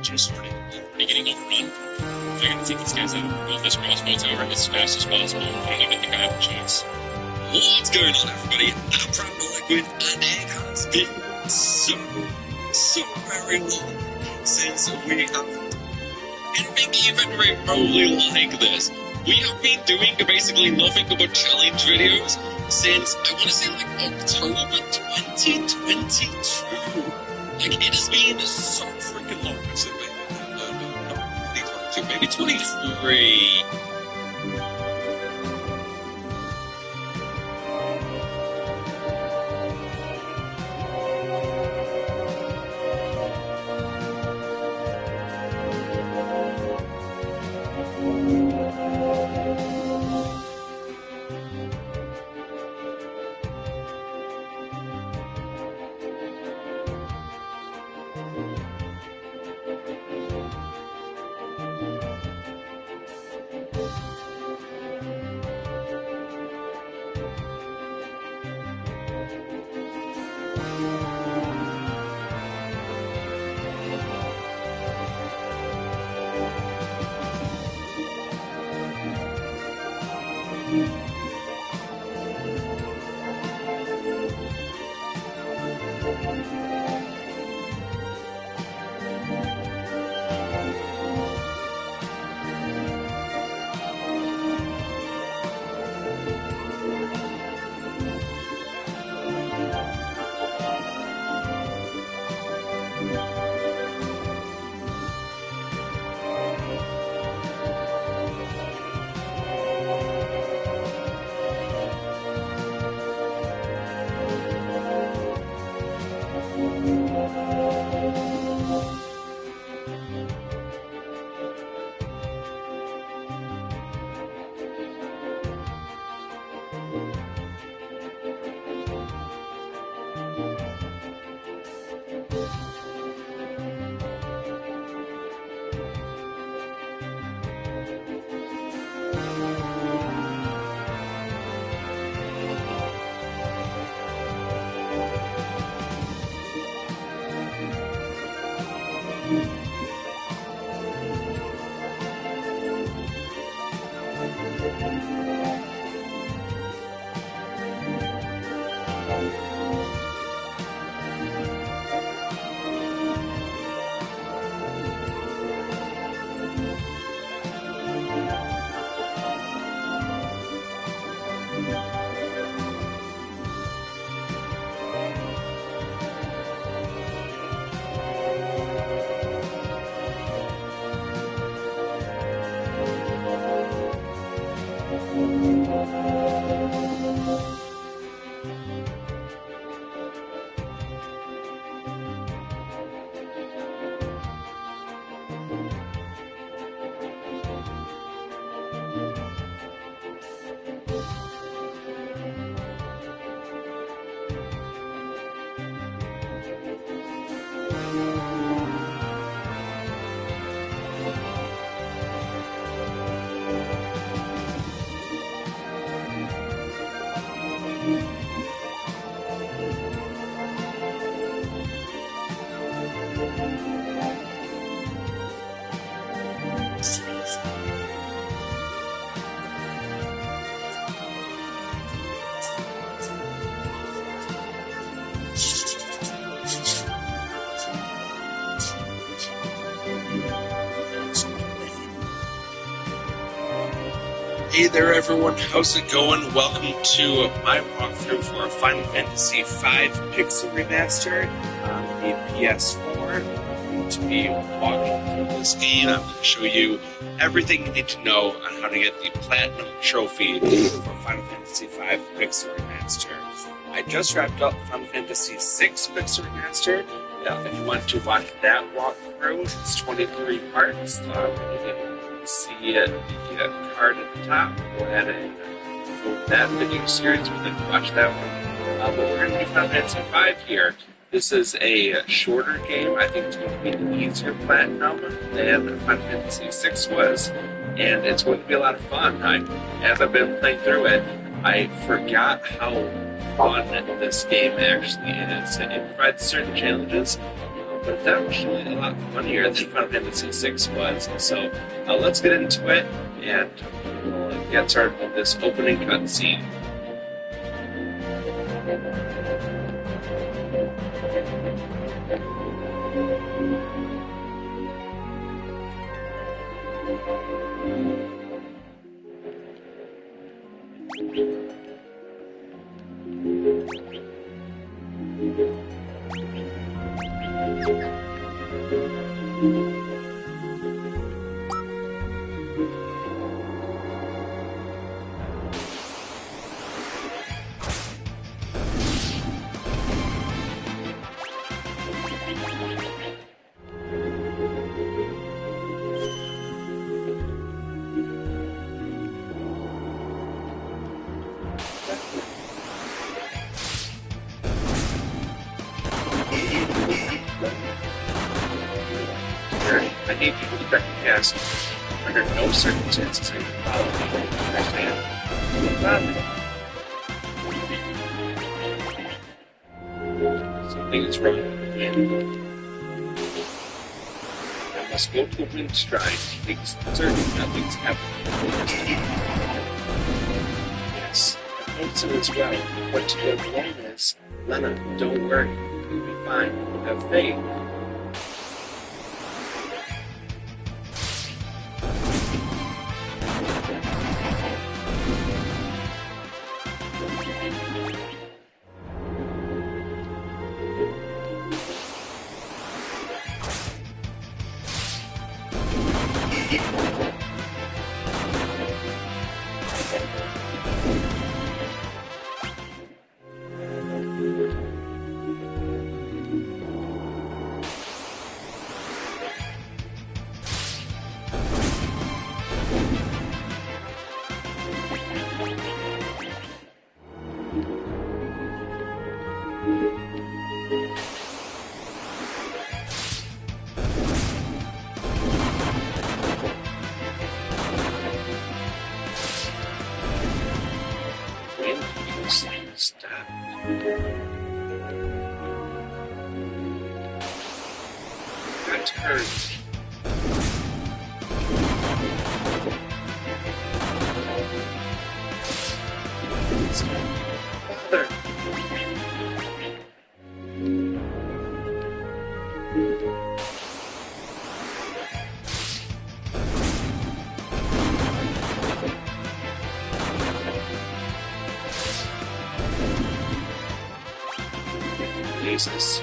just starting, already getting overrun. I gotta take these guys out, build this crossbow tower as fast as possible. I don't even think I have a chance. What's going on, everybody? I'm from the Liquid, and it has been so very long since we have been making even remotely like this. We have been doing basically nothing but challenge videos since, I want to say, like, October 2022. Like, it has been so freaking long. Actually, wait, no, not 2022, maybe 23. Hey there everyone, how's it going? Welcome to my walkthrough for Final Fantasy V Pixel Remastered on the PS4. I'm going to be walking through this game. I'm going to show you everything you need to know on how to get the Platinum Trophy for Final Fantasy V Pixel Remastered. I just wrapped up Final Fantasy VI Pixel Remastered. If you want to watch that walkthrough, it's 23 parts. See the card at the top. Go ahead and go to that video series and then watch that one. But we're going to do Final Fantasy V here. This is a shorter game. I think it's going to be an easier platinum than Final Fantasy VI was, and it's going to be a lot of fun. As I've been playing through it, I forgot how fun this game actually is. It provides certain challenges. but it's actually a lot funnier than Final Fantasy VI was. So let's get into it and we'll get started with this opening cutscene. I need people to second guess. Under no circumstances I can follow me. Understand? Something is wrong with the wind. I must go to the wind stride to make certain nothing's happening. Yes, I've noticed it as well. What to go wrong is, Lena, don't worry. You'll be fine. Have faith. Stop. Got turned. Father. Jesus.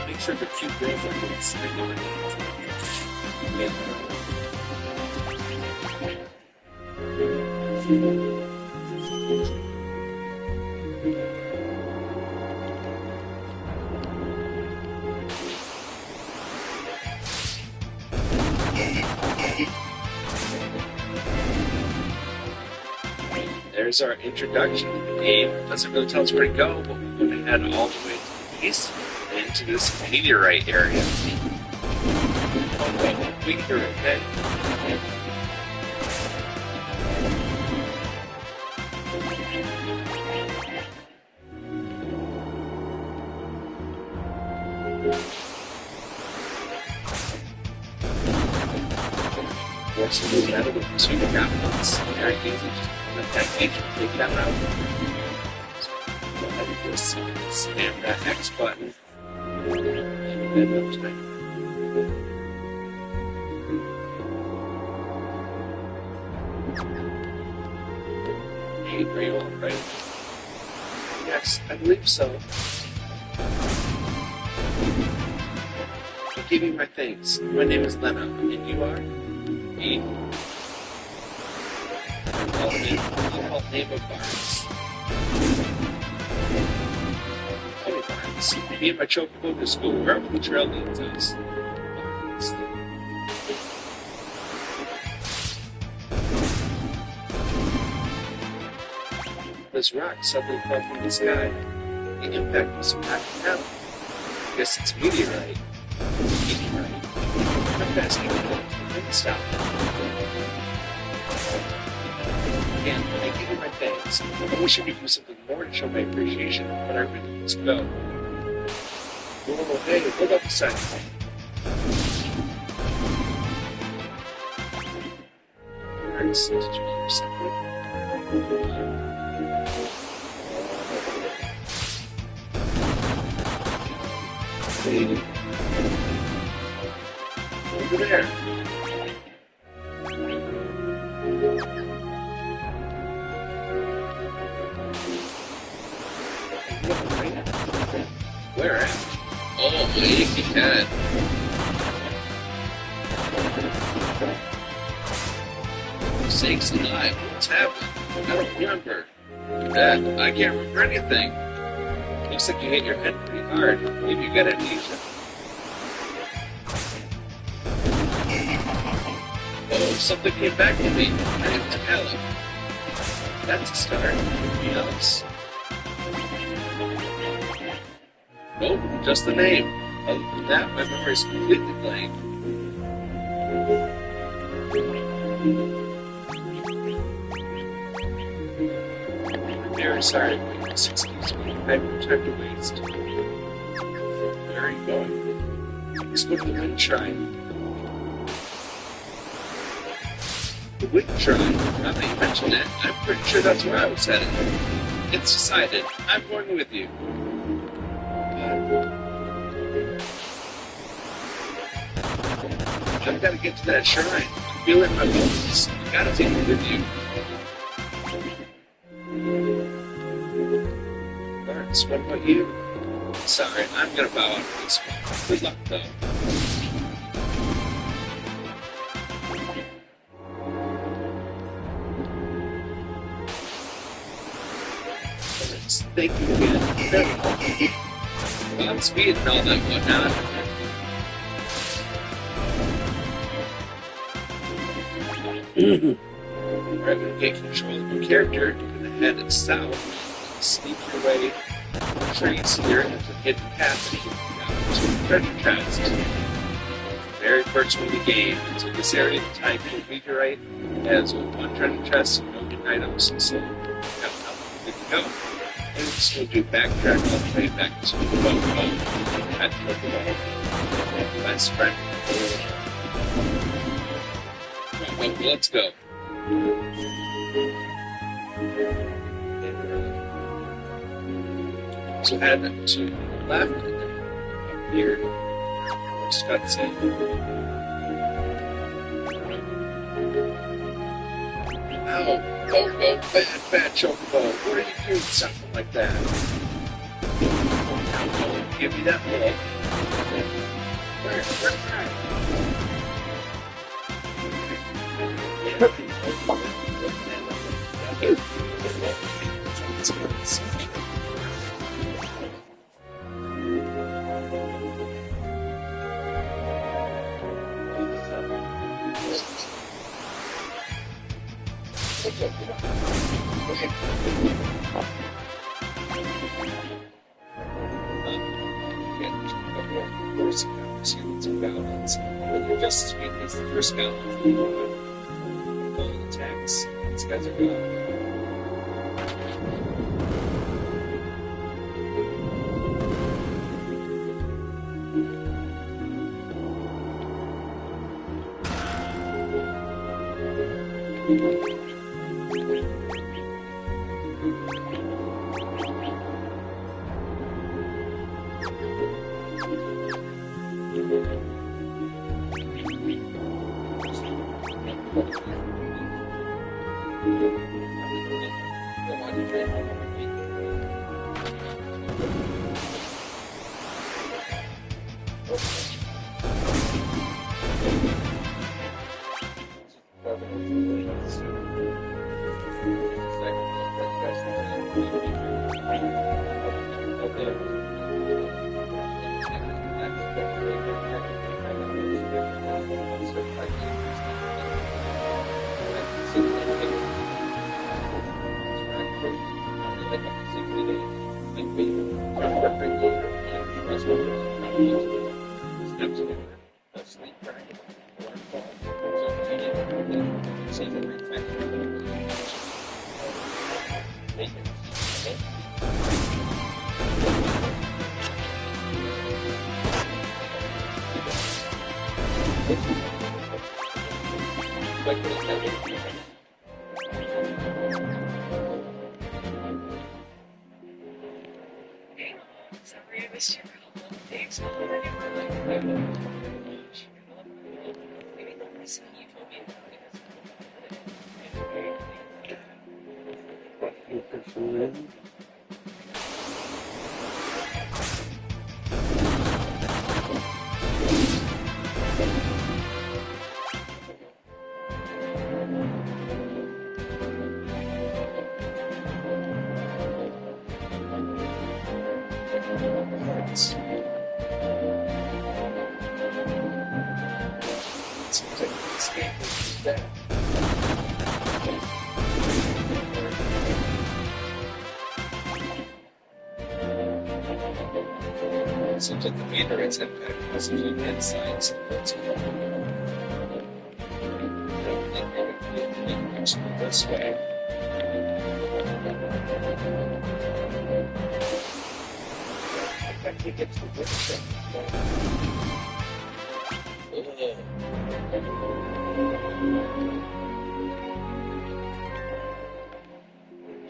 Make sure the cute girlfriend is sitting on There's our introduction to the game. Doesn't really tell us where to go, but we're going to head all the way to the east and into this meteorite area. Meteorite, okay? What's the matter with two goblins? Very easy. attack agent take them out. So go ahead and just spam that X button. And then up tonight. Hey, are you all right? Yes, I believe so. I give you my thanks. My name is Lena, and you are? Me. I'm called Name of Barnes. Hey, Barnes. Me and my choker go to school wherever the trail leads us. This rock suddenly fell from the sky. The impact was impacting metal. I guess it's meteorite. Meteorite? How fast can it go? Then stop. Again, I give you my thanks. I wish I could do something more to show my appreciation, but I really must go. Whoa, hey, hold up a second. Barnes, did you hear something? Over there. Where at? Oh, my achy head. Sakes alive, what's happened? I don't remember. Dad, I can't remember anything. Looks like you hit your head pretty hard. Maybe you got amnesia. Oh, something came back to me. My name's Alec. That's a start. Anything else? Nope, just the name. Other than that, my memory's completely blank. I'm very sorry, please excuse me. I have no time to waste. Where are you going? Let's go to the wind shrine. The wind shrine? Now that you mentioned it, I'm pretty sure that's where I was headed. It's decided. I'm going with you. I've got to get to that shrine. I feel it in my bones. I've got to take it with you. Barnes, what about you? Sorry, I'm going to bow out of this one. Good luck, though. Thank you again. Godspeed and all that whatnot. Alright, when you get control of your character, you can head south, sneak your way trees here into a hidden path that you can down to a treasure chest. The very first one in the game, into this area, the type of meteorite has one treasure chest and no hidden items, so you have nothing good to go. And we just need to backtrack all the way back to the boat at the best friend. Right, let's go. So head to the left, up here, just cuts in. Ow! Oh, bad chocobo. What are you doing something like that? Now don't give me that look. Where? Just speak as the first balance of attacks. These guys are good. Sorry, I missed your call. Thanks. Maybe the last time you told me about it. Seems like the meteorite's impact was included inside, so that's cool. This way. I think it's the picture.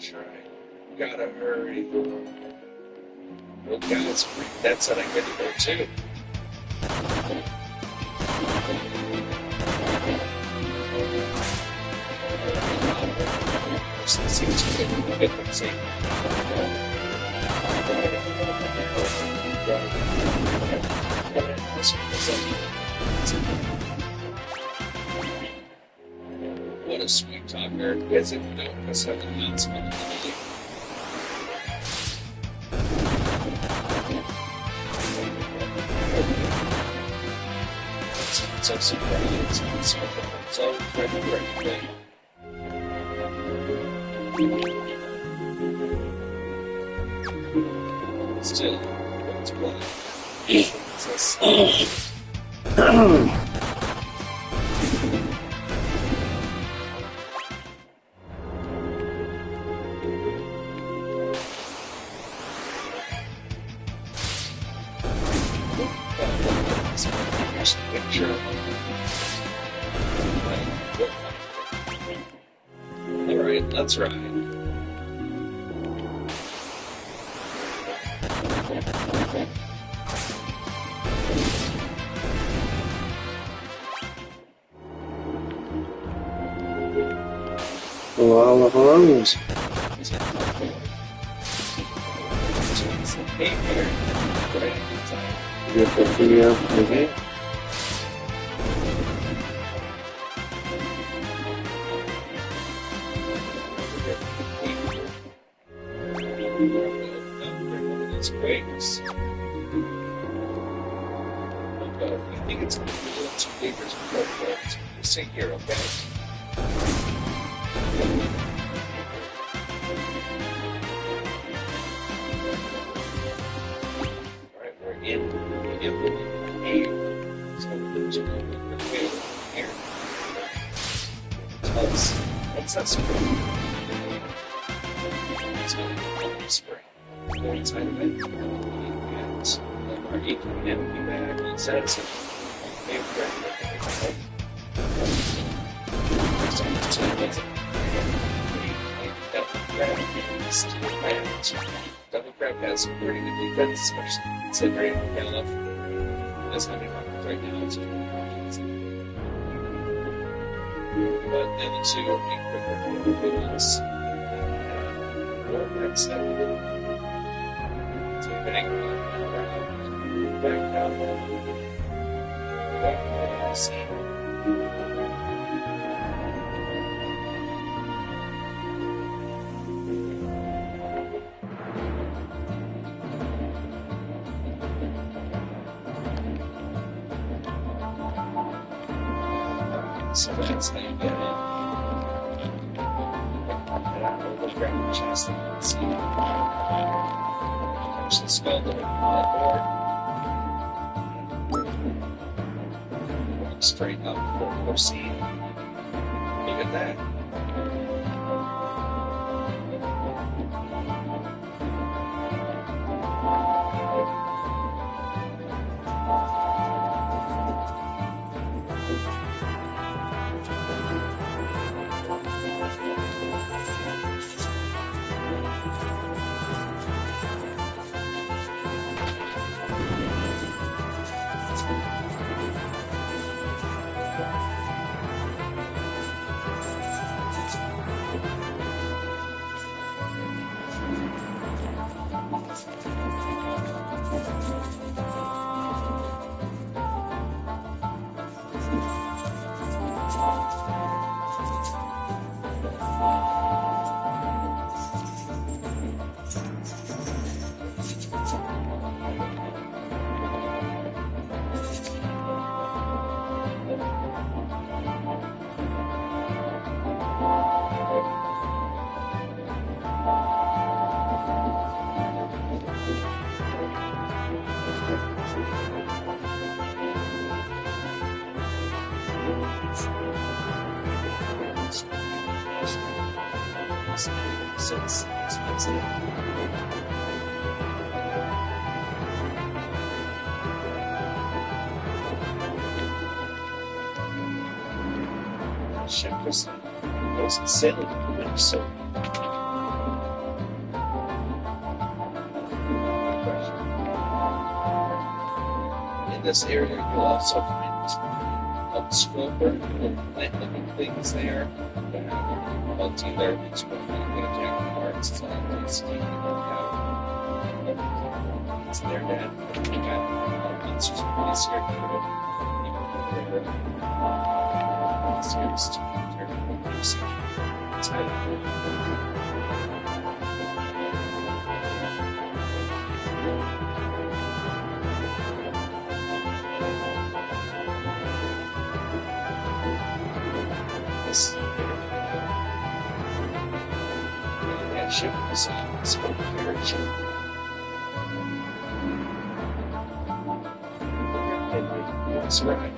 Try. Gotta hurry. Oh, guys, that's what I'm going to go too. What a sweet talker. As if you don't miss out on that spot in the video. So surprised. So ready. Still, it's black. Picture. Alright, that's right. Hello, hello. Get the video, okay? Quakes. I think it's going to be 2 acres of quakes. We'll see here, okay? Alright, we're in the here. So there's a little bit of here. What's that spring? It's going to be spring. Inside of it, and our empty bag, it says double crab has some pretty good defense, especially considering Caliph this many markers right now. It's but then the two will be quicker movements. Roll back 7. So you're getting back down. Back down. See. So that's how you get it. And I'm going to grab the chest and see. Touch the skull to the board. Walk straight up for C. Look at that. So it's expensive. Ship was sailing winter, so in this area you'll also find scroper and plant-looking things there. Multi-layer scroper, you can attack the parts, it's all these taking them out. It's there, Dad. You got monsters from this here. Monsters to turn music. It's that ship was spoke carriage. That's right.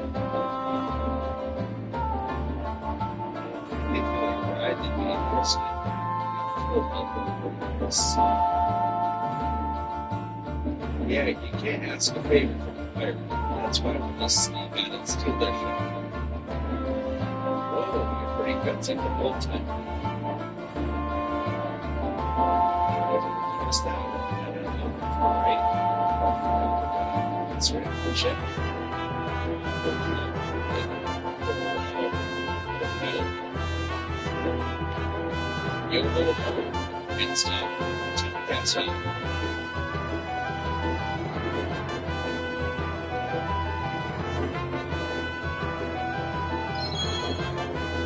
If you ride the university, yeah, you can't ask a favor from a pirate. That's why we'll just sneak out and steal their ship. Whoa, you're pretty gutsy the whole time. What's that? I don't know. Right? That's right. The ship. You'll go home and stop to catch up.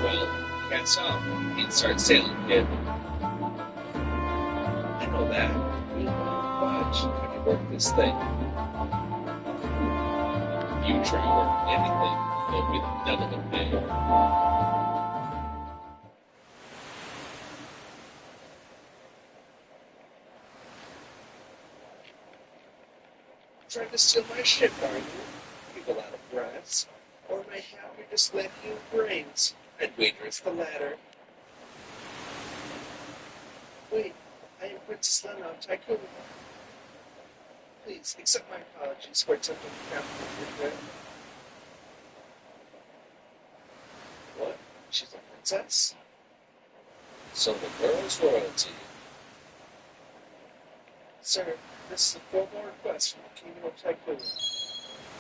Well, catch up and start sailing, kid. I know that. Watch, I can work this thing. You try to work anything, it'll be the devil to pay. Trying to steal my ship, are you? People out of breaths. Or am I happy just letting you brains? I'd wager it's the latter. Wait, I am Princess Lena of Tycoon. Please, accept my apologies for attempting to capture your friend. What? She's a princess? So the girl's royalty. Sir, this is a formal request from the Kingdom of Tycoon.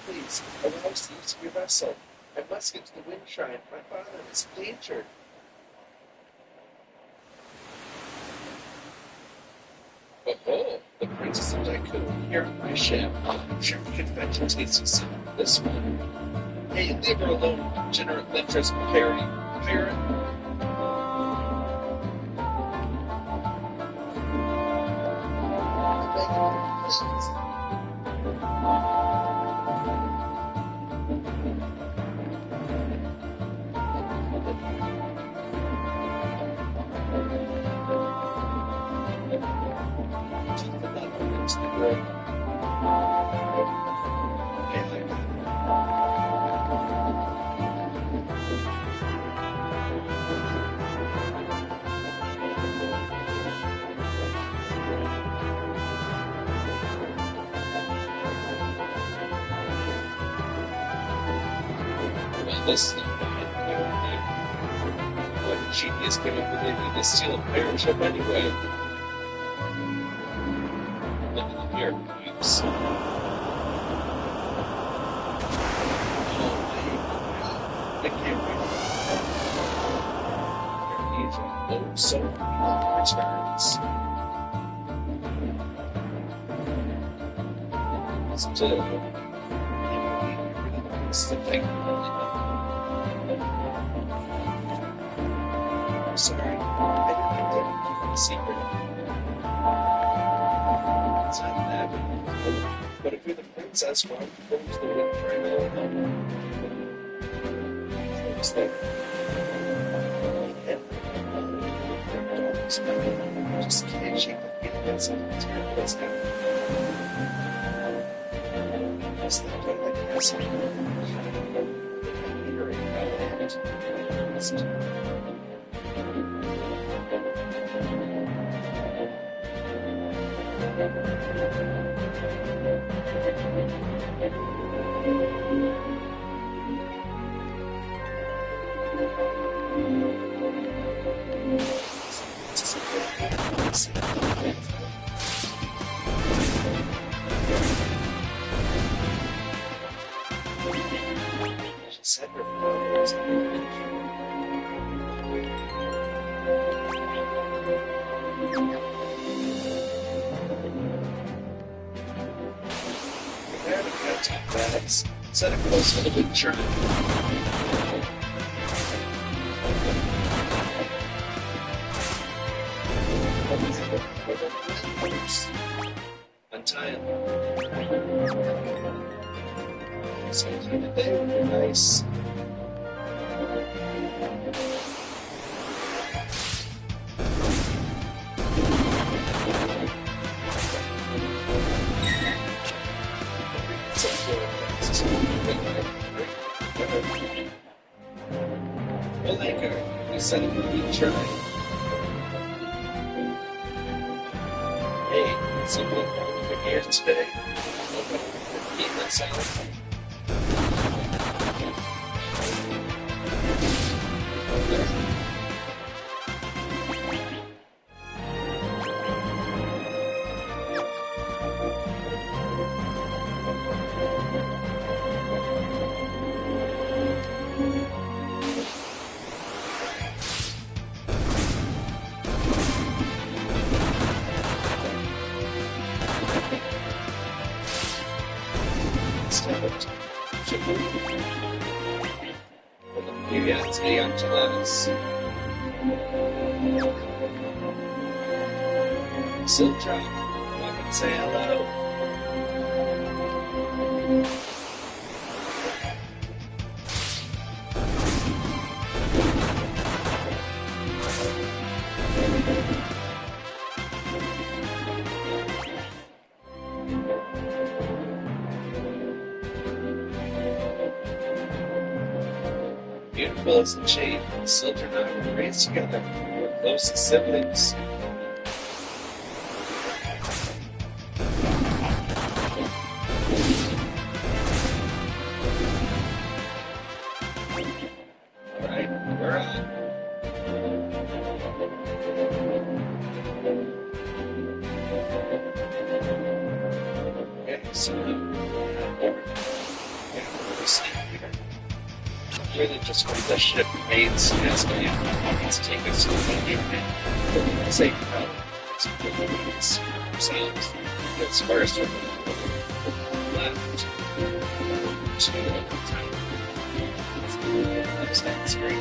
Please, arouse the use of your vessel. I must get to the wind shrine. My father is in danger. Oh, the Princess of Tycoon here on my ship. I'm sure we can fetch a tasty sip of this one. Hey, leave her alone, degenerate lecherous parody. Pirate. Well, this is not bad. What genius came up with the idea to steal a pirate ship anyway? Look at the mirror cubes. I can't wait. Oh, so many returns. Still, it's the thing. I'm sorry. I didn't intend to keep it a secret. It's not that big. But if you're the princess, why would you go to the wind shrine alone? It's like, just can't shake the feeling that something's terrible is happening. It's that way like it has something. Mirroring said her father was prepare to cut top bags. Set it close to the wind shrine. Untie him. Sometime today would be nice. Well, anchor, we set up a wind shrine. Hey, something wrong with your ears today? Nobody can repeat that sound. Maybe I'll stay on Gelatinous. Silk Drop, come and say hello. Beautiful as the chain, Silver and I were raised together. We were close as siblings. Alright, we're on. Okay, so over. this here. Really just want the ship mates as we always take us to the internet. Say, it's ourselves. It's first left. So, time. That's great.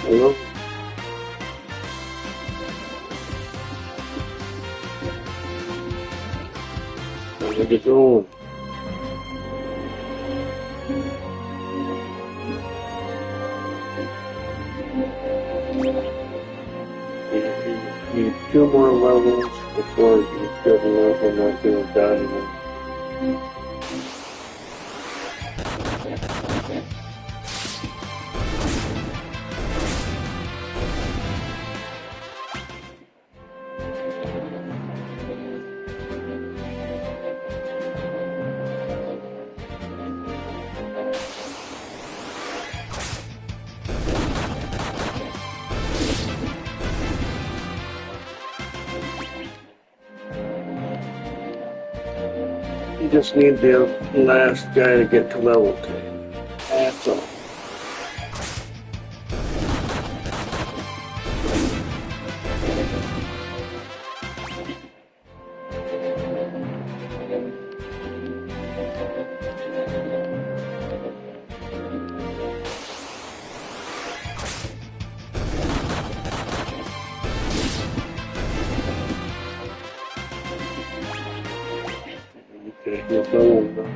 Hello? How's it going? You need 2 more levels before you get a level not doing diamond. You just need the last guy to get to level 10. That's all. Techno Solo.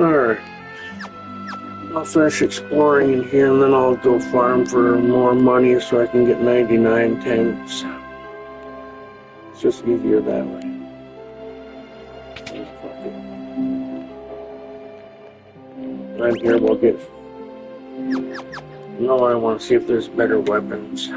Alright. I'll finish exploring in here and then I'll go farm for more money so I can get 99 tanks. It's just easier that way. Right here we'll get... No, I want to see if there's better weapons.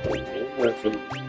Nothing.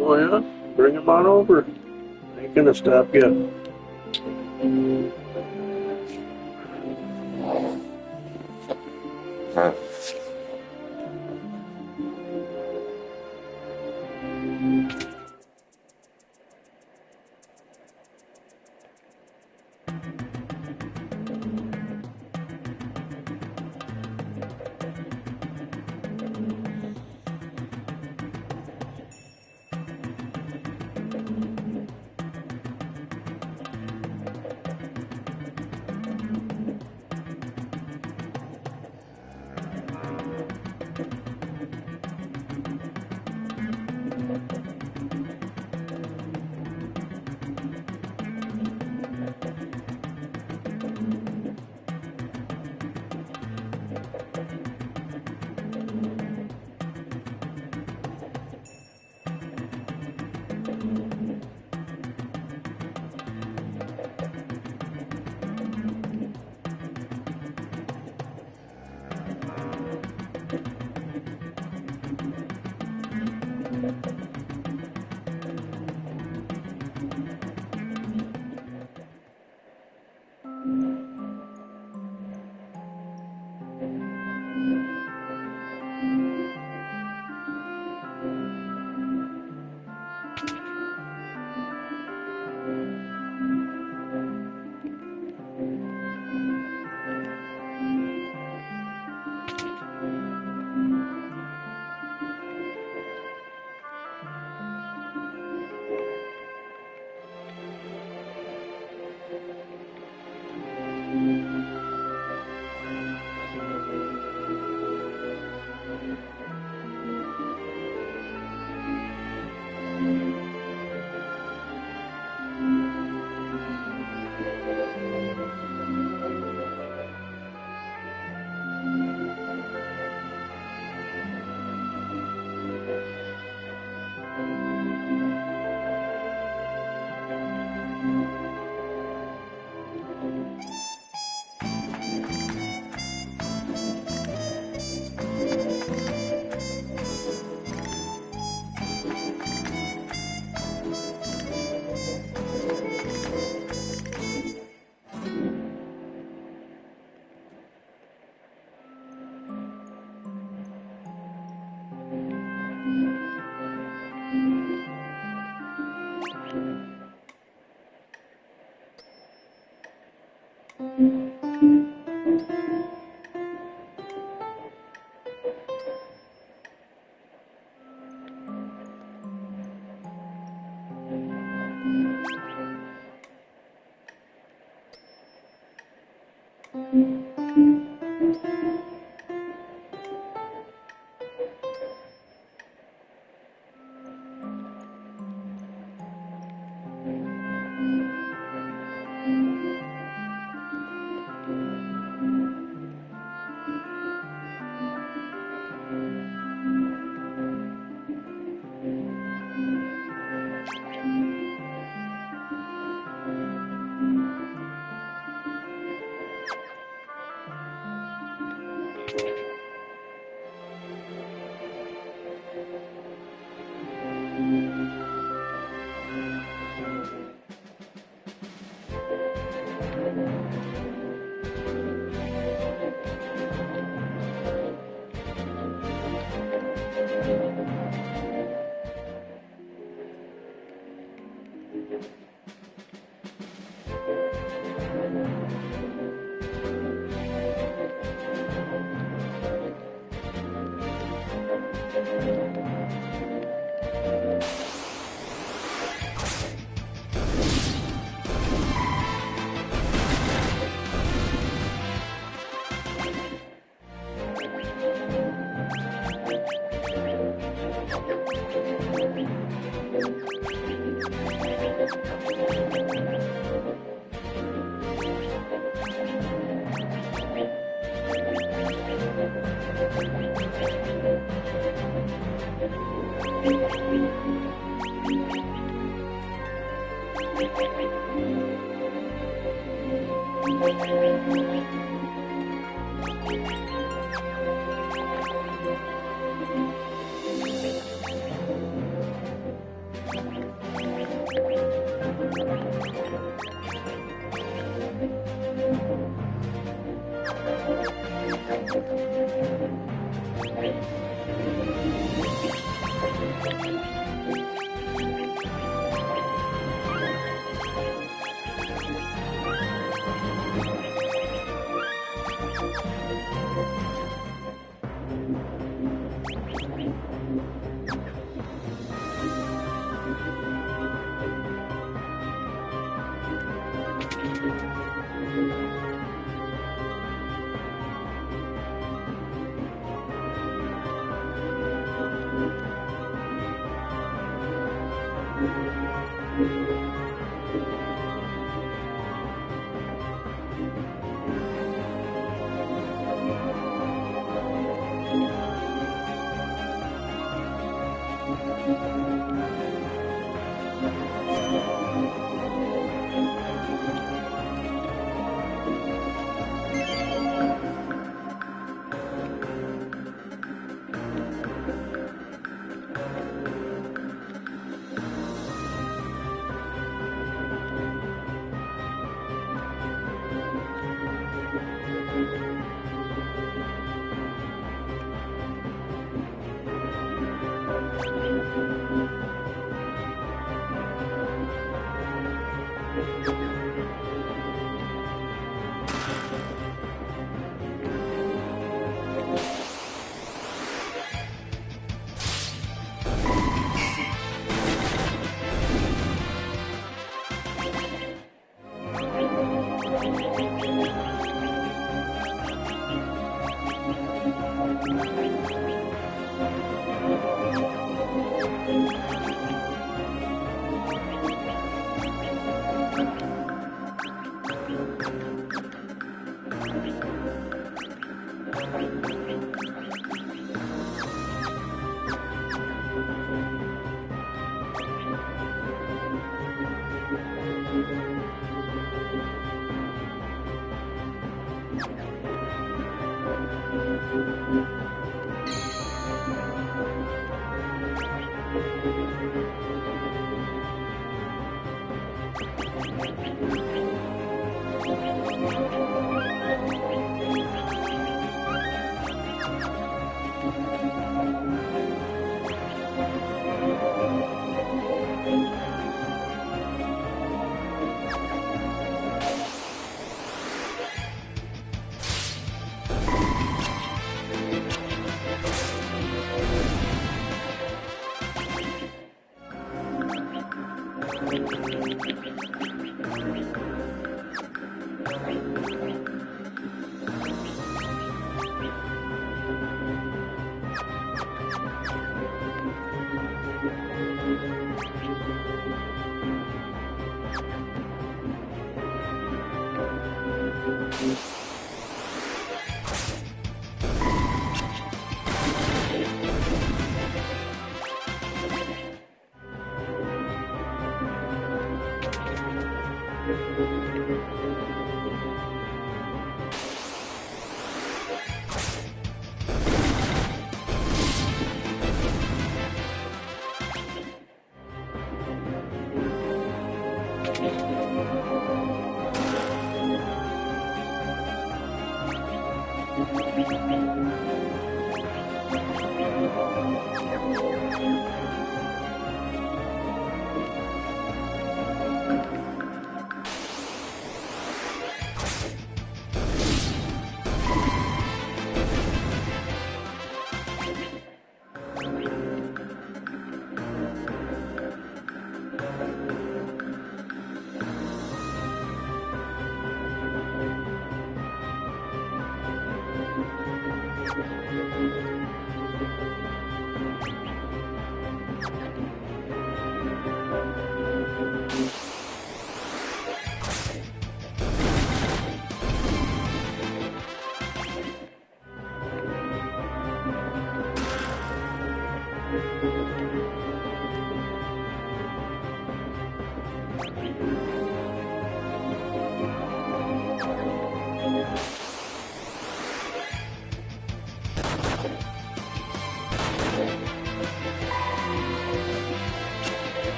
Oh yeah? Bring him on over. Ain't gonna stop you.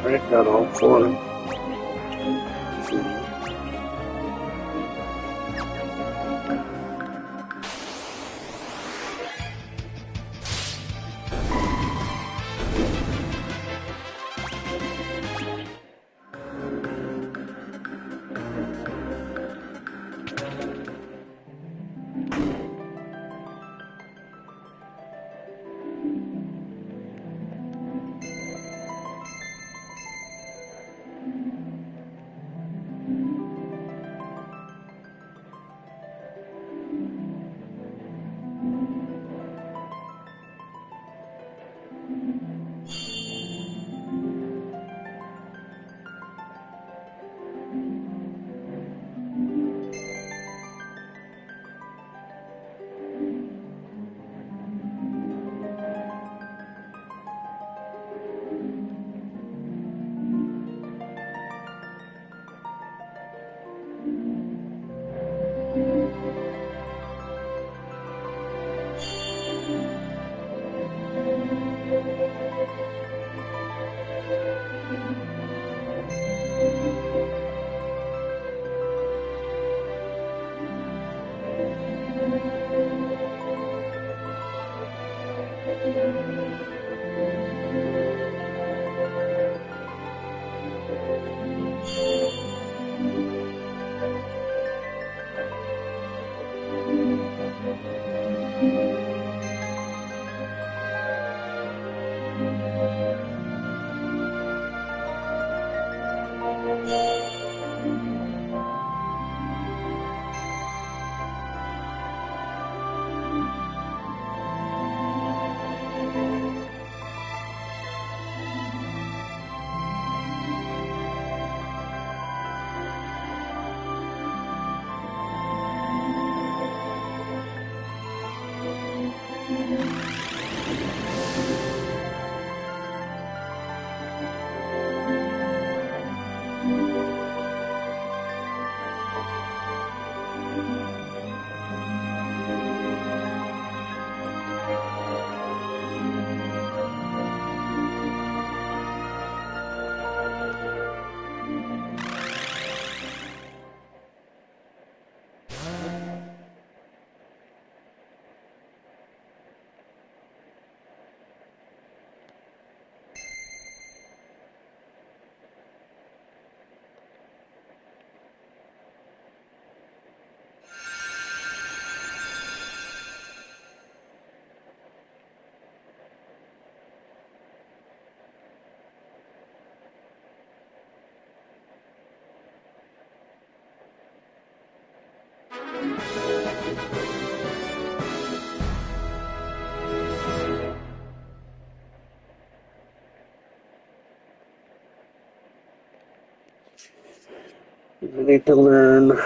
I got all four. I need to learn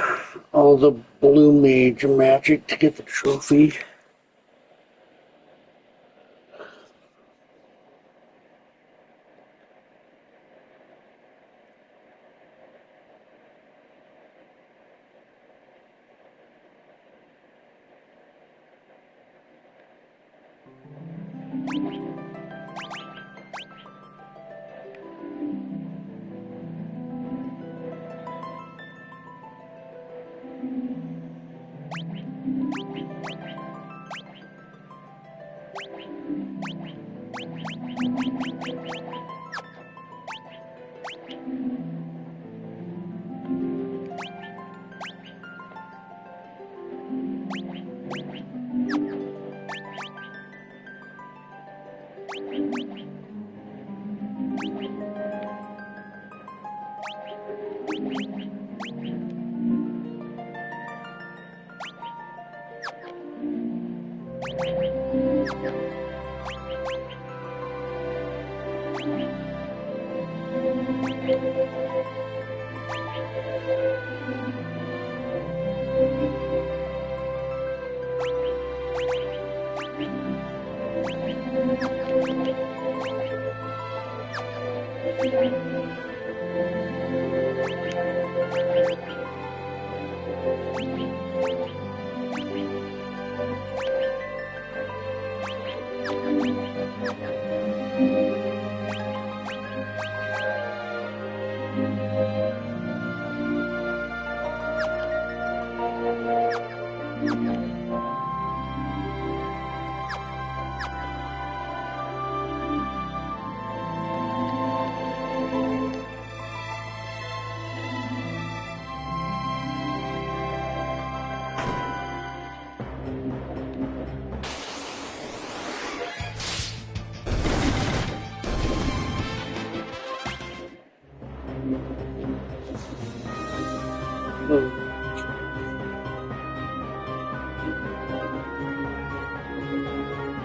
all the blue mage magic to get the trophy.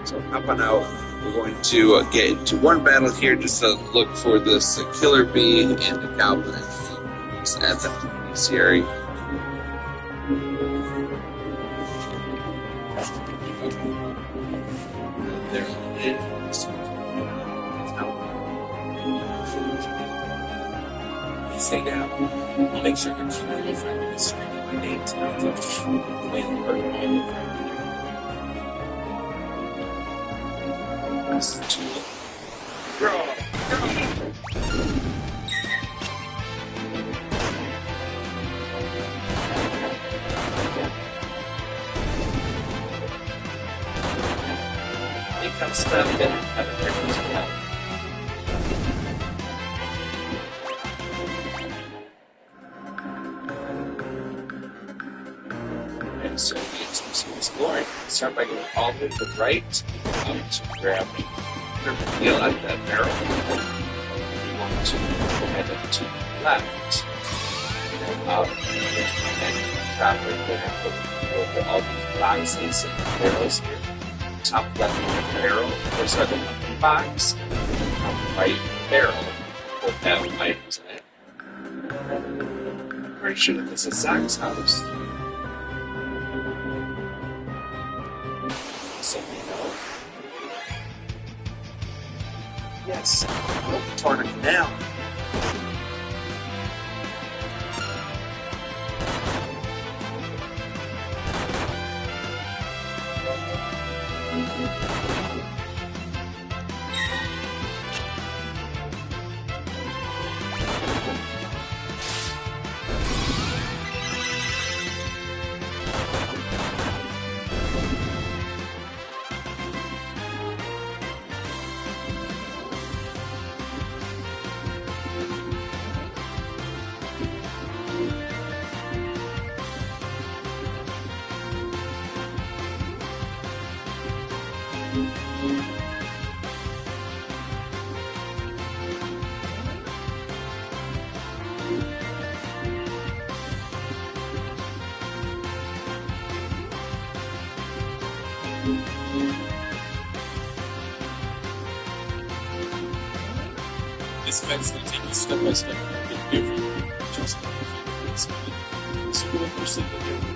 So how about now we're going to get into one battle here just to look for this killer bee and the goblin just at the beneficiary. There it is. Stay down. Make sure you're keeping your friend in the stream. My name's And so we get some exploring. Start by going all the way to the right to grab the wheel at that barrel. We want to go ahead to the left. Up and grab right there. Over all these boxes and barrels here. Top left barrel, or sorry, the left box. Top right barrel will have items in it. I'm pretty sure that this is Zach's house. So we know. Yes, nope, torn a canal. This event's going to take you step by step. Just spell. So the first thing that you're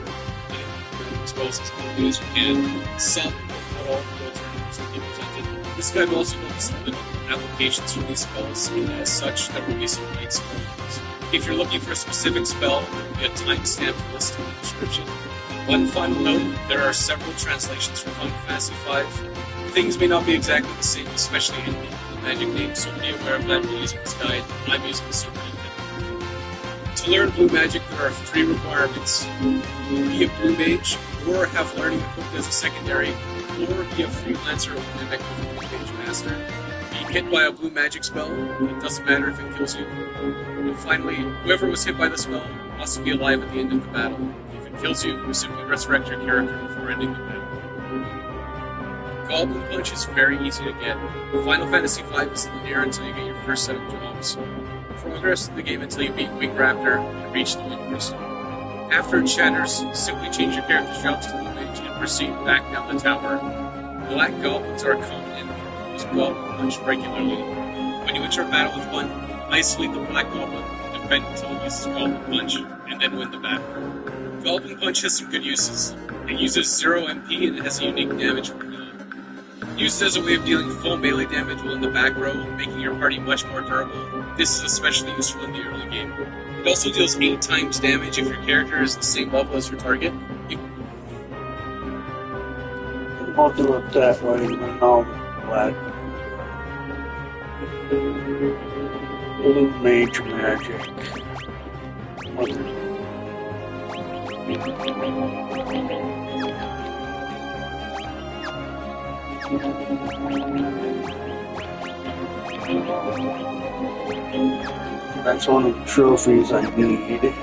spells is going to do is you can sum not all the alternatives that get presented. This guide will also notice the applications for these spells, and as such, there will be some light spells. If you're looking for a specific spell, there will be a timestamp listed in the description. One final note, there are several translations for Final Fantasy V. Things may not be exactly the same, especially in the magic names, so be aware of that when using this guide. I'm using the Super Nintendo. To learn blue magic, there are 3 requirements. Be a blue mage, or have learning equipped as a secondary, or be a freelancer or mimic with a blue mage master. Be hit by a blue magic spell, it doesn't matter if it kills you. And finally, whoever was hit by the spell must be alive at the end of the battle. If it kills you, you simply resurrect your character before ending the battle. Goblin Punch is very easy to get. Final Fantasy V is linear until you get your first set of jobs. Progress through the game until you beat Wing Raptor and reach the Wing Crystal. After it shatters, simply change your character's jobs to Blue Mage and proceed back down the tower. Black Goblins are a common enemy, use Goblin Punch regularly. When you enter a battle with one, isolate the Black Goblin, defend until it uses Goblin Punch, and then win the battle. Goblin Punch has some good uses. It uses 0 MP and it has a unique damage cooldown. Used as a way of dealing full melee damage while in the back row, making your party much more durable. This is especially useful in the early game. It also deals 8 times damage if your character is the same level as your target. I'll do it that way, and I'll black. Blue mage magic. That's one of the trophies I need.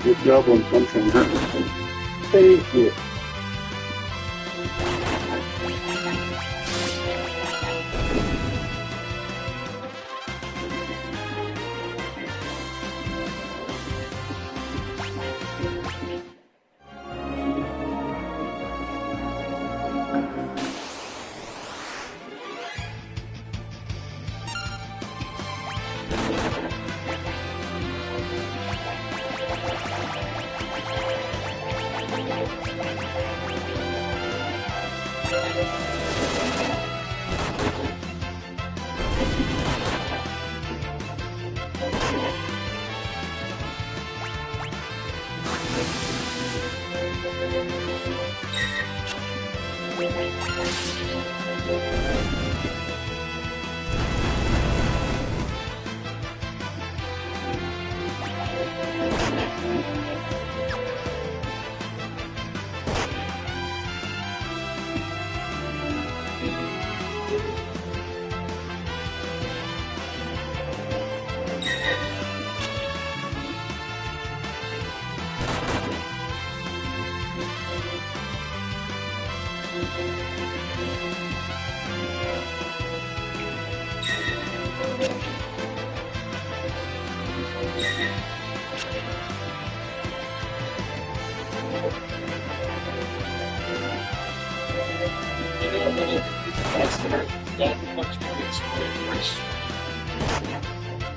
Good job on punching her. Thank you.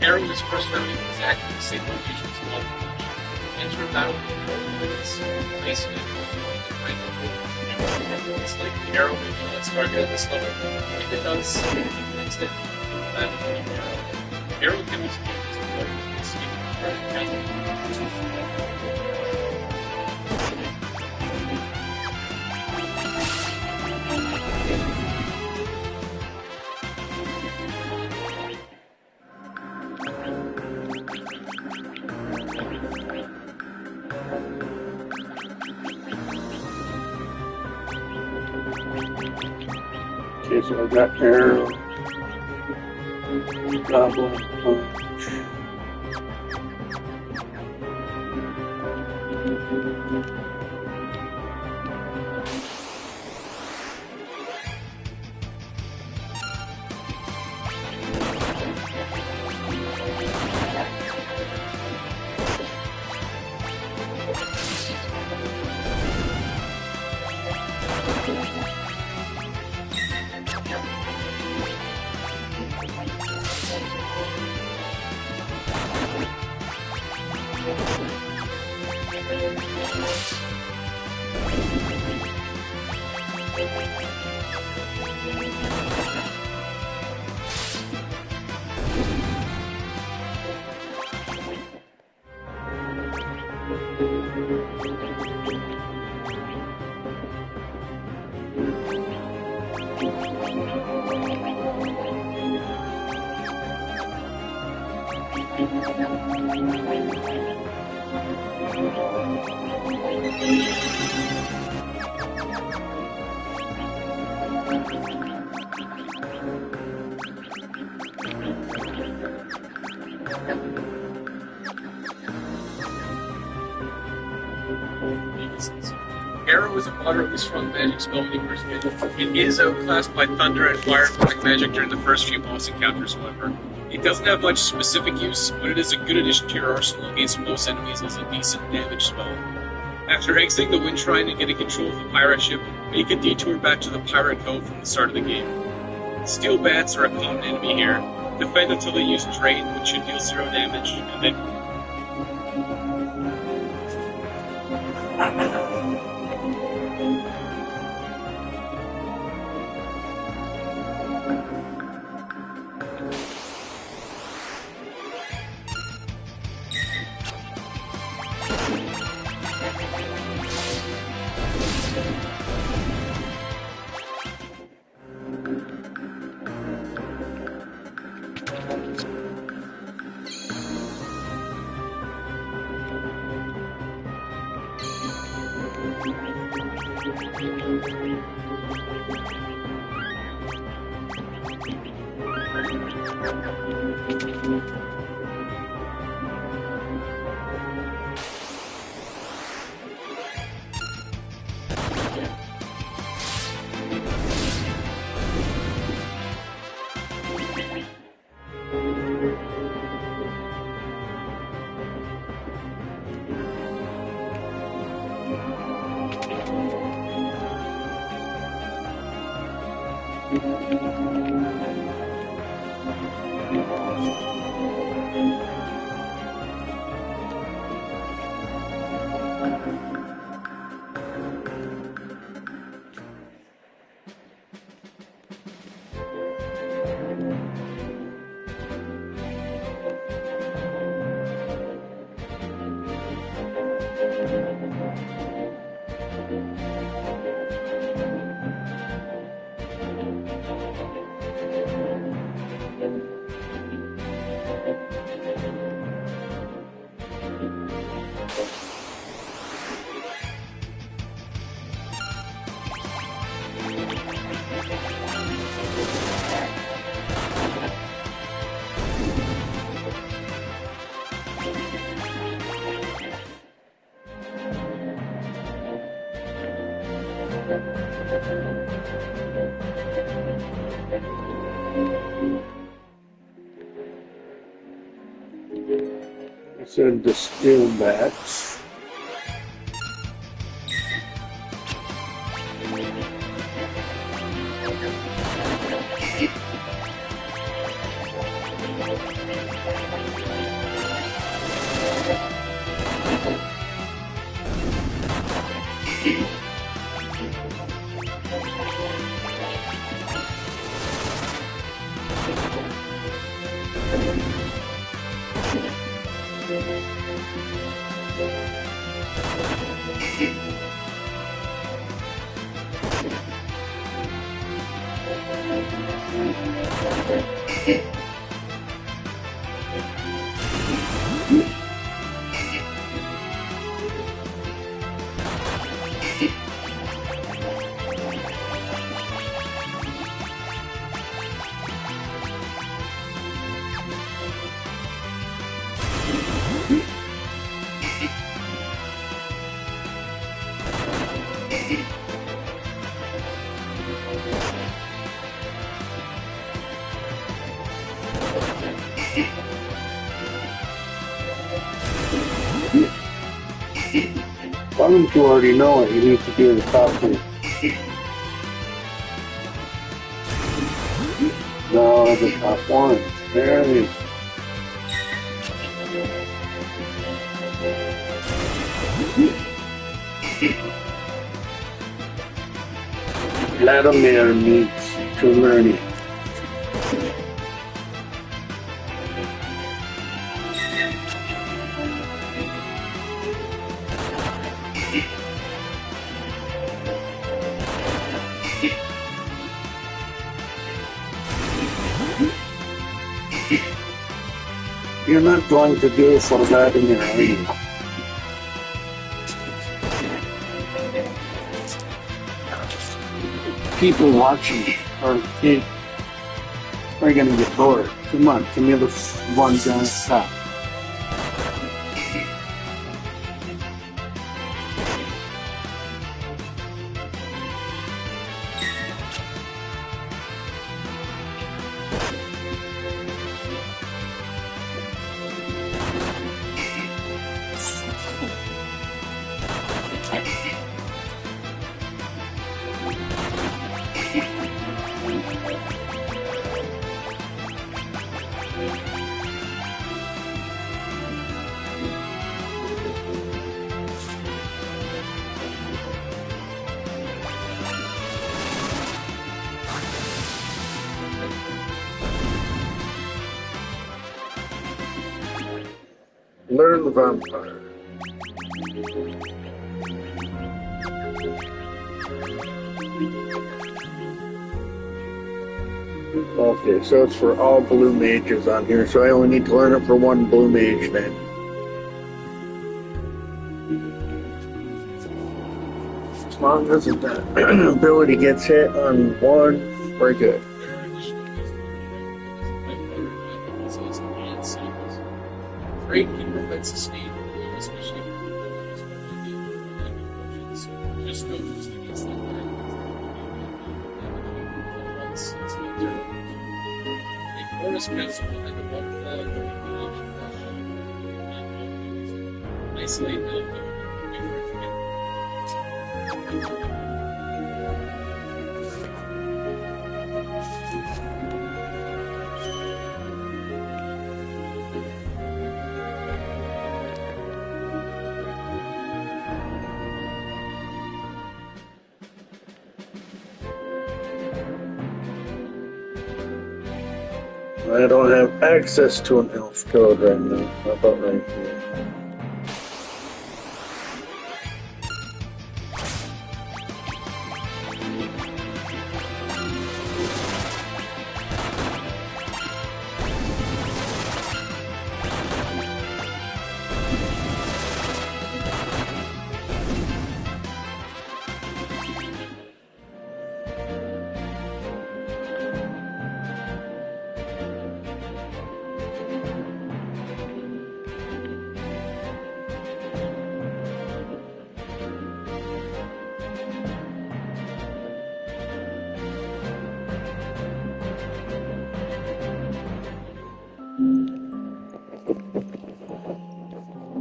Arrow is first found in exactly the same location as Love Punch. Enter a battle with its placement right before. It's like the arrow maybe gets targeted at this level. If it does, instead that arrow can be used to avoid escape Okay, so I got arrow, goblin punch. Arrow is a moderately strong magic spell when you first get it. It is outclassed by thunder and fire black magic during the first few boss encounters, however. It doesn't have much specific use, but it is a good addition to your arsenal against most enemies as a decent damage spell. After exiting the Wind Shrine and getting control of the pirate ship, make a detour back to the Pirate Cove from the start of the game. Steel bats are a common enemy here. Defend until they use Drain, which should deal 0 damage, and then Send the steel bats. Why don't you already know it? You need to do the top two. No, the top one. There it is. Vladimir needs to learn it. You're not going to do it for Vladimir, are you? People watching are going to get bored. Come on, give me the one guy stop. Learn the vampire. Okay, so it's for all blue mages on here, so I only need to learn it for one blue mage then. As long as the ability gets hit on one, we're good. Great can prevent sustained wound, especially if you're just go just against that a chorus council and the waterfall and the isolate the I don't have access to an elf code right now. How about right here?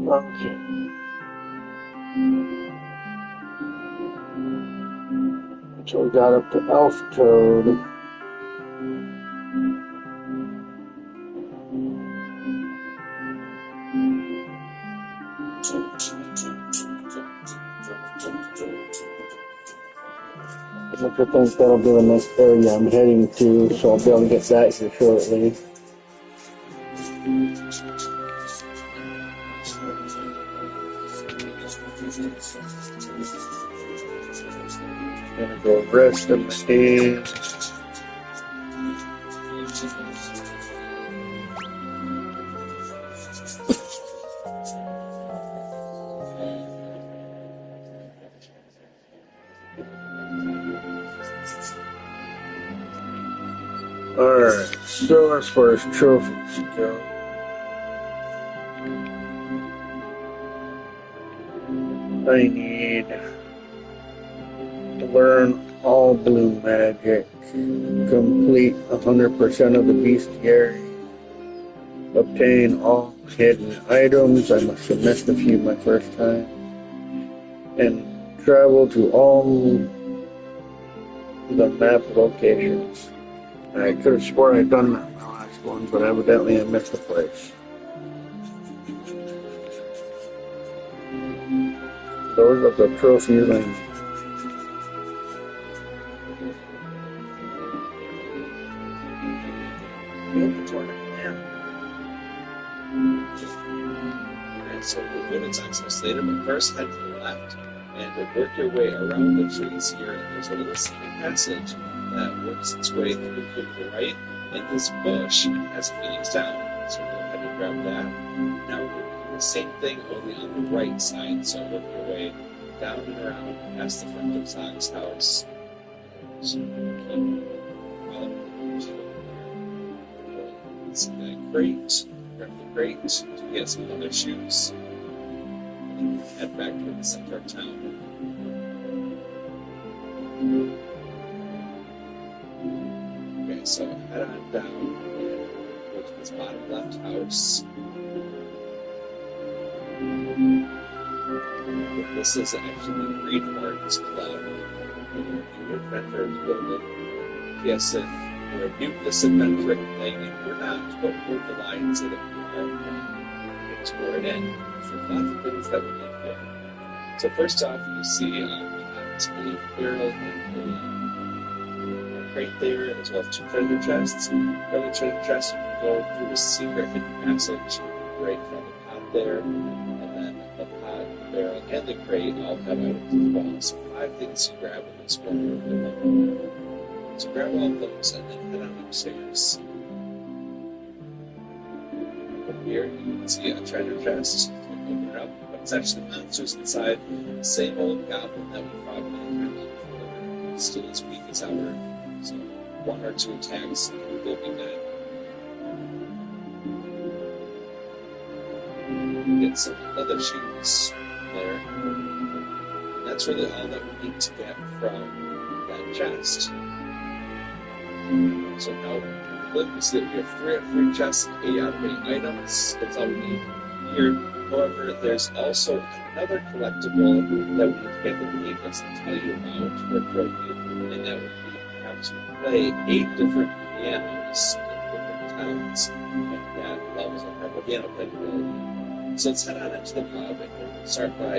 Okay. So we got up to elf toad. I think that'll be the next area I'm heading to, so I'll be able to get that here shortly. Gonna go rest in the cave. Alright, so as far as trophies go, I need to learn all blue magic, complete 100% of the bestiary, obtain all hidden items. I must have missed a few my first time, and travel to all the map locations. I could have sworn I'd done that in the last one, but evidently I missed the place. Those are the trophies I need. And so we're good at access later, but first head to the left and work your way around the trees here. And there's a little secret passage that works its way through to the right. And this bush has Phoenix down. So we'll go ahead and grab that. Now we're going to do the same thing only on the right side. So work your way down and around past the front of Zog's house. So keep see that crate, grab the crate to get some other shoes, and head back to the center of town. Okay, so head on down and go to this bottom left house. This is actually the Greenhorns Club. New Adventures building. Yes, and we're new to this adventuring thing, and we're not, but we're the lions that are exploring in. So lots of things that we need to do. So first off, you see this big barrel and crate there, as well as two treasure chests. For the treasure chest, you can go through a secret hidden passage right from the pot there, and then the pot, the barrel, and the crate all have items as well. So 5 things to grab in this corner. So grab all of those and then head on upstairs. From here, you can see a treasure chest. Open it up, but it's actually monsters inside. The same old goblin that we fought many times before. Still as weak as ever. So 1 or 2 attacks, and we'll be dead. Get some leather shoes there. And that's really all that we need to get from that chest. So now, look, we see that we have 3 out of 3 chests, 8 out of 8 items. That's all we need here. However, there's also another collectible that we need to get that the game doesn't tell you about for a trophy, and that would be you have to play 8 different pianos in different towns, and that levels up our piano playability. So let's head on into the club, and we'll start by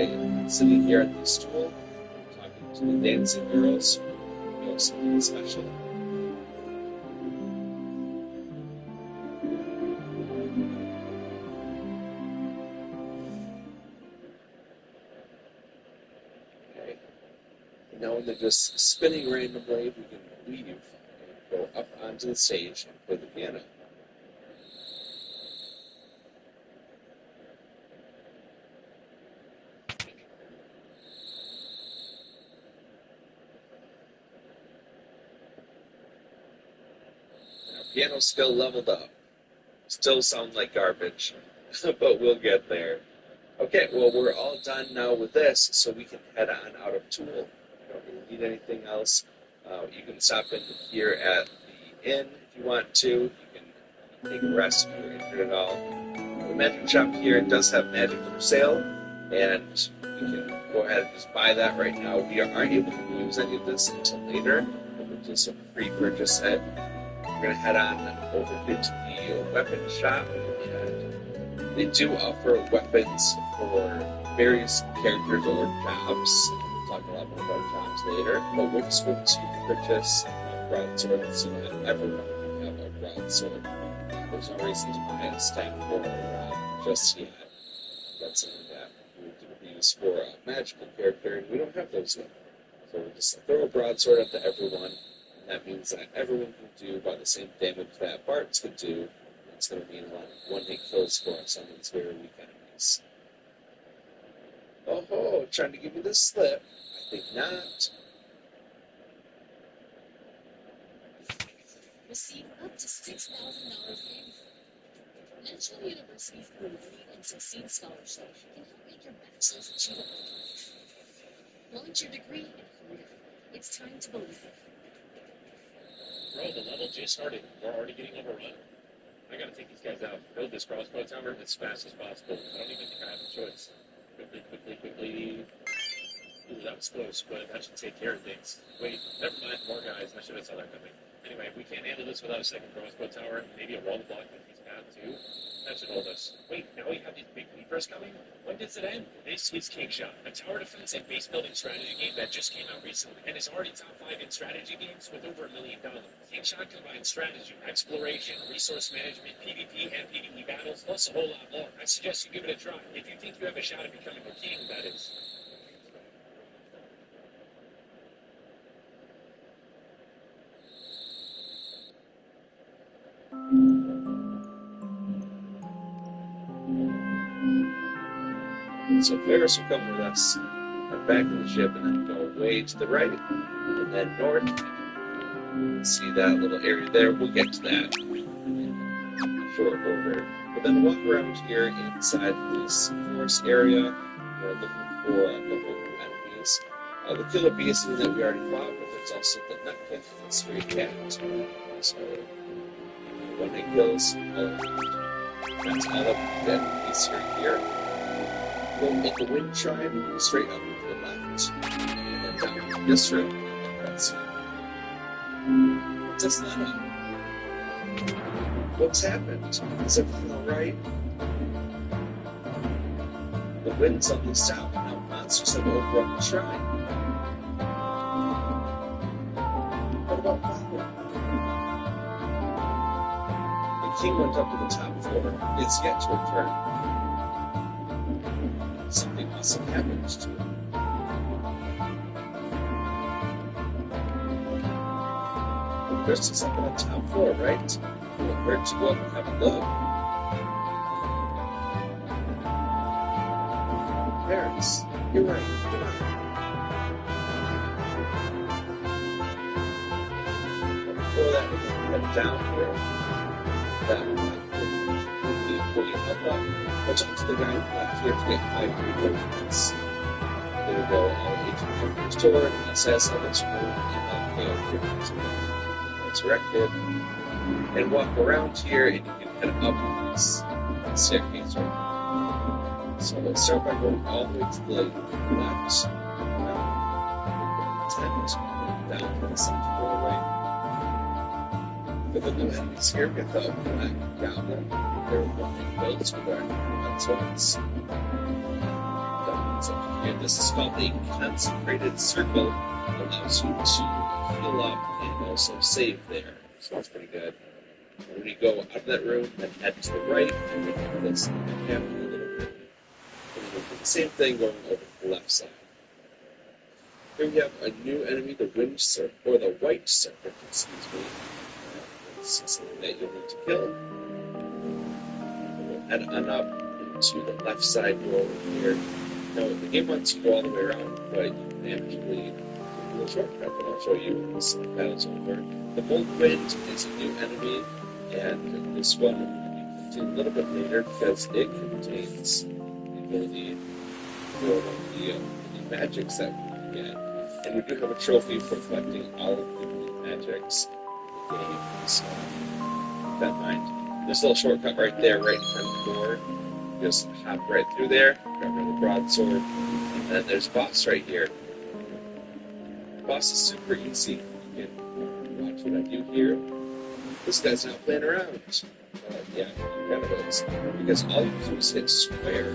sitting here at the stool, talking to the dancing girls, who know something special. Now when they're just spinning randomly, we can leave and go up onto the stage and play the piano. And our piano skill leveled up. Still sound like garbage, but we'll get there. Okay, well we're all done now with this, so we can head on out of Tool. We don't really need anything else. You can stop in here at the inn if you want to. You can take a rest if you're injured at all. magic shop here does have magic for sale, and we can go ahead and just buy that right now. We aren't able to use any of this until later, which is a pre-purchase set. We're going to head on over here to the weapon shop, and they do offer weapons for various characters or jobs. We'll talk a lot more about jobs later, but we're just going to purchase a broadsword so that everyone can have a broadsword. There's no reason to buy a staff for just yet. That's something that we can use for a magical character, and we don't have those yet. So we'll just throw a broadsword up to everyone, and that means that everyone can do about the same damage that Barts could do. It's going to mean a lot of one-hit kills for some of these very weak enemies. Oh ho, trying to give me the slip. I think not. Receive up to $6,000 in. National University's Learn and Succeed Scholarship can help make your bachelor's achievable. Launch your degree in career. It's time to believe it. Bro, the level just started. We're already getting overrun. I gotta take these guys out. Build this crossbow tower as fast as possible. I don't even think I have a choice. Quickly. Ooh, that was close, but that should take care of things. Wait, never mind. More guys. I should have saw that coming. Anyway, we can't handle this without a second crossbow tower. Maybe a wall to block with these path too. That should hold us. Wait, now we have these big leapers coming? When does it end? This is King Shot, a tower defense and base building strategy game that just came out recently and is already top 5 in strategy games with over $1 million. King Shot combines strategy, exploration, resource management, PvP, and PvE battles, plus a whole lot more. I suggest you give it a try. If you think you have a shot at becoming a king, that is. So Ferris will come with us back to the ship and then go way to the right and then north. See that little area there? We'll get to that in short order. But then walk around here inside this forest area. We're looking for a couple of enemies. The killer bee is something that we already fought, but there's also the nutcat, the stray cat. So when it kills, that's all of the enemies here. We'll make the wind chime straight up to the left, and then down to this room. That's what's this line up? What's happened? Is everything alright? The wind suddenly stopped, and now monsters have overrun the shrine. What about Father? The king went up to the top floor. It's yet to return. Something must have happened to him. The crystal's up on the top floor, right? Well, where'd you go up and have a look? Parents, you're right. Come on. Before that, we can head down here. That might be pulling up. Watch out to the guy back here to get 500 points. There we go, all agent from the store, and it says how much more in that failed resurrected. And walk around here, and you can head up this staircase right now. So let's start by going all the way to the left. Down to the center doorway. But the new enemies here get the black goblin. They're working builds with our swords. Here, this is called a consecrated circle. It allows you to heal up and also save there. So that's pretty good. When we go out of that room and head to the right, and we have this cabin a little bit. And we'll do the same thing going over to the left side. Here we have a new enemy, the wind serpent, or the white serpent, excuse me. This is something that you'll need to kill. We'll head on up into the left side door over here. Now, the game wants you to go all the way around, but you can actually do a little shortcut that I'll show you when this battle's over. The Bold Wind is a new enemy, and this one will be continued a little bit later because it contains the ability for one of the magics that we can get. And we do have a trophy for collecting all of the magics in the game, so keep that in mind. There's a little shortcut right there, right in front of the door. Just hop right through there, grab another broadsword, and then there's boss right here. Boss is super easy. You can watch what I do here. This guy's not playing around. Yeah, he kind of is. Because all you do is hit square,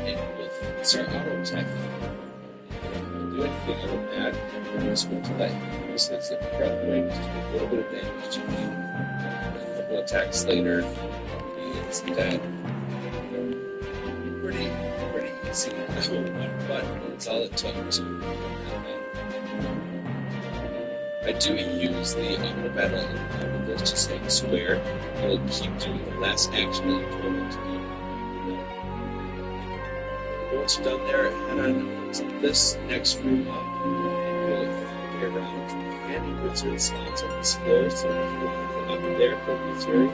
and with start auto attack. You don't do anything other than that. You're just going to let this is a incredible way to do a little bit of damage to me. A couple attacks later, it's dead. Pretty easy. One button, that's all it took to. I do use the auto battle with this to stay square. It'll keep doing the last action that you told it to do. Once you're done there, head on to this next room up, and you'll get around any wizard slots on this floor, so if you want to up there for the wizard,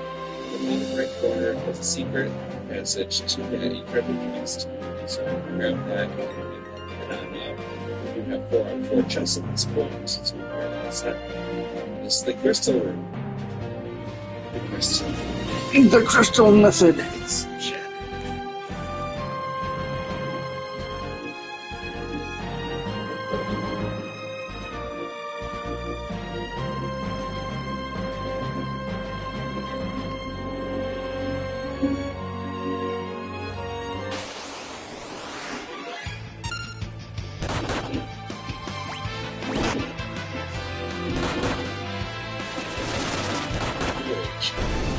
the bottom right corner has a secret passage to that incredible beast. So grab that, and head on up. You have 4 out of 4 chests at this point, so you're all set. This is the crystal room. The crystal method. It's shattered.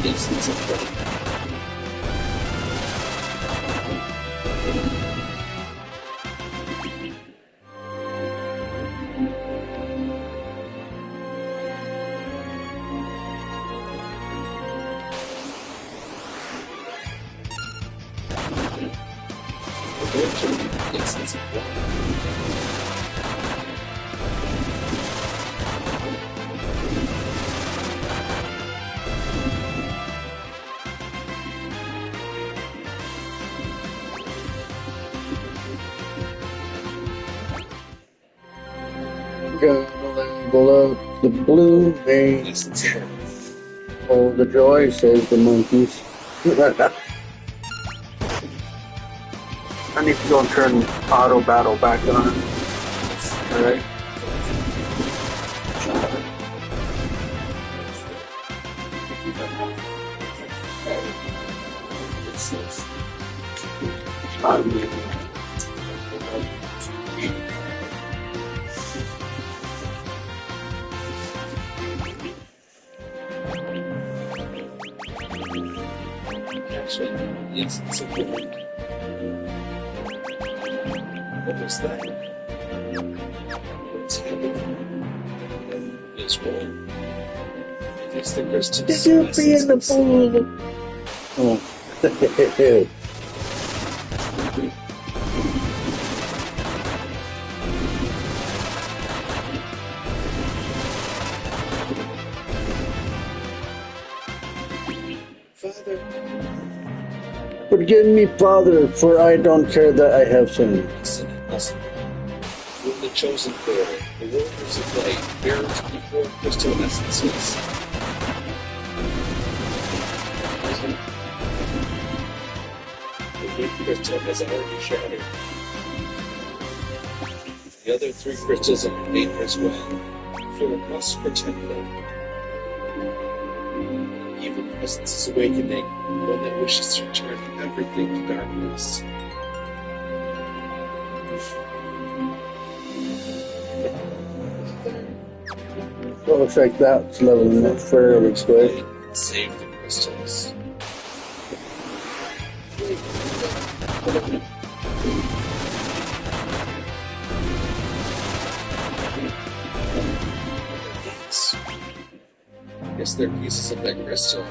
Yes, it's incredible. Yes, it's incredible. Gonna level up the blue vein. Yes, it's incredible. Oh, the joy, says the monkeys. I need to go and turn auto battle back on. Alright. Actually, yes, it's incredible. What was that? What's happening? It's wrong. I guess the crystal Did you be in the pool? Oh. Father, Forgive me, Father, for I don't care that I have sinned. listen. You're the chosen four, the warriors of light, bearers of the 4 crystal essences. The big crystal has already shattered. The other 3 crystals are in danger as well, so we must protect them. Evil presence is awakening, one that wishes to turn everything to darkness. Well, looks like that's leveling up fairly quick. Save the crystals. Yes. I guess they're pieces of that crystal.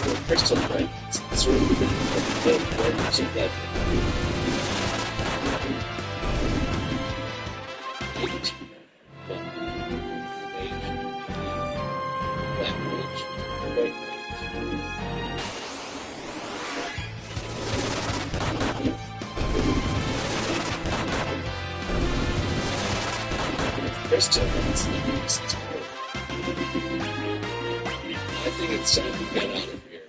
The crystal, right? It's sort of the warriors of legend. 8. 1. Mage. Black mage. White mage. just to once in the distance. I think it's time to get out of here.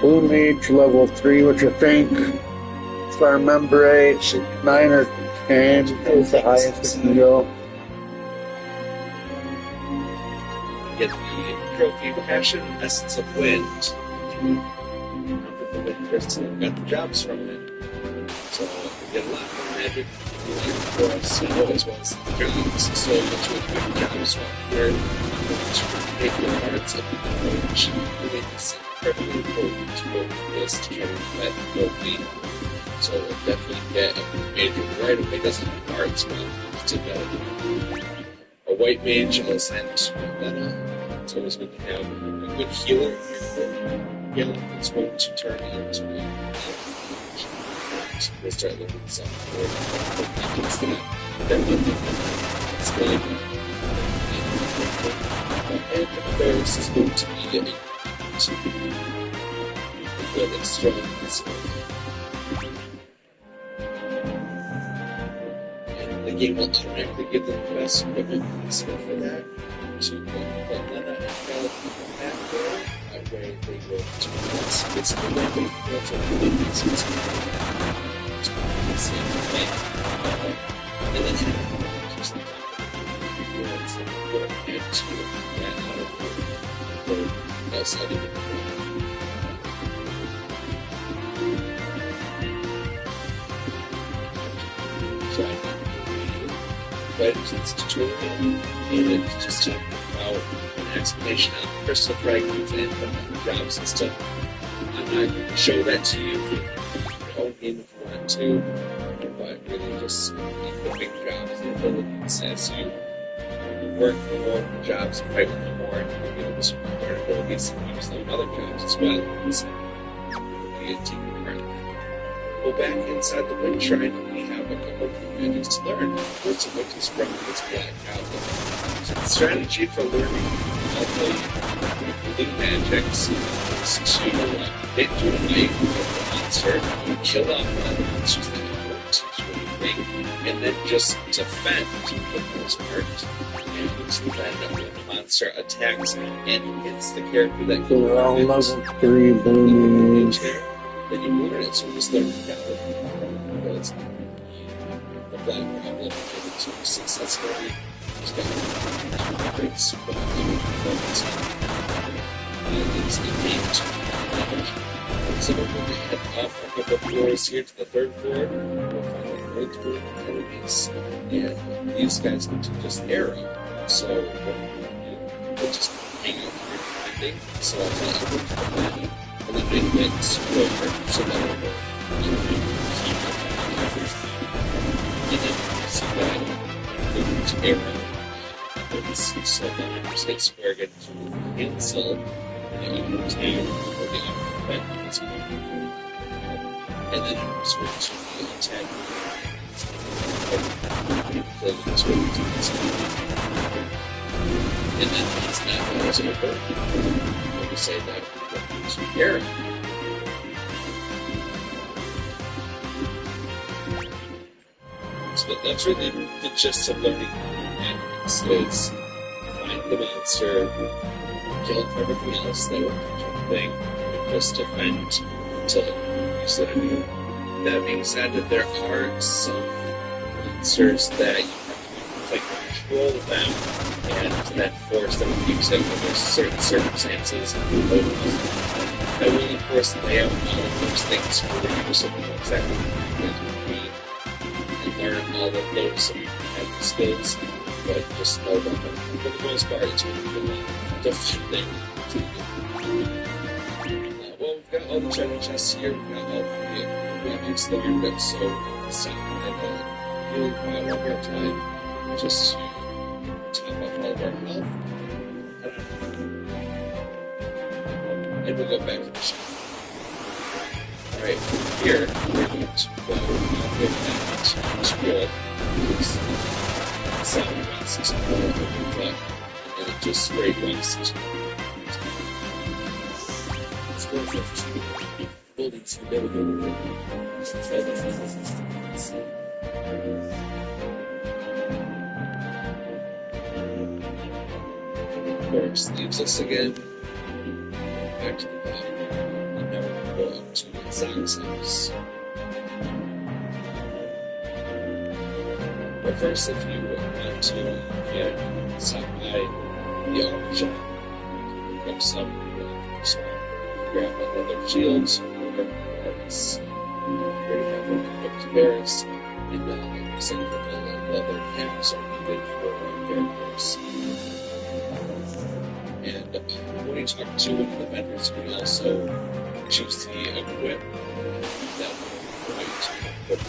Blue Mage level 3, what you think? If I remember right, 9 or 10 is the highest it can go. Get the trophy passion, essence of wind. The wind crystal, got the jobs from it. So we get a lot more magic for us, as well as the jobs. So much with good jobs from here. To make the cards of the approach. We make this incredibly important to go through this to try to let go lead. So we'll definitely get a major right away. Doesn't have cards, but to get a white mage in the sense that it's always good to have a good healer here. Yeah, it's going to turn into a mage. So we'll start looking some for it's going to be and Ferris is going to be a good and strong and the game will automatically give them the best equipment possible for that. To put Lena and Caleb back there, that way they go to the basically like they go to the same thing. And then just the words and go ahead to that out of the outside of the but it's tutorial, and it's just talking about an explanation of crystal fragments and the job system. I'm not going to show that to you in your own game if you want to, but really just equipping jobs and abilities as you work more jobs, fight with more, and you'll be able to learn abilities and use them in other jobs as well. So, you'll be taking part in that. Go back inside the wind shrine, we have a couple of magics to learn. First of which is from this black goblin. So the strategy for learning all the blue magics is to hit to a knife with the monster, kill off one of the monsters that you want to do anything, and then just defend for the most part. And then when the monster attacks and hits the character that So we're all level 3 Blue Mage. Then you learn it, so just learn it because the black goblin able to successfully great super performance and it's innate damage. So we're going to head off a couple of floors here to the 3rd floor. We'll find the 4th floor enemies, and these guys need to just arrow. So we'll just hang out here finding. So I'll tell you to the plan. And then they get square, so that will work. And then keep everything. And then you see that moving to arrow. So then I just hit square again to cancel the auto tab or the auto effect. And then I'm just going to the attack. And then once that goes over, we say that to arrow. So that's really the gist of learning mechanics is find the monster, kill it for everything else that will catch up thing, and just defend until you use it anew. That being said, that there are some monsters that you have to control them and then force them to use it when there's certain circumstances that will enforce the layout and all of those things for the use of exactly what it would be and learn all of those heavy skills, but just know that for the most part it's going to be a lot of defending to do. Well, we've got all the treasure chests here, we've got all the magics learned, so it's time to really one more time just to top off all of our health. And we'll go back to the shop. Alright, from here, we're going to go with that scroll. It's 7.6 and then it just straight runs to let's go 15. buildings you never go to. Of course, leaves us again back to the bottom. And now we're going to go up to Zach's house. But first, if you want to stop by the auto shop, pick up some grab leather shields, or parts. Very heavily equipped bears, and some leather hams are needed for bear cars. And when you talk to one of the vendors, you can also choose to equip that right equip.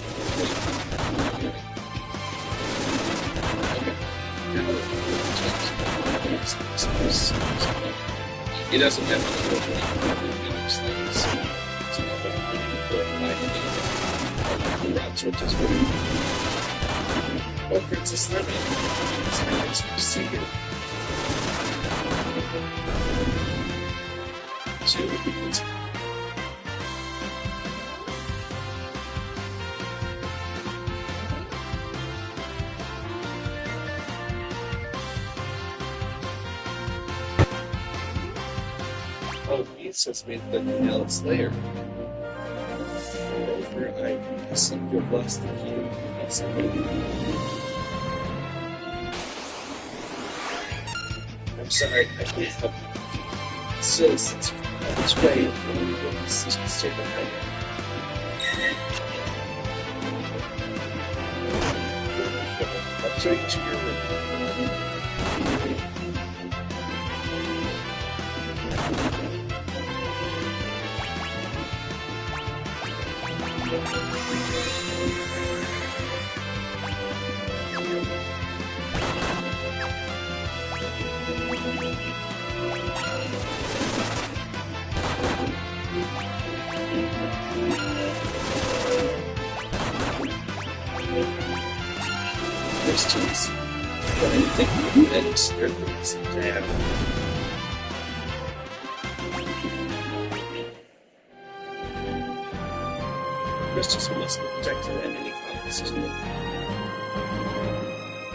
It doesn't have to go Linux things. So route switches with oh, Princess Lemon. It's nice to see you. Oh, Beast has made the Nail's lair. Moreover, I seem to have lost the key. I'm sorry, I can't help you. Citizens, it's way of stay behind you. I'll show you to your room. Christians, but I think that there is to have. Christians must be protected at any cost.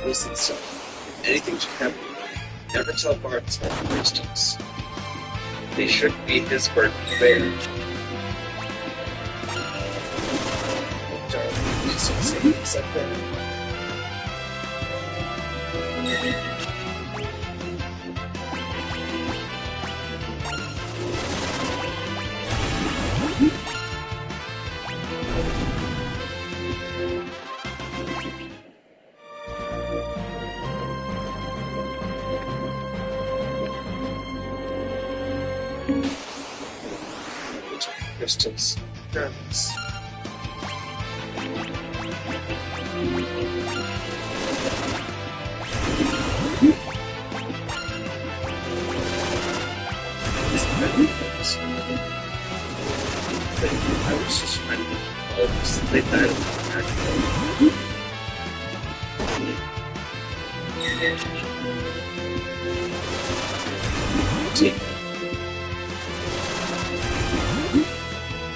Listen, son, anything should happen, never tell Barnes about the Christians. They shouldn't be his burden to bear. Oh, darling, please don't say things like that. Christians, friends. I was just trying to they died of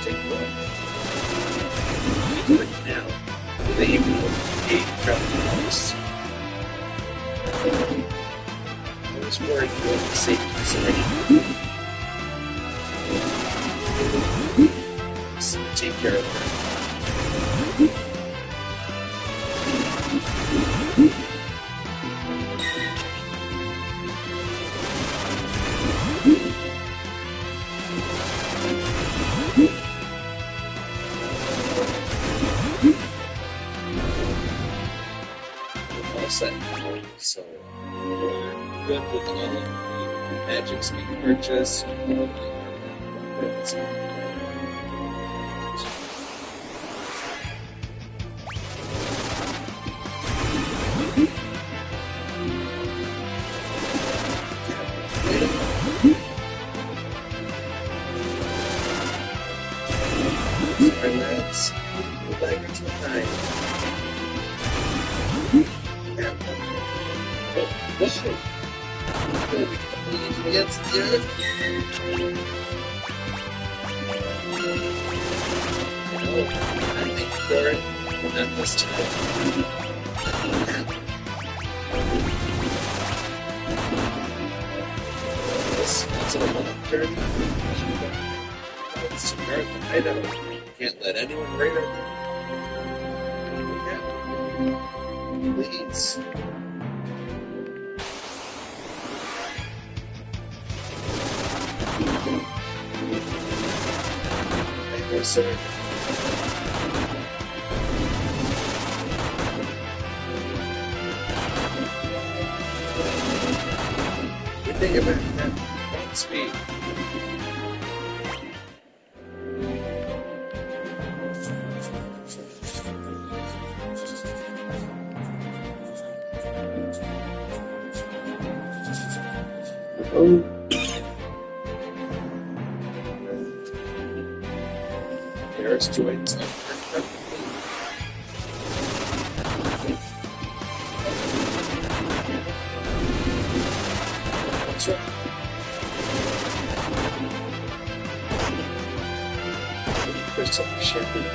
Take what? Do it now. They even hate traveling house. I was worried you wouldn't save this already. So take care of her. Set. So we're good with all of the magics we purchase. Relax. Go back into the time. Whoa! Against the earth. I think for it, not this time. This is a long turn. It's to guard the hideout. Can't let anyone raid our yeah. Please. Thank you, sir. Good thing about that. One speed. There's joints up there. That's right. There's some shepherd.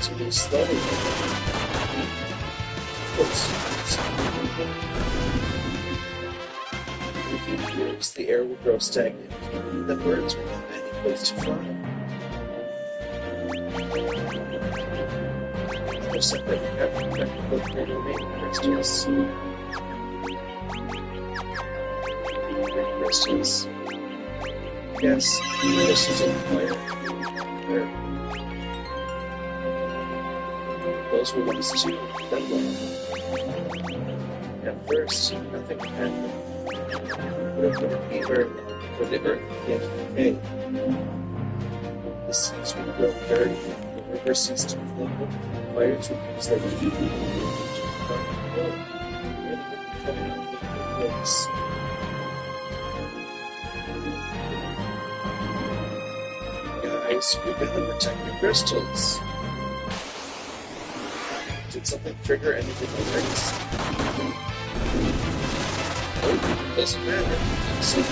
To be slow. In a few years, the air will grow stagnant. The birds will have any place to fly. Other separate practical rain crystals. Rain crystals. Yes, crystals of fire. There. Those were lost too. That way. At first, nothing happened. But if the fever when the earth began to decay, the seas would grow dirty, the river ceased to flow, fires would lose their heat, Guys, we've been to protect the crystals. Did something trigger anything like this? Oh, doesn't matter. So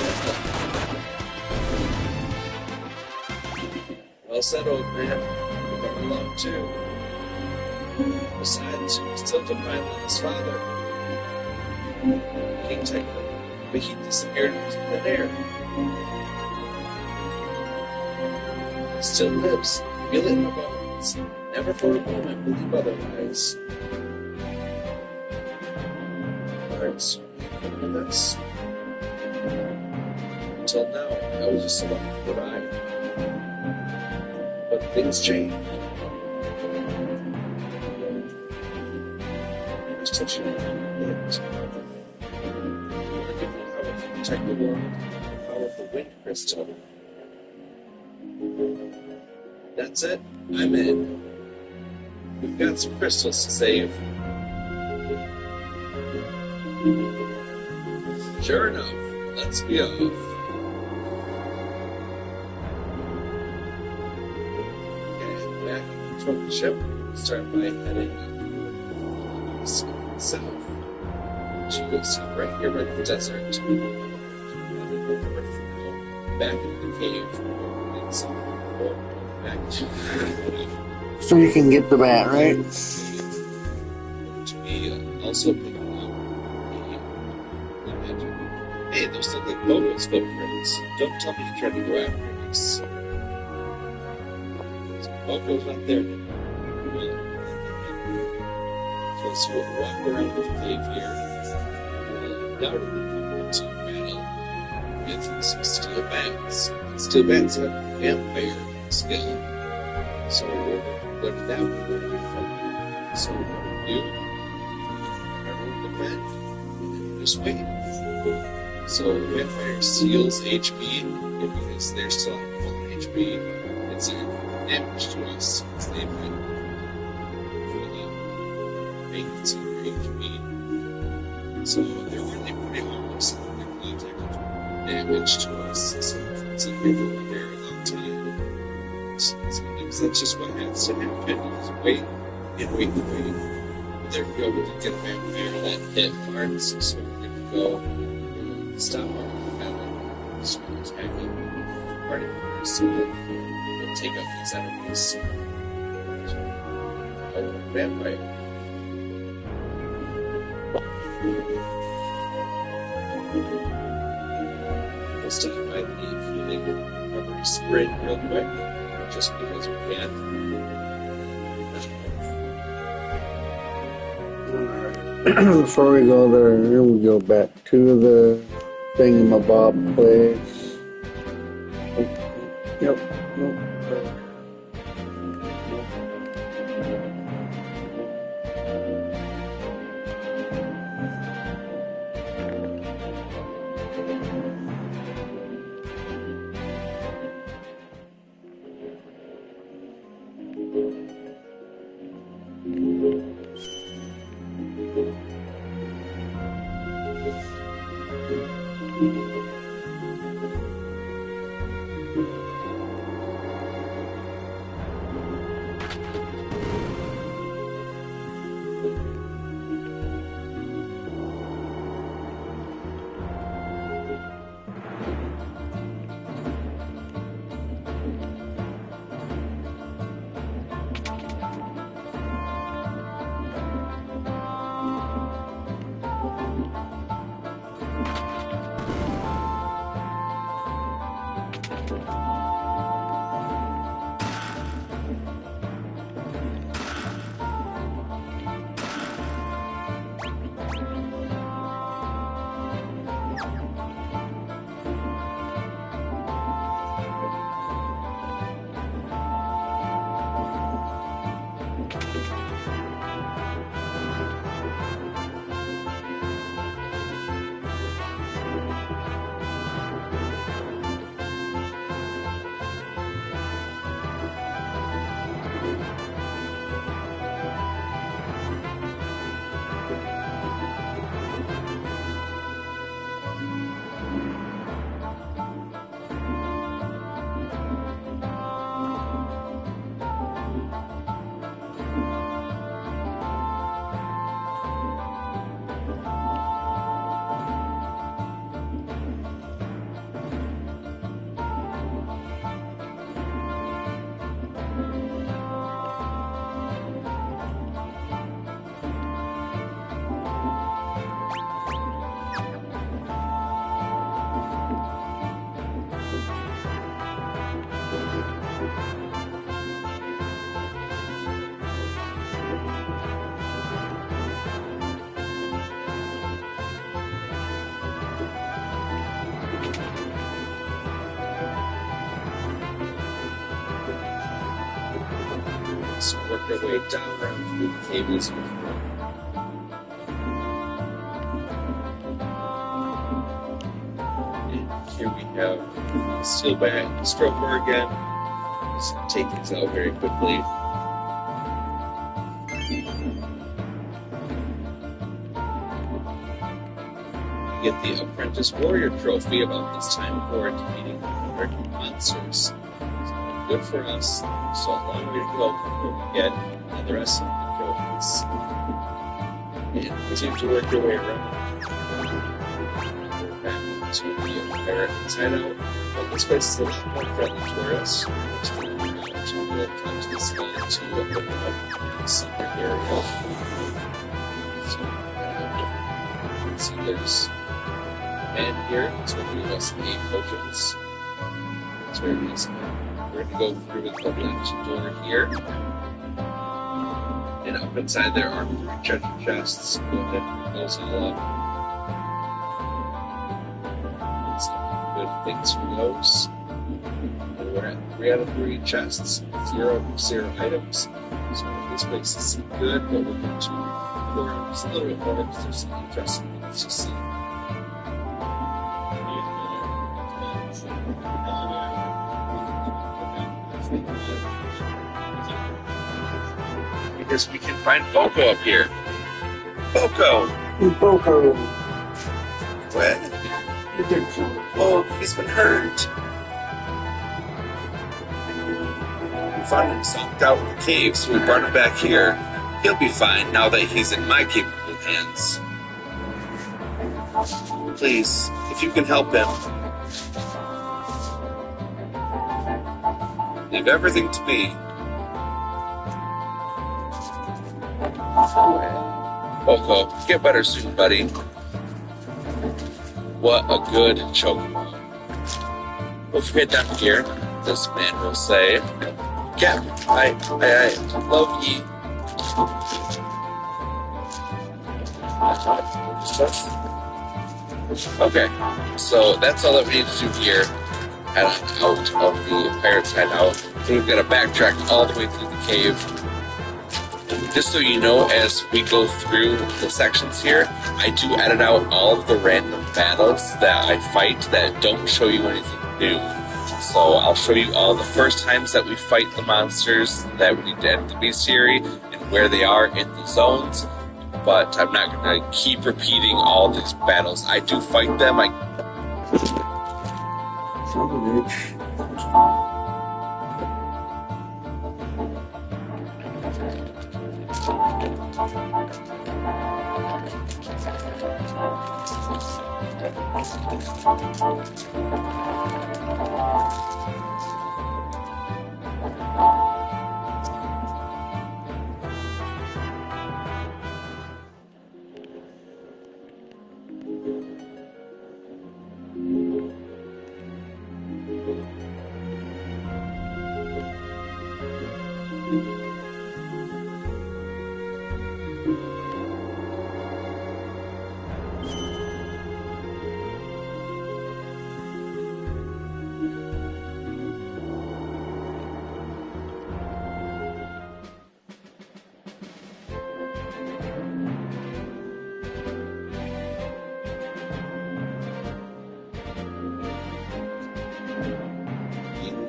well said, old man. We're coming along too. Besides, we still have to find Lana's father. King Tycho, but he disappeared into thin air. He still lives. Feel it in the bones. Never for a moment believe otherwise. Hearts, you with us? Until now, I was just along for the ride. But things change. I was touching it. Given the power to protect the world, the powerful wind crystal. That's it. I'm in. We've got some crystals to save. Sure enough, let's be off. Okay, back and control the ship. Start by heading south. She goes right here by the desert. Back in the cave. Back to So you can get the bat, right? to be also picking up a magic. Hey, those look like Bobo's footprints. Don't tell me you're trying to go after us. Bobo's not there now. So we'll walk around the cave here. We'll undoubtedly come into battle with some steel bats. Steel bats have vampire skill. So we'll learn that one. So what do we do? Everyone defend and just wait. So vampire steals HP because they're still on full HP. It's damage to us since they've been vacancy for HP. So they're really pretty harmless and they're not damage to us. So it's a very long time. Sometimes that's just what has to happen. Is wait and wait and wait. There we go. We can get a vampire that hit hard, so we're going to go stop our battle. So it's happening. party members, so we'll take out these enemies. Oh, vampire. We'll stop by the healing recovery spring real quick, just because we can. Before we go there, we go back to the thingamabob place. Yep. So work our way down around through the cables. And here we have the steel bag stroker again. Just take these out very quickly. We get the Apprentice Warrior trophy about this time for defeating the American monsters. Good for us. So a long way to go before we get the rest of the trophies. And continue to work your way around. Back to the pirate inside out. But this place is a lot more friendly for us. To the come to the sky to open up the secret area. So see there's a man here. It's going to give us 8 potions. That's very nice. We're going to go through the left door here. And up inside there are 3 treasure chests. Go ahead and pick those all up. And some good things for those. And we're at 3 out of 3 chests. 0 items. So this place is good, but we're going to explore just a little bit more because there's some interesting things to see. Because we can find Boko up here. Boko! Boko. What? You did something. Oh, he's been hurt. We found him sucked out in the cave, so we brought him back here. He'll be fine now that he's in my capable hands. Please, if you can help him. Leave everything to me. Oko, get better soon, buddy. What a good chocobo. If we head down here, this man will say, Cap, I love ye. Okay, so that's all that we need to do here. Head on out of the Pirate's Hideout. We've got to backtrack all the way through the cave. Just so you know, as we go through the sections here, I do edit out all of the random battles that I fight that don't show you anything new. So I'll show you all the first times that we fight the monsters that we need to end the bestiary and where they are in the zones. But I'm not going to keep repeating all these battles. I do fight them. Son of a bitch.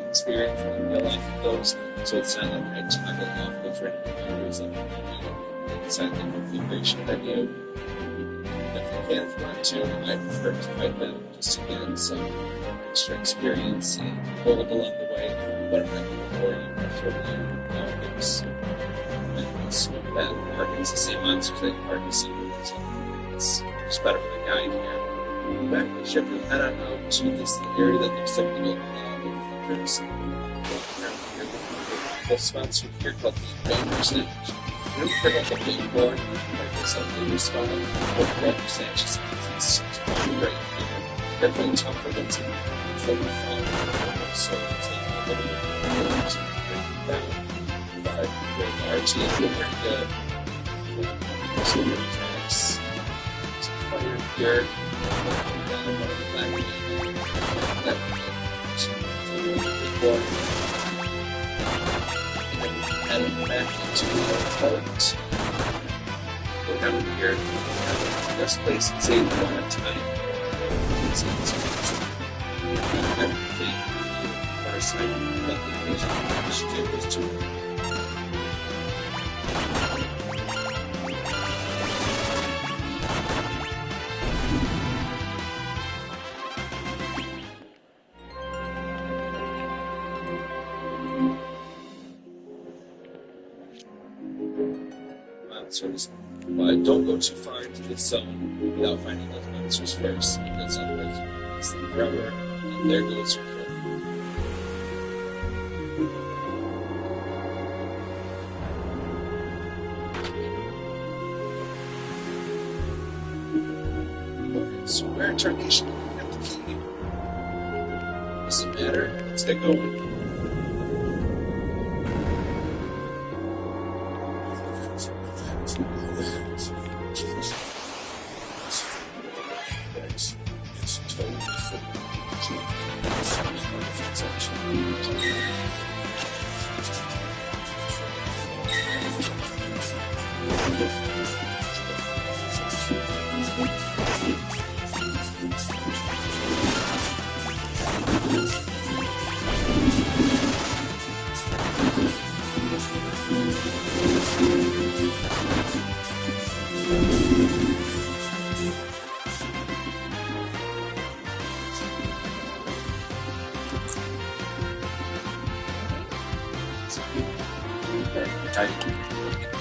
Experience in real life with those, so it's not like I toggle off those random numbers and inside the configuration menu. Definitely can if you want to. I prefer to fight them just to get some extra experience and gold along the way, but I'm not going to bore you or show you those that targets the same monsters that you already see. So it's just better for the guide here. Back to the ship, you'll head on out to this area that looks like the there's the sponsor here called the Banker's Edge. Don't forget the big board, there's something you spawn with Banker's Edge. It's great. Definitely tough for them to fully follow. So it's a little bit more to break down. But very large and very good. So many attacks. Some fire here. And back into our port. Go down here. This place is a long time. It's everything. Our side, nothing is to monsters, but don't go too far into the zone without finding those monsters first, because otherwise you miss them forever, and there goes your kill. Okay, so where in Tarnation at the key? Doesn't matter, let's get going.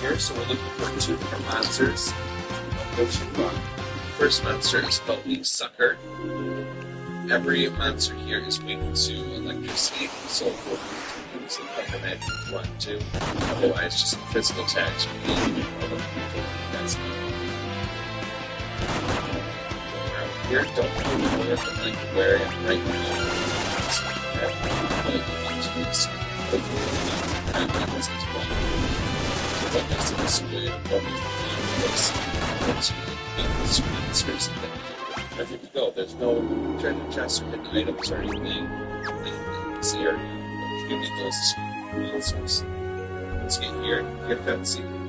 Here, so we're looking for two different monsters. First monster is called the Sucker. every monster here is weak to electricity, so we'll use the thunder magic if you want to. Otherwise, just physical attacks would be that's here, don't really know if I'm like wearing it right now. But you need to use and that was as well. So that makes it this way, probably monsters. I think we go. There's no treasure chests or hidden items or anything in this area. But you need those monsters. Let's get here and get that scene.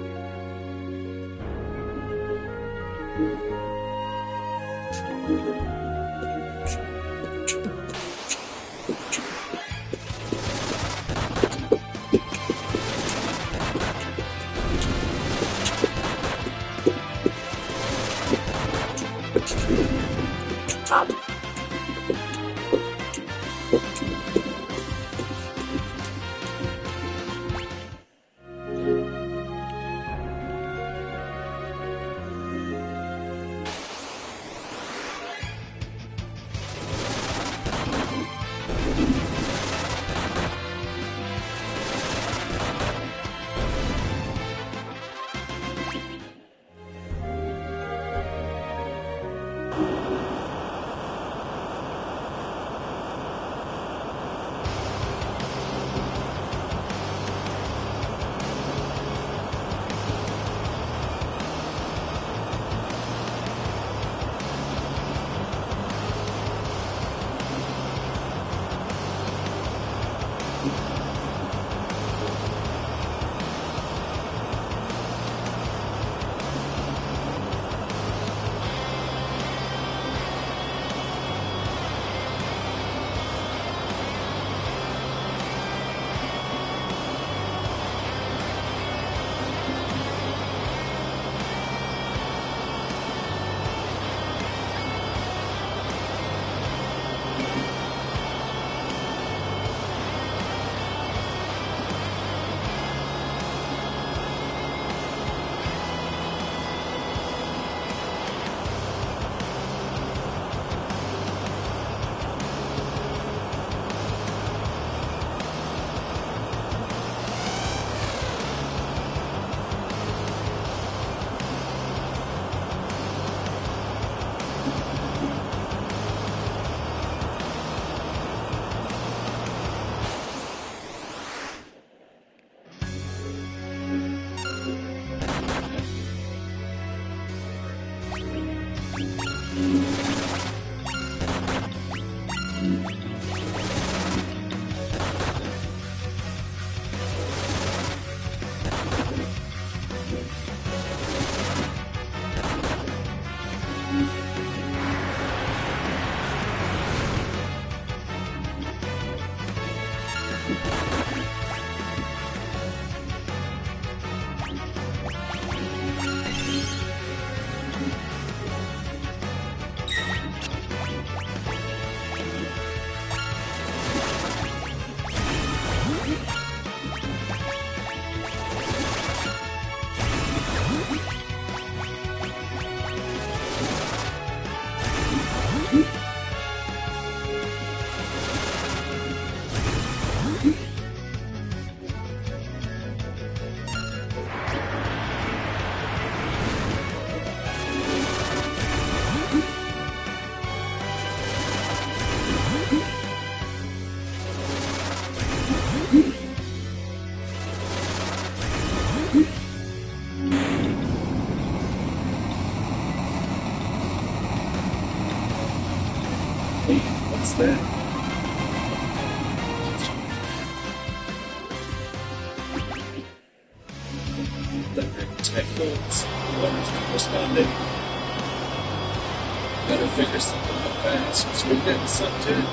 What's that? Thundering techniques. Whoever's not responding. Better figure something out fast, because we're getting something.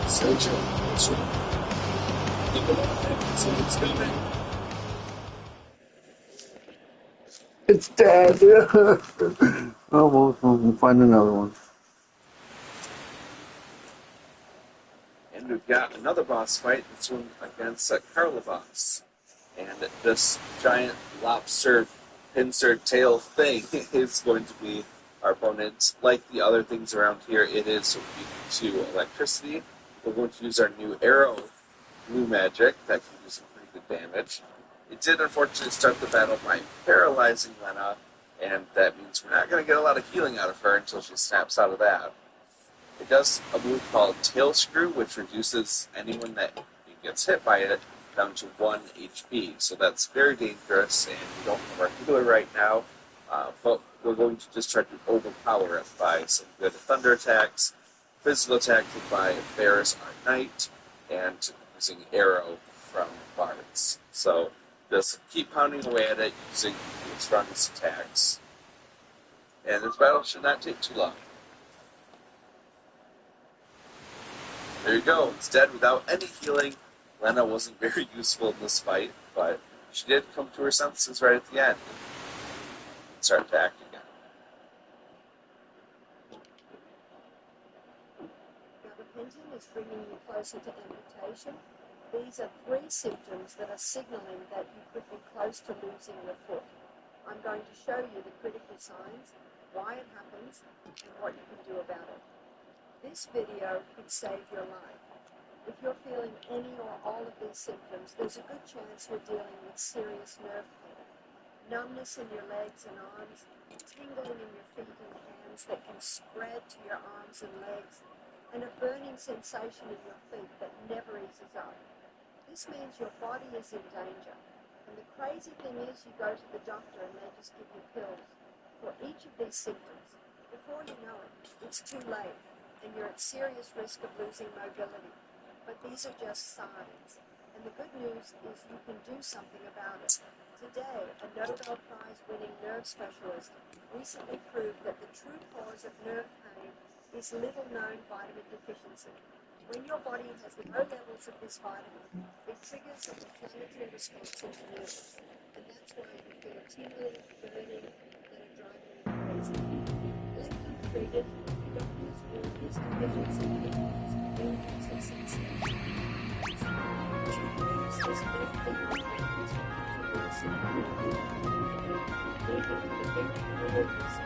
Essential. Look at all that. Something's coming. It's dead. Oh, we'll find another one. And we've got another boss fight, this one against Carlabas. And this giant lobster pincer tail thing is going to be our opponent. Like the other things around here, it is weak to electricity. We're going to use our new arrow blue magic that can do some pretty good damage. It did unfortunately start the battle by paralyzing Lena, and that means we're not going to get a lot of healing out of her until she snaps out of that. It does a move called Tail Screw, which reduces anyone that gets hit by it down to 1 HP. So that's very dangerous, and we don't have our healer right now. But we're going to just try to overpower it by some good thunder attacks, physical attacks by Ferris, our knight, and using arrow from bards. So just keep pounding away at it using the strongest attacks. And this battle should not take too long. There you go, it's dead without any healing. Lena wasn't very useful in this fight, but she did come to her senses right at the end and start attacking again. Gabapentin is bringing you closer to amputation. These are 3 symptoms that are signaling that you could be close to losing your foot. I'm going to show you the critical signs, why it happens, and what you can do about it. This video could save your life. If you're feeling any or all of these symptoms, there's a good chance you're dealing with serious nerve pain. Numbness in your legs and arms, tingling in your feet and hands that can spread to your arms and legs, and a burning sensation in your feet that never eases up. This means your body is in danger. And the crazy thing is you go to the doctor and they just give you pills for each of these symptoms. Before you know it, it's too late, and you're at serious risk of losing mobility. But these are just signs. And the good news is you can do something about it. Today, a Nobel Prize-winning nerve specialist recently proved that the true cause of nerve pain is little-known vitamin deficiency. When your body has low levels of this vitamin, it triggers an inflammatory response in the nerves. And that's why you feel tingling, burning, that are driving you crazy. Left untreated, doctors will use deficiency vitamins will lose their sensation. Choose this nerve pain treatment to worsen leading to the very real risk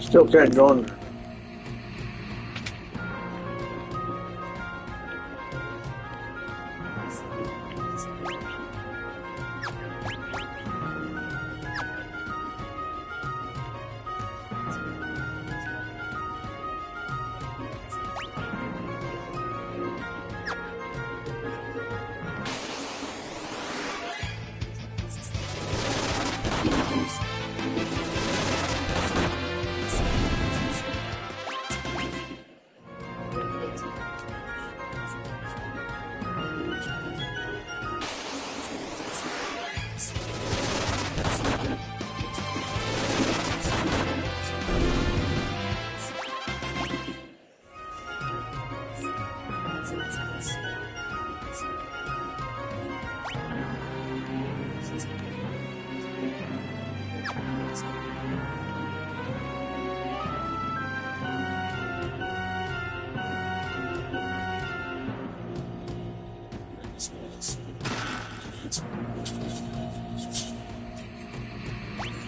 Still can't go in there.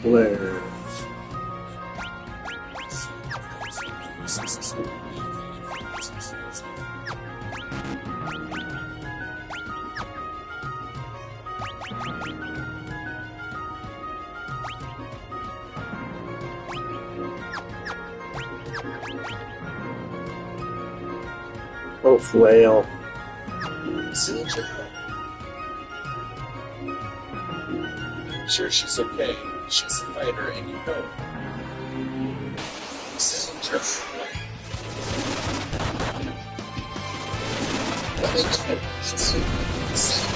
Flare. Oh, flail. Silja. I'm sure she's okay. She's a fighter, and you know. Silja. What is it? Silja.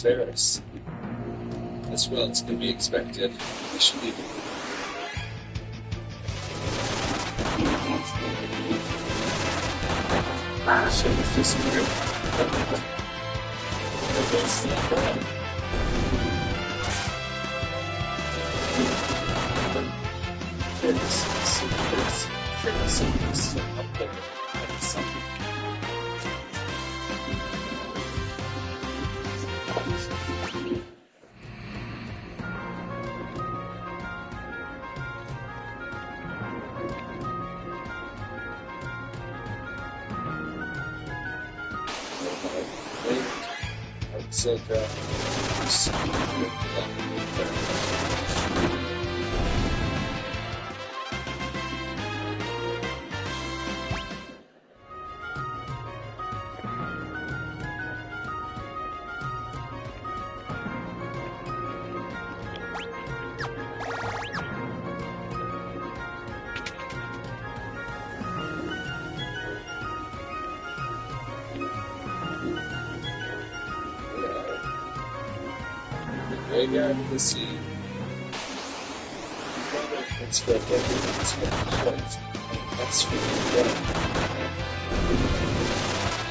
Ferris. As well as can be expected. We should leave it. So it's just great. Graveyard of the sea. It's where everything's going short. That's really good.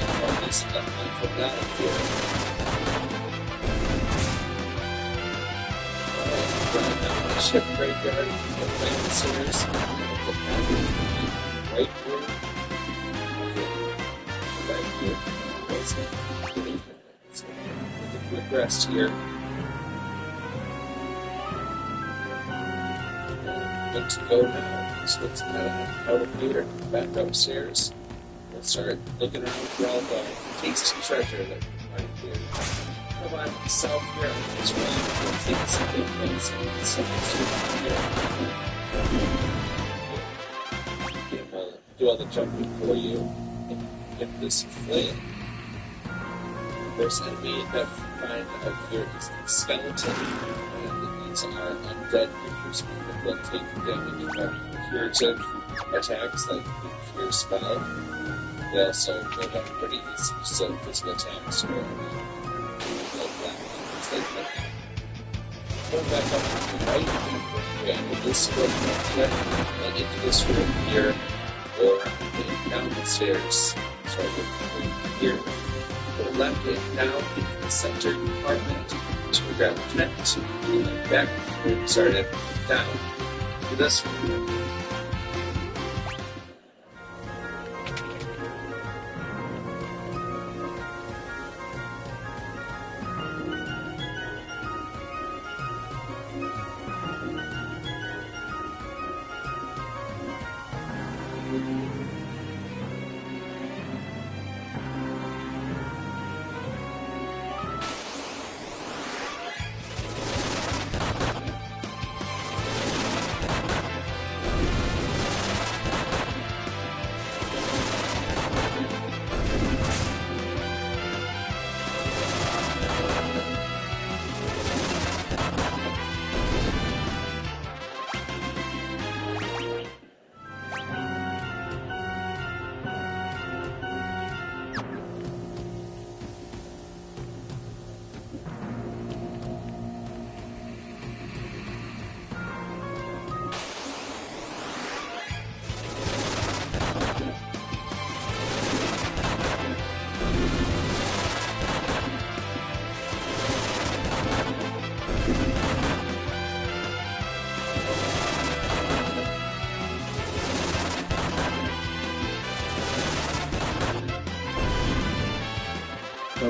And all this stuff might come down here. Right now, the ship graveyard, the planet series, right here. Right here. That's it. So, with a quick rest here. Good to go now. So let's head out of here, back upstairs. We'll start looking around for all the tasty treasure that we can find here. Come on, south here. It's really cool things that they place and we'll do all the jumping for you and get this flame. The first enemy that we find out here is the skeleton. And these are undead creatures that will take damage from curative attacks like the Cure spell. They also go down pretty easy, so physical attacks or like that. Things like that. Going back up to the right, we enter this room here, and into this room here, or down the stairs. Sorry, here. Go left and down into the center compartment. To grab the tent, and back and start it down to this one.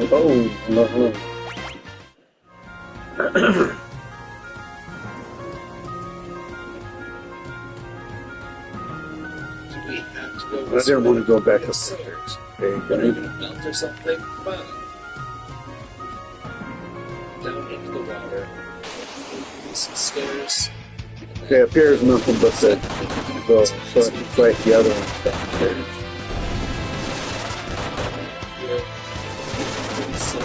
Hello. Do we have to go I this didn't want way? to go back up Yes, the sir. stairs. What are you Okay, going to melt or something? Come on. Down into the water. Some stairs. okay, up here is nothing but the go, so I can fight the other one downstairs. Here. Some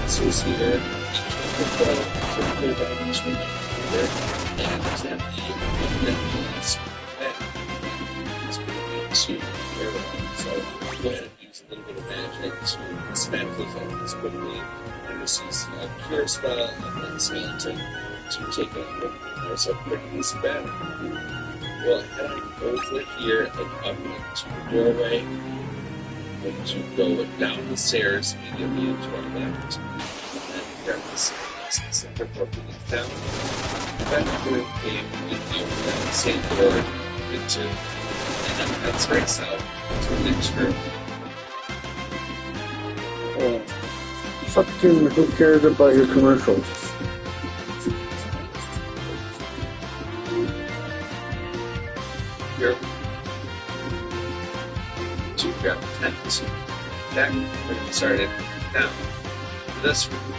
answers here. Typically down between here. And then the last back. It's going to be to arrow. So go ahead and use a little bit of magic to smack those enemies quickly. And this is a pure spell of that skeleton to take it out. There's a pretty easy battle. We'll head on over here and up into the doorway. Going to go down the stairs immediately into our left. And then grab this center for being down. Back through the cave and out that same door into, and then head straight south to the next room. Fucking who cares about your commercials? Here. To grab the tent. Back where we started. Down to this room.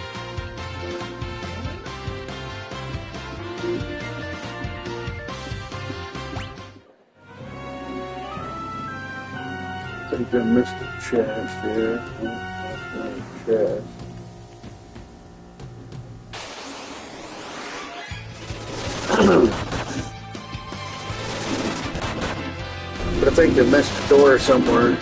I think I missed a chest here. That's not a chest. But I think they missed the door somewhere.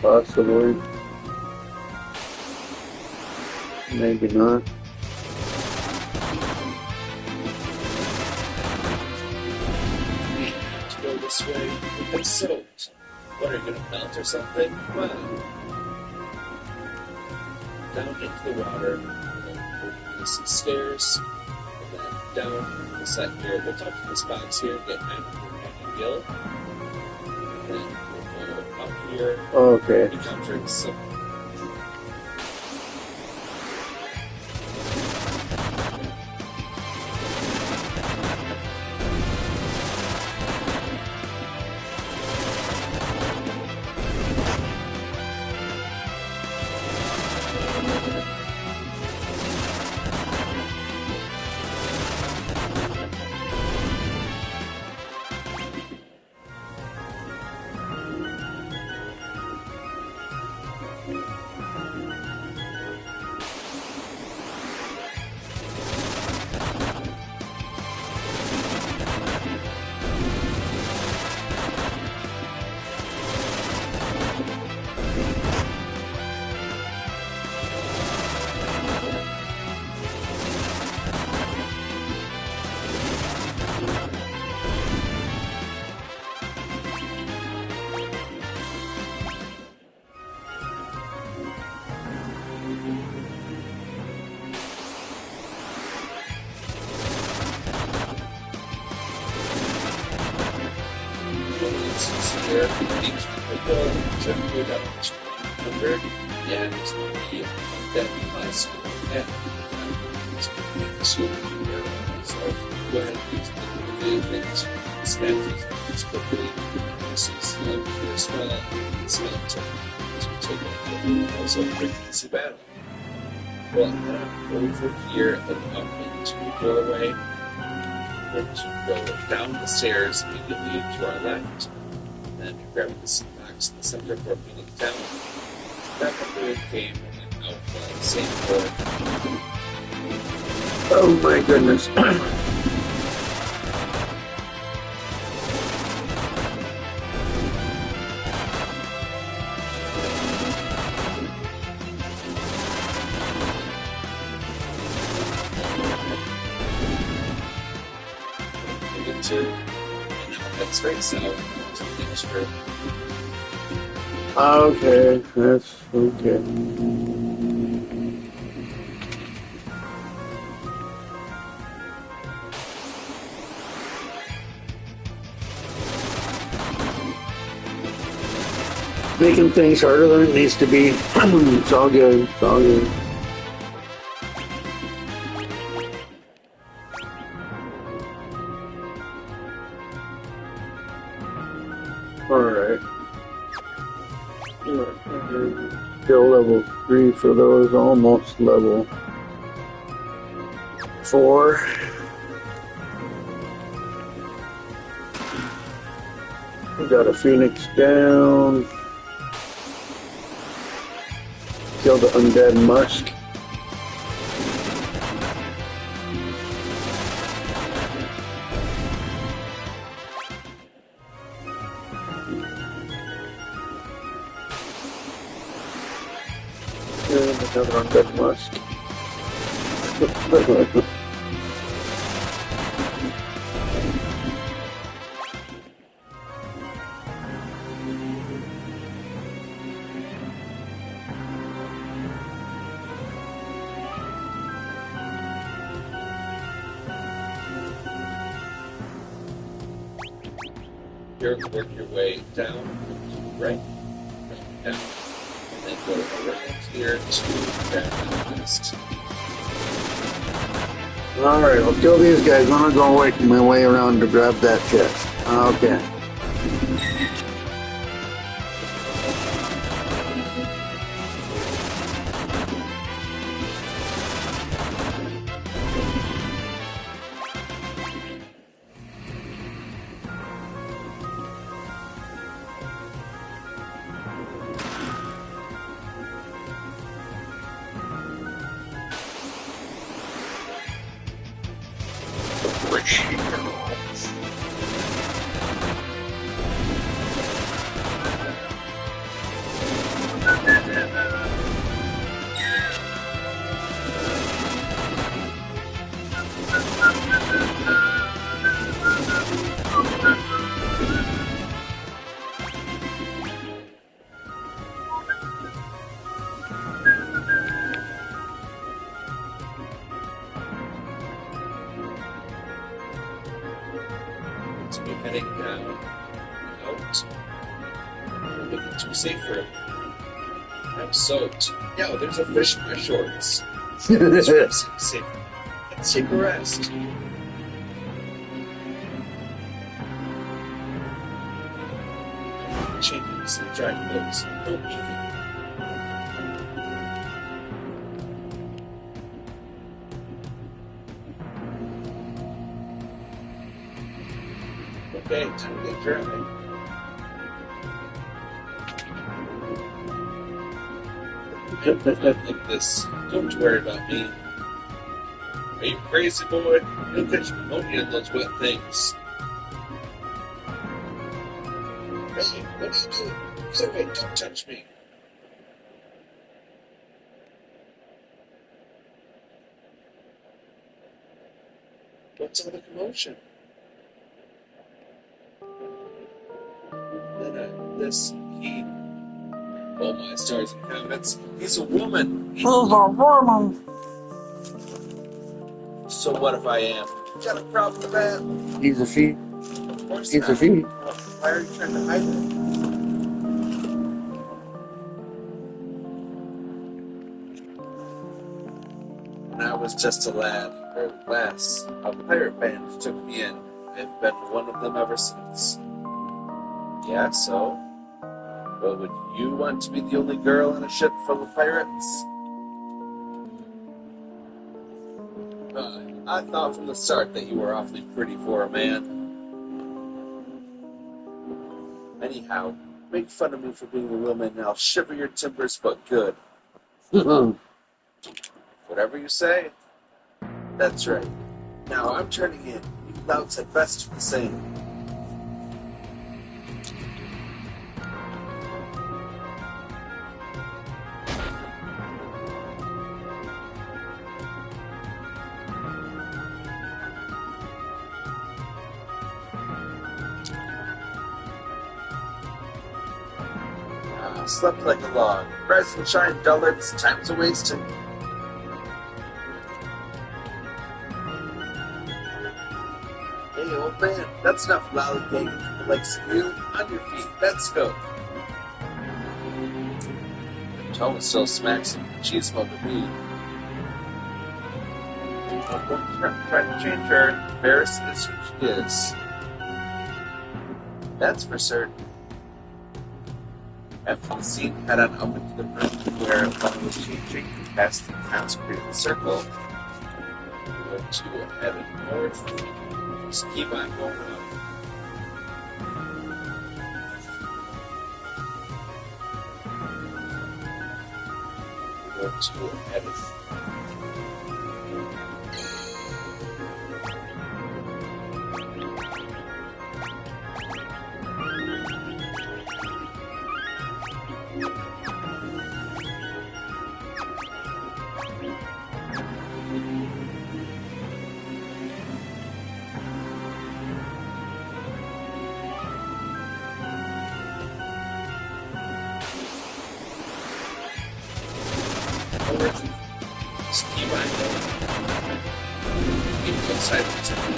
Possibly. Maybe not. We have to go this way. We're soaked. What, are you going to melt or something? Come on. Down into the water. Over some stairs. And then down the side here. We'll talk to this box here. Get kind of gill. And then we'll go up here. Okay. Encountering some. There, things could go generally down to 100, and it's going to be that because it's going to make the super arrow. So go ahead and use the things, smash these things quickly. This is pure spell, skeleton to take it. Also, a pretty easy battle. Well, head on over here and up into the doorway. We're going to go down the stairs immediately to our left. Then grab this box in the center for being down. Back up the cave and out the same door. Oh my goodness. Into, and now head straight south to the next room. Okay, that's okay. Making things harder than it needs to be. It's all good. It's all good. Alright. Still level 3 for those, almost level 4. We got a phoenix down. Kill the undead musk. And another undead musk. Here, work your way down, right, down, and then go around here to grab that list. Alright, I'll kill these guys. I'm gonna go work my way around to grab that chest. Okay. To be heading down, out. I'm looking too safe for it. I'm soaked. Yo, there's a fish in my shorts. Safe. Let's take a rest. Changing some dry clothes. Don't eat it. Okay, time to get dry. I'm fine like this. Don't worry about me. Are you crazy, boy? You'll catch pneumonia in those wet things. Hey, what are you doing? Get away, don't touch me. What's all the commotion? This, he, oh my stars and heavens, he's a woman. She's a woman. So what if I am? You got a problem with that? He's a she. Of course He's a not. she. Why are you trying to hide it? When I was just a lad, or less, a pirate band took me in. I've been one of them ever since. Yeah, so? Well, would you want to be the only girl on a ship full of pirates? I thought from the start that you were awfully pretty for a man. Anyhow, make fun of me for being a woman and I'll shiver your timbers but good. Whatever you say. That's right. Now I'm turning in. You louts at best are the same. slept like a log. Rise and shine, dullards, time's a wasting. Hey, old man, that's enough lollygagging for the likes of you. On your feet, let's go. Thomas still smacks him, but she's smoking weed. I'm going to try to change her. Embarrassed as she is. That's for certain. After the scene, head on up into the room where one was changing past the town's critical circle. We went to heaven north. Just keep on going up. We went to heaven. Just keep on going. Keep inside the temple.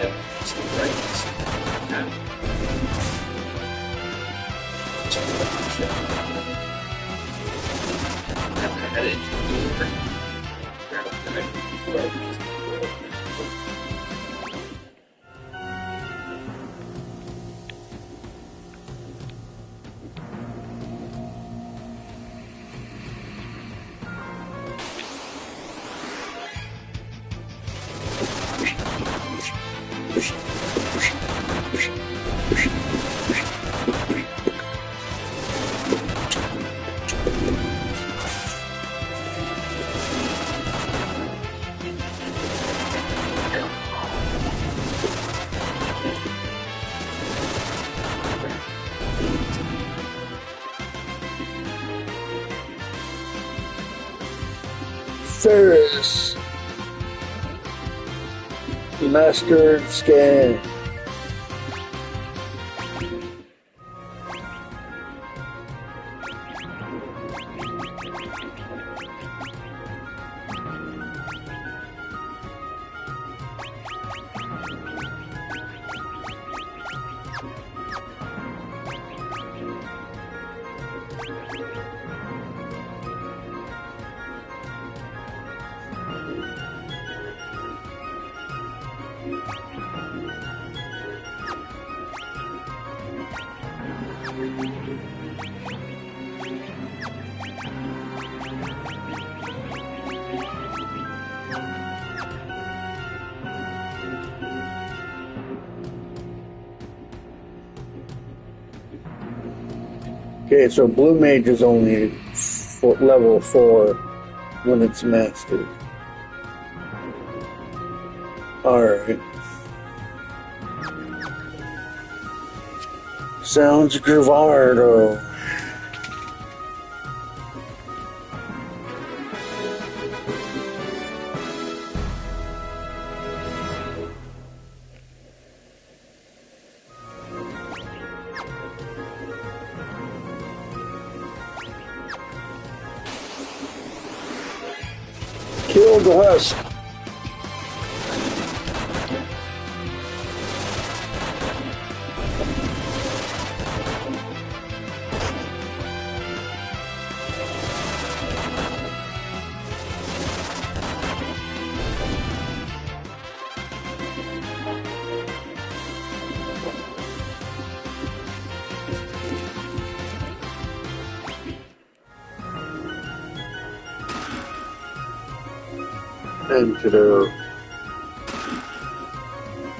And to the right. And to the left. And I headed to the river. Ferris. Master scan. Okay, so Blue Mage is only level 4 when it's mastered. Alright. Sounds Grivardo. Kill the husk.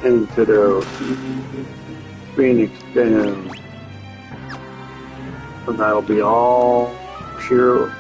Antidote, Phoenix down, and that'll be all pure.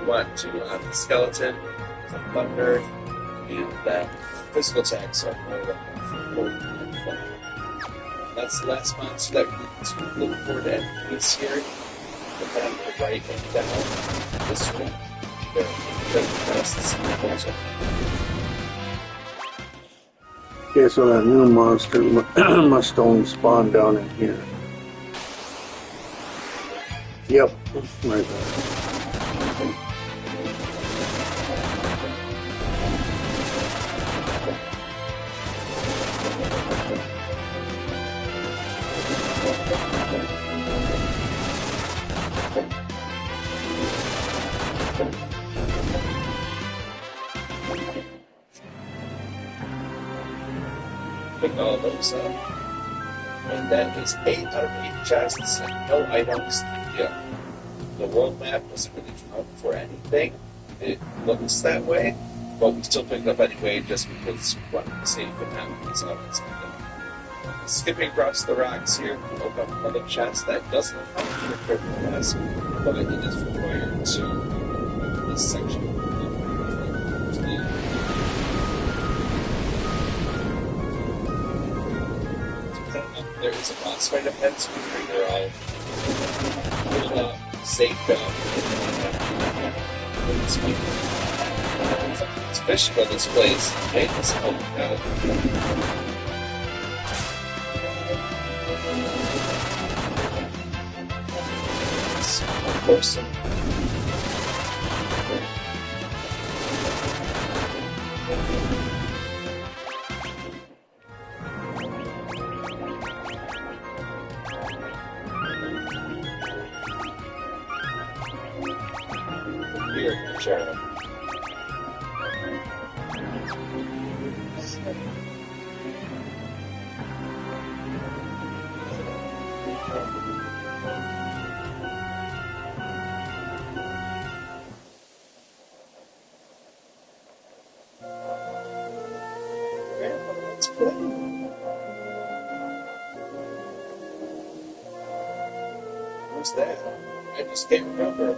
Want to the skeleton, some thunder, and physical attack, so that's the last monster that we need to look for to end this here. Put that on the right and down this one. Okay, so that new monster must only spawn down in here. Yep, right there. Pick all those up. And that is 8 out of 8 chests and no items. Yeah. The world map wasn't really drawn for anything. It looks that way, but we still picked it up anyway just because we wanted to see if it happened. So it's skipping across the rocks here, we open up another chest that doesn't come with a critical class, but it is required to this section. There is a boss fight ahead, so we figure out build up, saved up, it's fishy about this place. Make this help out. It's awesome. Here, Sharon. Let's play. Who's that? I just can't remember.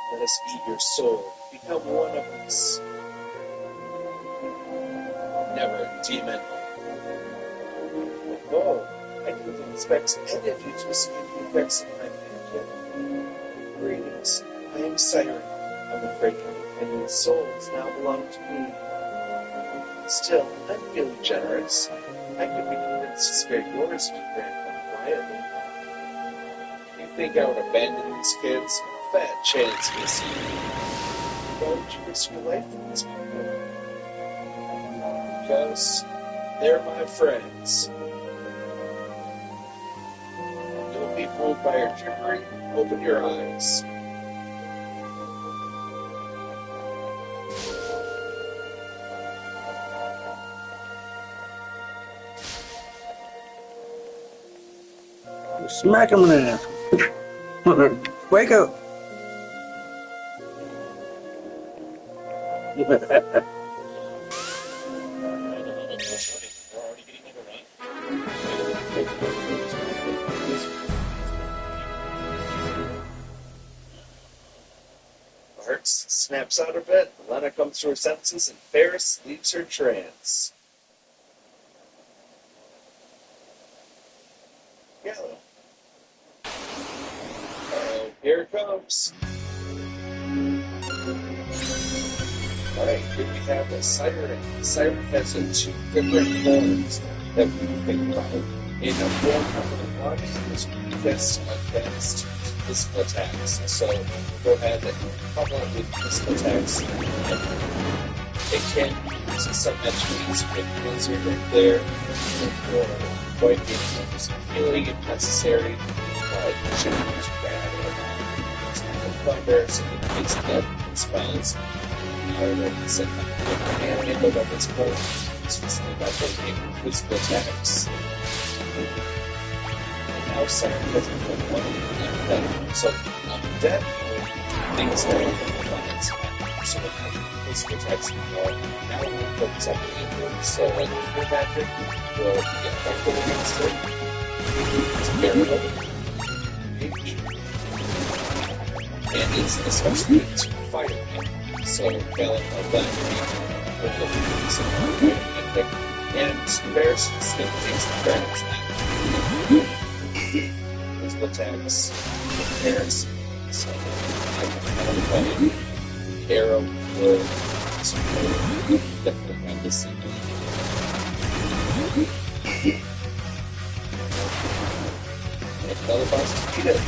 Let us eat your soul. Become one of us. Never, demon. Oh, I didn't expect any of you to escape the effects of my magic. Greetings. I am Siren. I'm afraid my companion's souls now belong to me. Still, I'm feeling generous. I could be convinced to spare yours if you grant them quietly. You think I would abandon these kids? Bad chance, Missy. Why would you risk your life for these people? Because they're my friends. Don't be fooled by your trickery. Open your eyes. Smack him in the ass. Wake up. Bart snaps out of it, Lena comes to her senses, and Ferris leaves her trance. Yellow. Here it comes. Alright, here we have a siren. The siren has two different forms that we can think about. In a form number one is weakest against physical attacks. So go ahead and couple it with physical attacks. It can use some attributes with Blizzard right there for wiping and some healing if necessary. It shouldn't be too bad. It's kind of thunder, so it makes death spells. And handle weapons more. It's just like that they make physical attacks. And now Siren doesn't put one and then so death things that are weapons so we're not physical attacks anymore. Now we're focused on the injury. So like your magic will get effective against it. It's very open. And it's especially to fireman. So, Galen of that and Bears still takes the Bears physical attacks, Bears, so Arrow would definitely have the same. And another boss to beat it.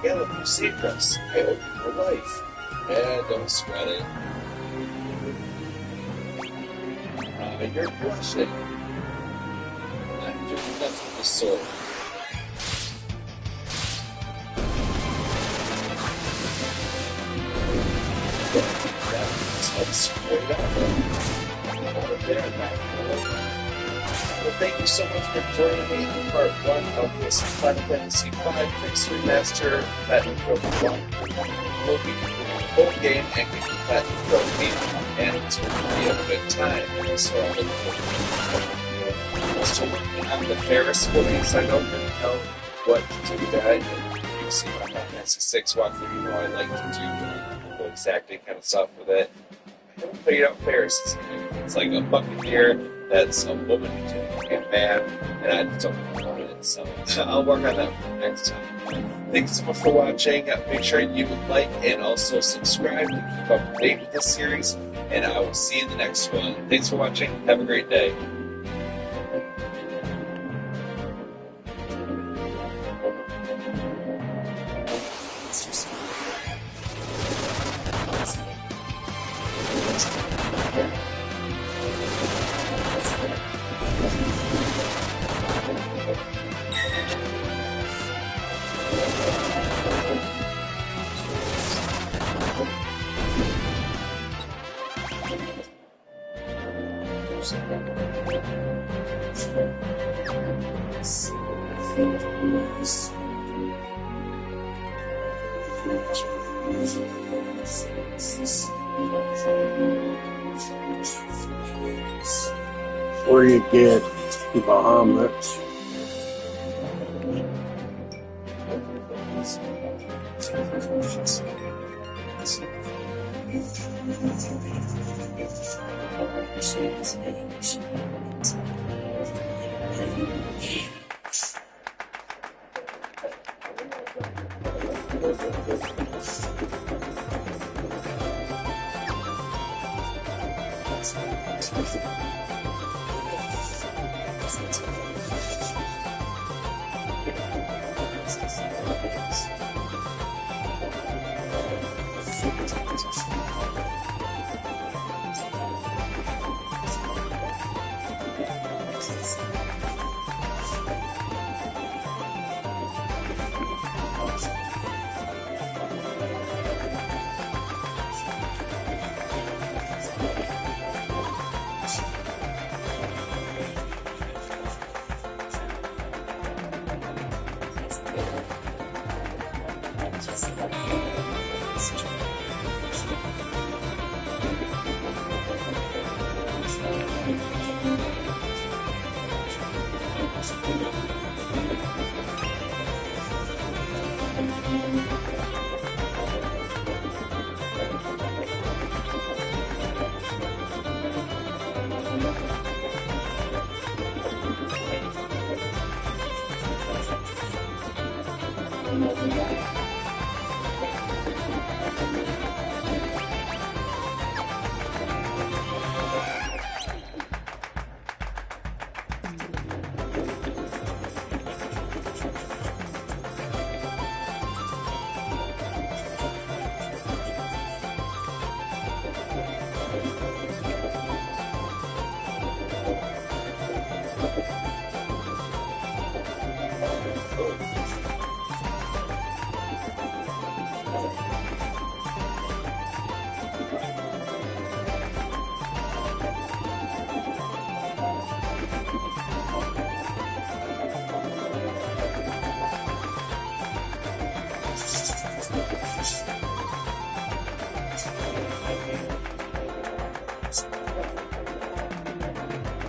Galen, you saved us. I owe you your life. Don't sweat it. You're blushing. I'm doing nothing of the sort. That was straight up. Out of there, back. Well, thank you so much for joining me in part 1 of this Final Fantasy V Fix Remaster Platinum Trophy 1. We'll be doing the whole game and getting the Platinum Trophy, and it's going to be a good time. So I'm looking forward to still working on the Ferris for me, so I don't really know what to do with that. And you see my Final Fantasy 6 walkthrough, you know I like to do voice acting kind of stuff with it. I haven't figured out Ferris. It's like a buccaneer that's a woman and a man, and I just don't know it, so I'll work on that next time. Thanks so much for watching. Make sure you like and also subscribe to keep up to date with this series, and I will see you in the next one. Thanks for watching. Have a great day. Or you get Bahamut.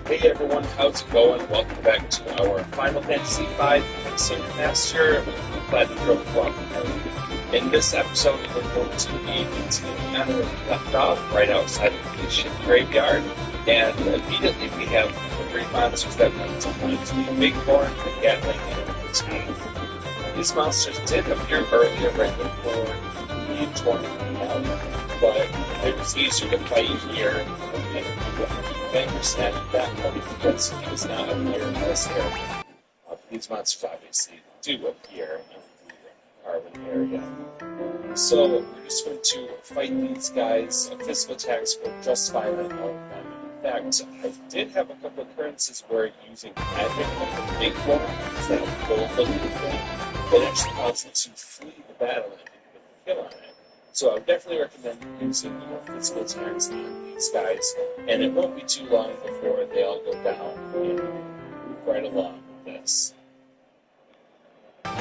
Hey everyone, how's it going? Welcome back to our Final Fantasy V Pixar Master Platinum Walkthrough. In this episode, we're going to be continuing on where we left off, right outside of the ship graveyard, and immediately we have the three monsters that we need to hunt: the Bighorn, the Gatling, and the Tank. These monsters did appear earlier right before the tournament out, but it was easier to fight here and Bandersnatch at that point because he was not appear in this area. These monsters obviously do appear in the Arwen area. So we're just going to fight these guys. Physical attacks were just violent. In fact, I did have a couple of occurrences where using magic like the big one, that gold looking thing, that actually caused them to flee the battle and get a kill on it. So I would definitely recommend using physical attacks on these guys, and it won't be too long before they all go down and move right along with this. At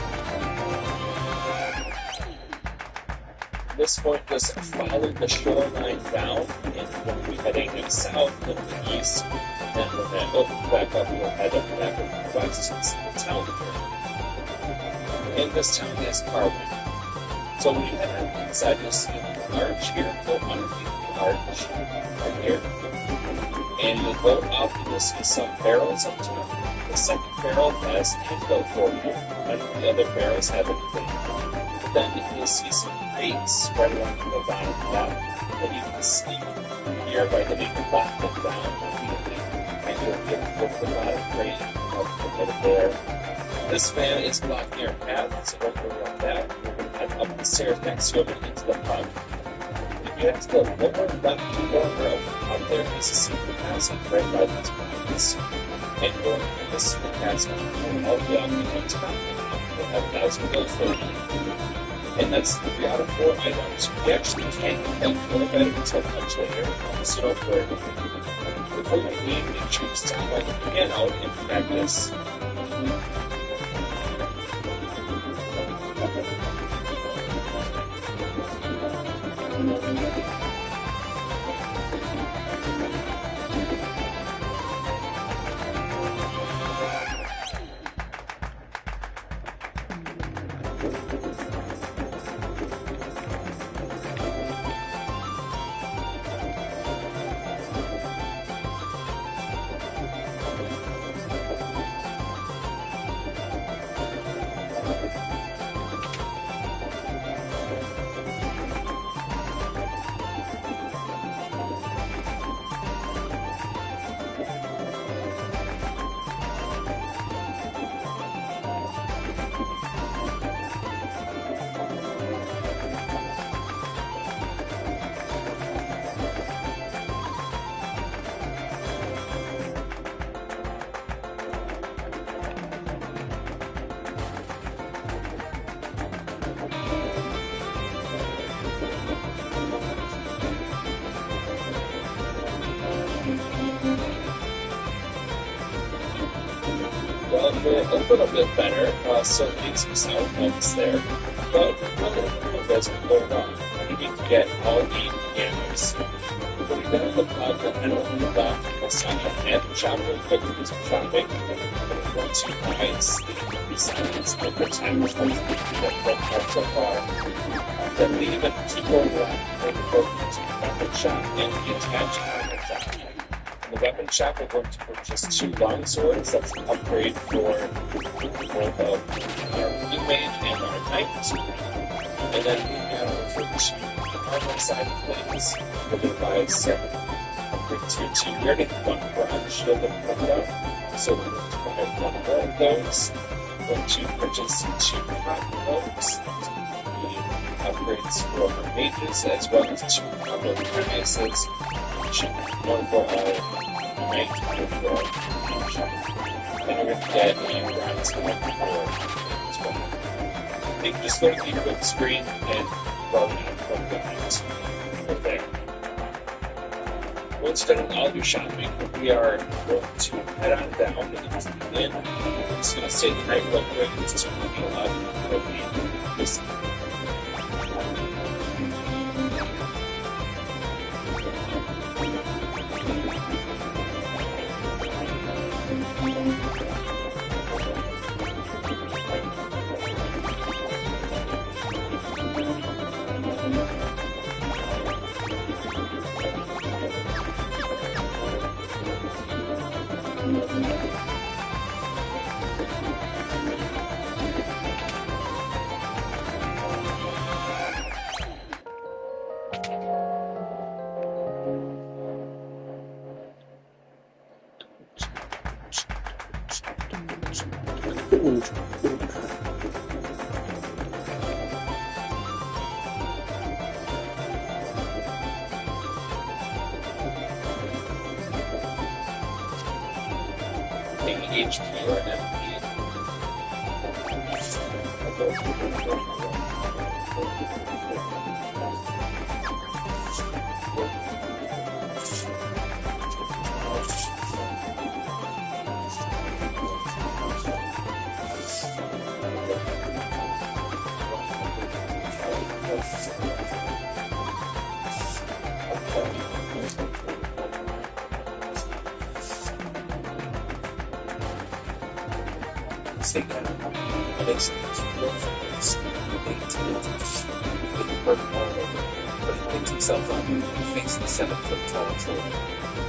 this point, just follow the shoreline down, and we'll be heading south and the east, and then when that opens back up, we'll head up back and provide us with the town here. And this town is Carwin. So when you enter inside, you'll see a arch here, go underneath the arch, right here, and you'll go up and you'll see some barrels up top. The second barrel has antidote for you, none of the other barrels have anything. But then you'll see some crates right along the bottom of that, that you can sneak here by hitting the bottom down immediately, and you'll be able to go to the bottom crate and up the middle there. This van is blocking our path, so don't worry about that. We're going to head up the stairs next to it and into the pub. If you have to go lower left to lower road, out there is a secret passage right by these mountains. And going through this secret passage, all the way up into the top, we'll have 1,000 gold for you. And that's 3 out of 4 items. We actually can't get that 4 item until much later, so don't worry. Before you leave, make sure you stop by the piano and practice. they're a little bit better. Certainly some sound bumps there, but really does go wrong. You need to get all 8 pianos. When you're done with the plug, the pedal on the left, we'll sign up and chop real quick to do some chopping. And we're going to bias the silence over time. We're going to do that both parts so far. Then leave it to go left, and go to weapon shop and the attached armor shop. And the weapon shop, we're going to purchase 2 long swords. That's an upgrade for both of our blue mage and our knight. And then we have for 2 armor side plates. We're going to buy 7 upgrade tier 2. We already have 1 bronze shield and put up, so we're going to buy 1 more of those. We're going to purchase 2 crossbows. Upgrades for our mages as well as 2 combo premises, 1 for our knight, 1 for our shop. Then we're going to get a bronze for as well. You can just go to the quick screen and follow from the knight right there. Once you've done all your shopping, we are going to head on down into the inn. I'm just going to stay the night real quick. It's 2 people up for the HP or MP. Take that and it's but he picks himself up and faces the 7-foot tall troll.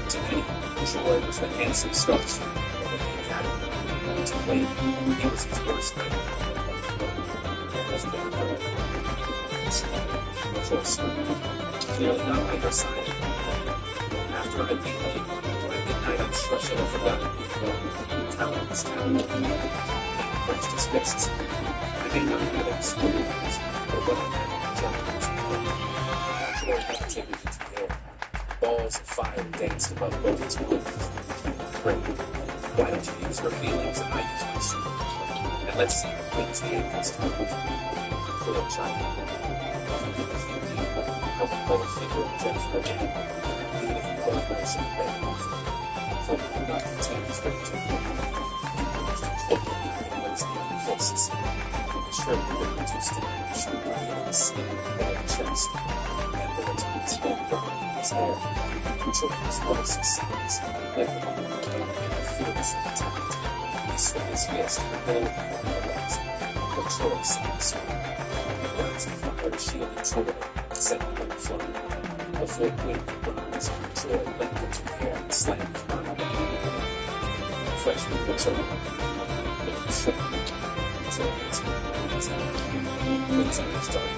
Today, Troy was the handsome structure of the academy. To play, he was his worst nightmare. Clearly not by your side. After I beat him, by midnight I should have forgotten talents, punched his fists. I may not have experienced, but what I had Troy levitated into the air. Balls of fire danced above both his wings. Great. Why don't you use her feelings and I use my sword? And let's see who wins the ankles to little child. I will play a figure of Jeff again, even if you both know some bad. So do not pretend to speak to me. Forces. Sure, we were reduced to action by the skin of the chest, and the lieutenant's head burned in his hair. Children's voices sounds like the fearless attack. He swung his fist and held it on the legs. The Troy sounded so. The glass of fire shielded Troy, sending him flying. The full wind bronze of Troy leapt into the air and slammed his body down. Freshman returned. Wings on his dark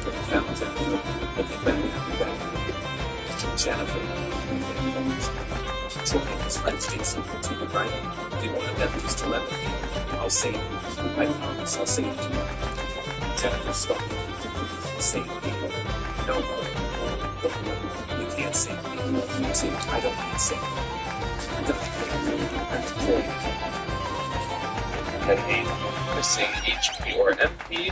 but he found Jennifer looking back at the ground. Jennifer she told him his friends did something to the right. They wanted them just to let me. I'll save you. I promise I'll save you. Jennifer stopped. Save me. No, you can't save me. See, I don't need saving. I don't care. I'm deployed. At 8, missing HP or MP.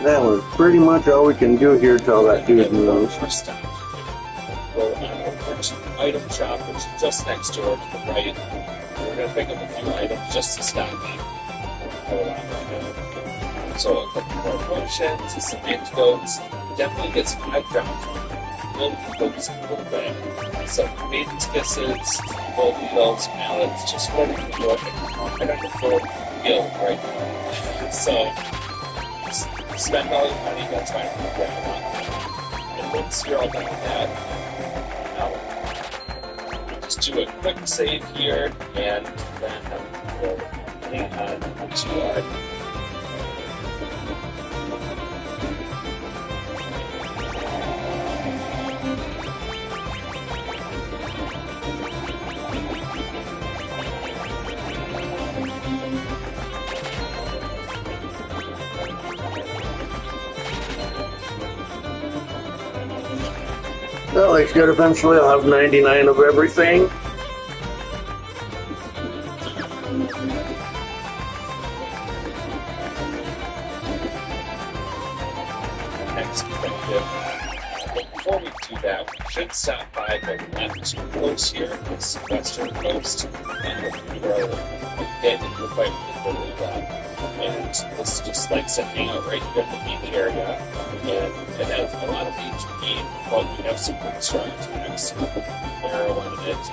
That was pretty much all we can do here till that dude moves. item shop, which is just next door to the right. We're going to pick up a few items just to stock up. So a couple more potions, some antidotes. Definitely get some high ground. We'll focus a little bit. Some maiden's kisses, gold needles, mallets, just whatever you can do. I don't have full guild right now. So spend all your money, that's fine. And once you're all done with that, just do a quick save here, and then we'll hang on to our. Well, like I said, eventually I'll have 99 of everything. Next objective. But before we do that, we should stop by the left coast here, this western coast, and we'll get into the fight with the Lula. And this just likes to hang out right here in the beach area, and it has a lot of HP, but we have some pretty strong attacks. Arrow on it.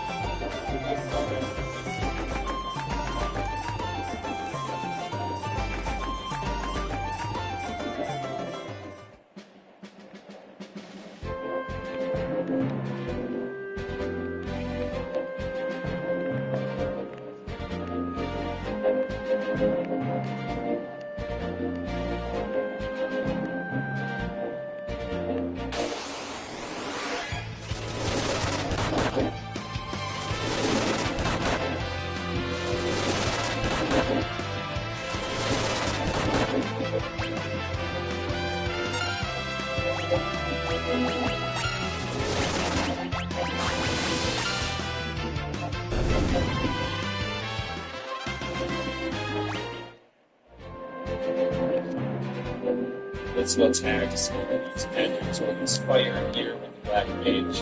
Let's go attacks. Use magic, so use fire here with the black mage.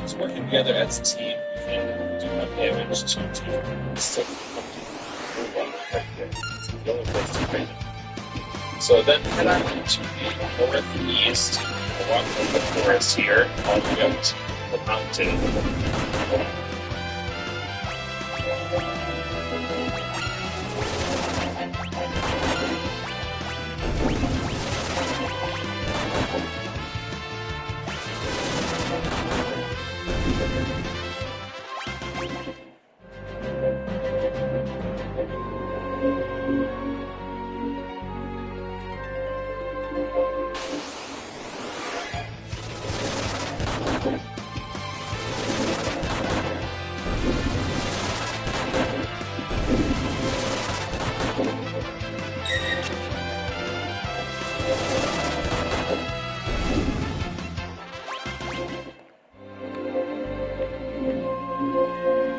So working together as a team, we can do enough damage to still the only place to train. So then head on into the northeast, walk from the forest here, all the way up to the mountain.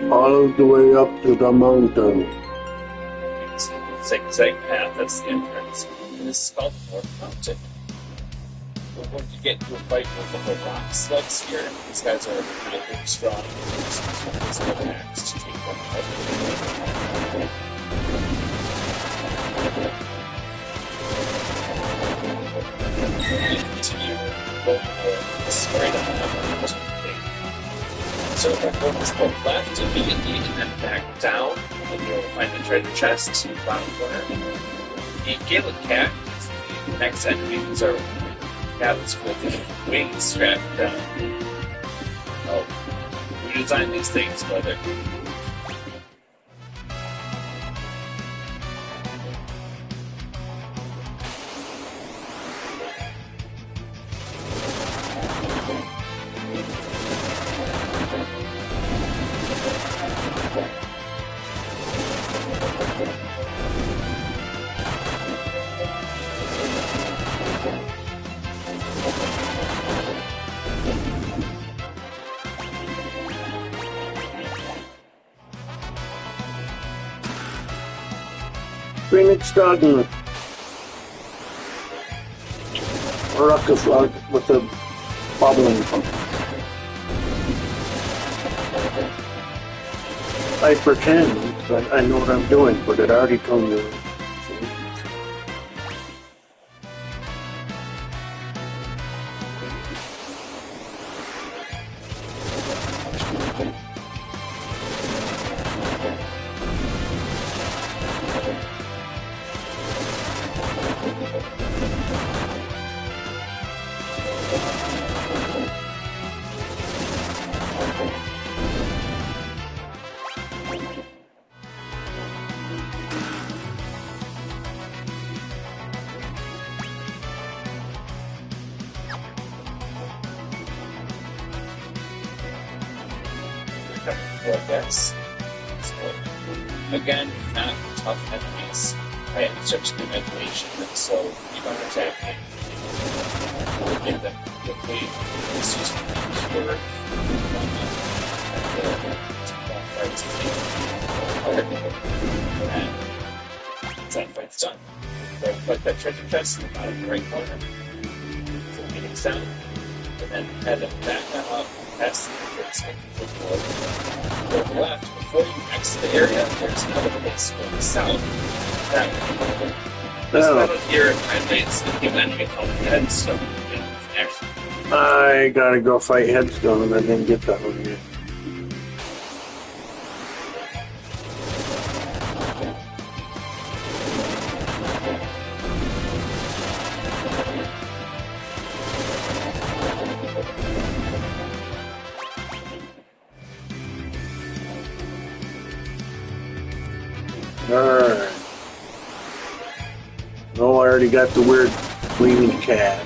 All the way up to the mountain. It's a zigzag path, that's the entrance. And this is called the North Mountain. We're going to get into a fight with the whole rock slugs here. These guys are really strong. There's no axe to take them out. We continue going straight on. So if I focus the left immediately and then back down, and you'll find the treasure chest in the bottom corner. The Gaelic cat is the next enemy. These are cats with wings strapped down. Oh, we designed these things, brother. Phoenix Garden. Rocket flag with a bubbling pump. I pretend that I know what I'm doing, but it already told you. Yes. So, again, not tough enemies. I had to search the ventilation, so you don't attack me. We'll get them quickly. This is pure. And that fight's done. But that treasure chest in the bottom right corner. So getting sound. And then head back up past the entrance into the floor. Go left. Before you exit the area, there's another place going south. That way. There's another here at It's the enemy called Headstone. I gotta go fight Headstone and I didn't get that one yet. Alright. Oh, I already got the weird gleaming cat.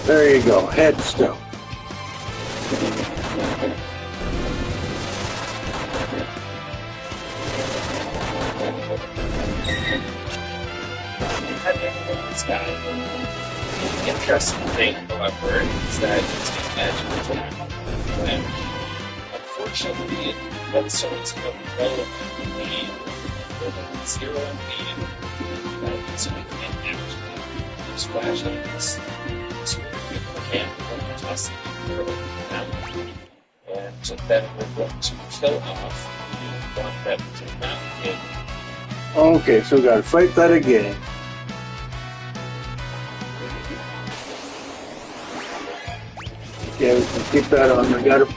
There you go, Headstone. This guy. The interesting thing, however, is that it's a magic attack. And unfortunately, Headstone's got relatively zero MP. So we can't actually splash on this. So we can't toss it now. And then we're going to kill off the one that did not get. Okay, so we gotta fight that again. Yeah, we can keep that on. I gotta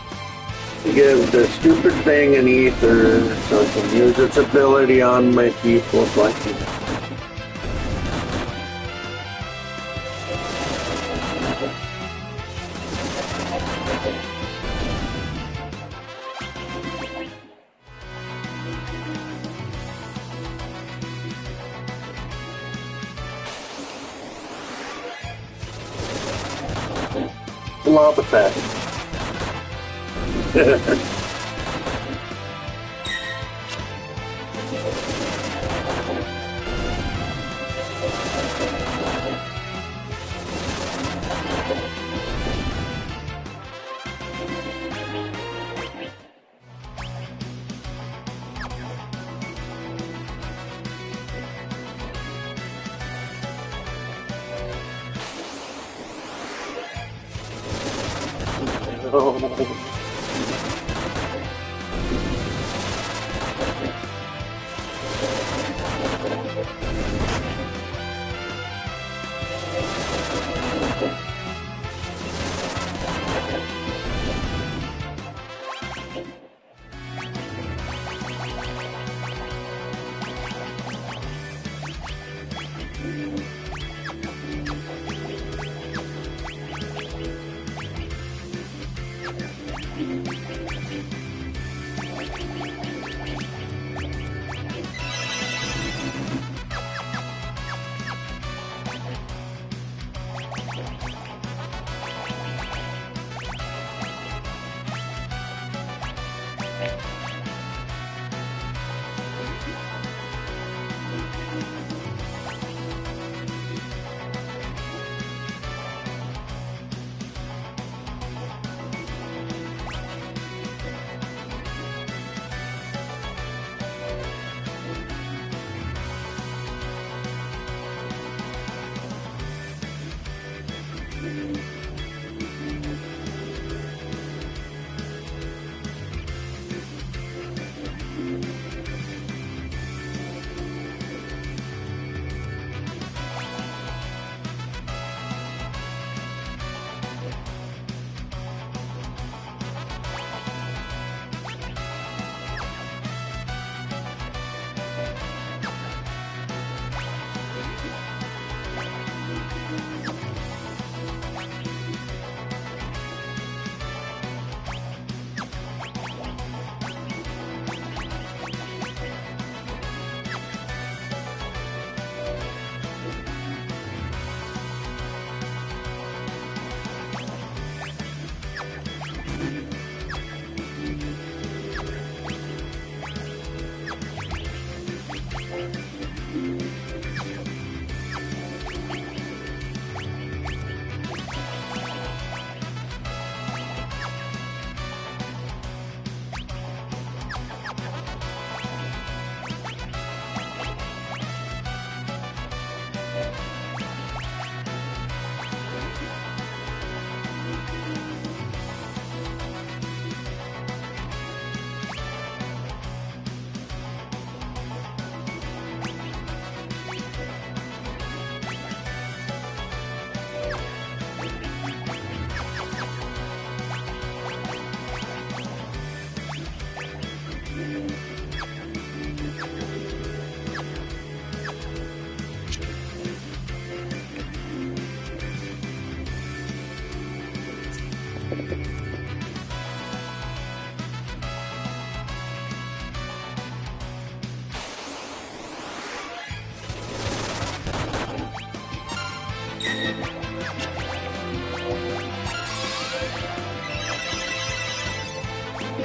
give the stupid thing an ether so I can use its ability on my people so I can. Blob attack.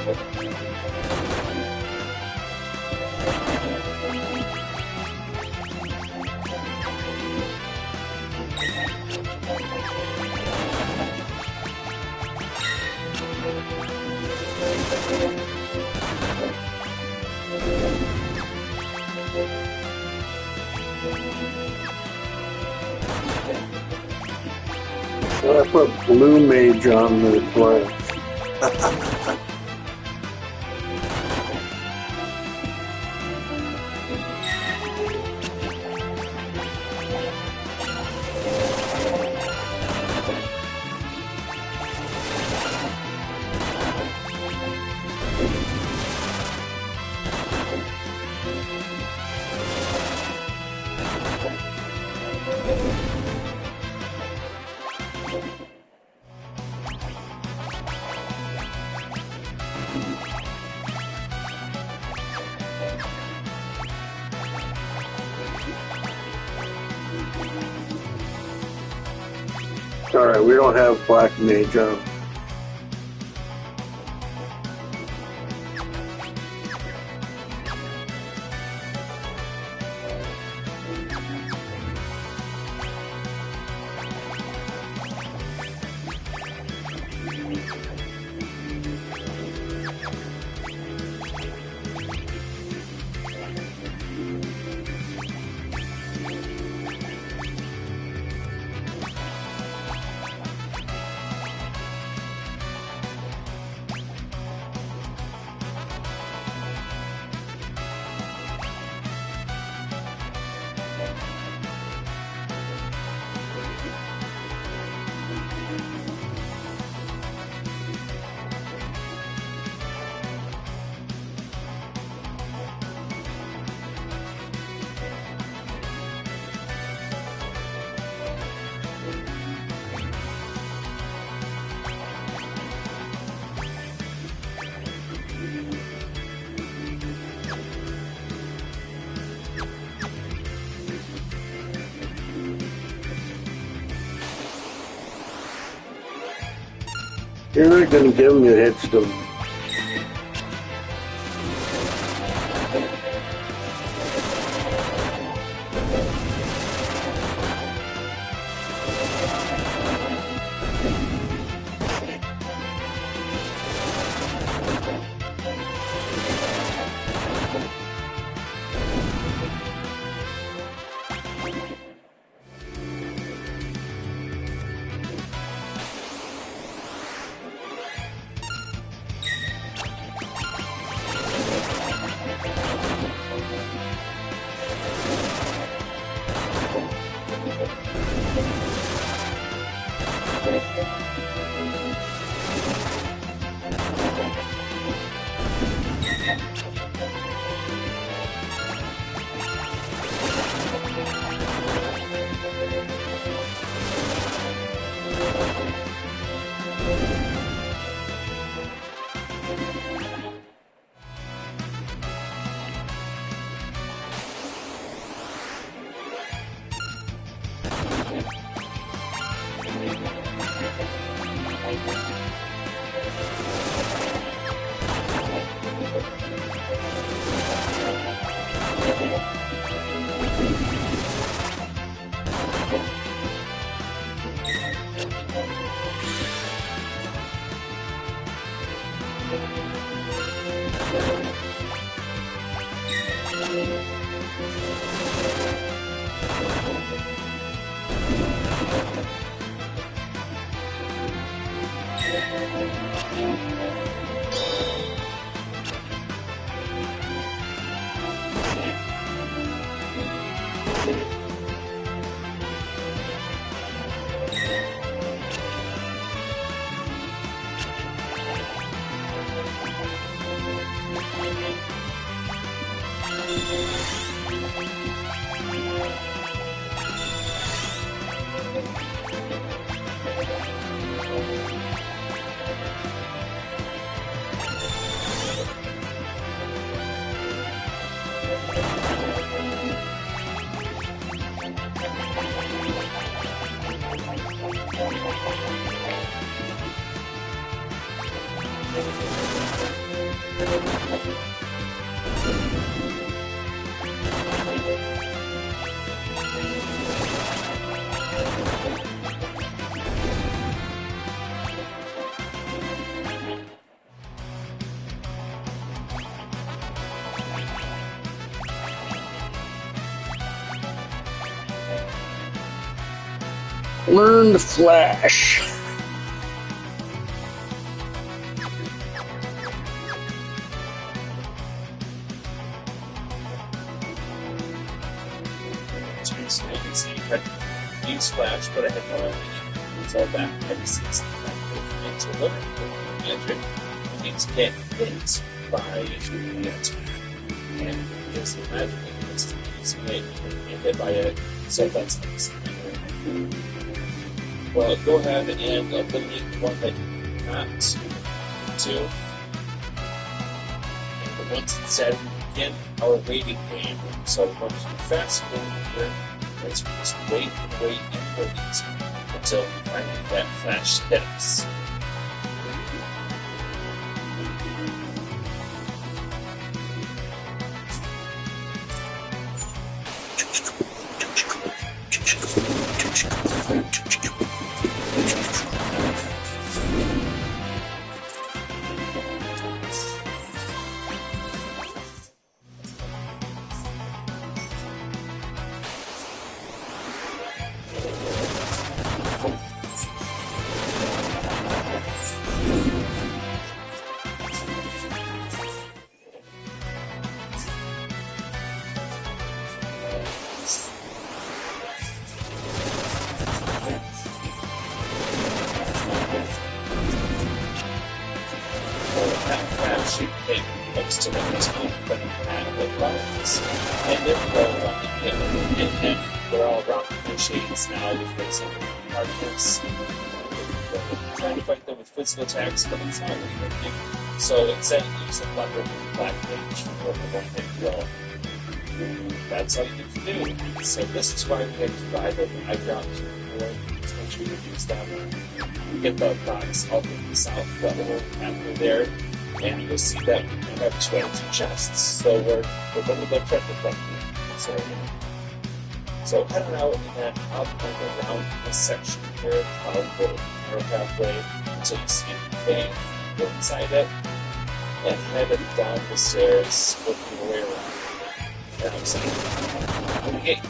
Well, I put Blue Mage on the play. Alright, we don't have Black Mage on. You're not going to give him your headstone. Learn to flash. So you can see I use Flash, but I have no idea use all that. I just use into learn magic. Things get hit by the attack. And there's the magic that using it, you can get hit by it, so that's nice. Well, go ahead and eliminate the one that you're not to. And the ones that said begin our waiting game. So we're going to do fast forward here. Let's just wait and wait and wait until we finally that flash hits. She came close to the top, but had the buttons. And they're all around the pit. And they're all around the shades now with some darkness. Trying to fight them with physical attacks, but it's not really working. So instead, use the lever and black mage for the one hit blow. That's all you can do. So this is why we have to buy the background to make sure you use them. You get the box all in the south level after there. And you'll see that we have 12 chests, so we're going to go check the button. So heading out in that up and around this section here, follow the narrow pathway until you see anything, go inside it, and head down the stairs, working your way around. And outside the gate.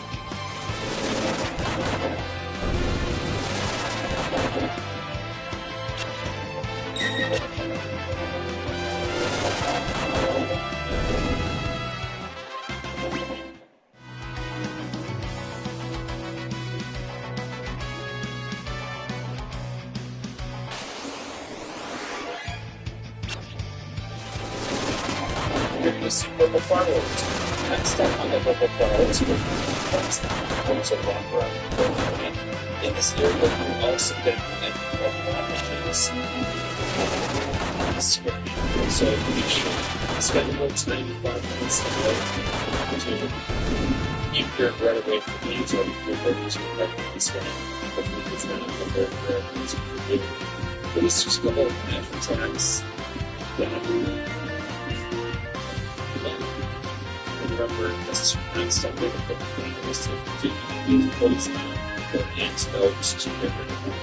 You see purple fireworks. Next step on the purple fireworks, we're going to walk around the building. In this area, you also get an opportunities. So you should spend a little time in minutes to keep your right away from these, or your workers will practically spend. Hopefully, it's not under their music for you. But it's just a couple of natural attacks that remember, this is not something that the is to use poison or antidotes to get rid of them.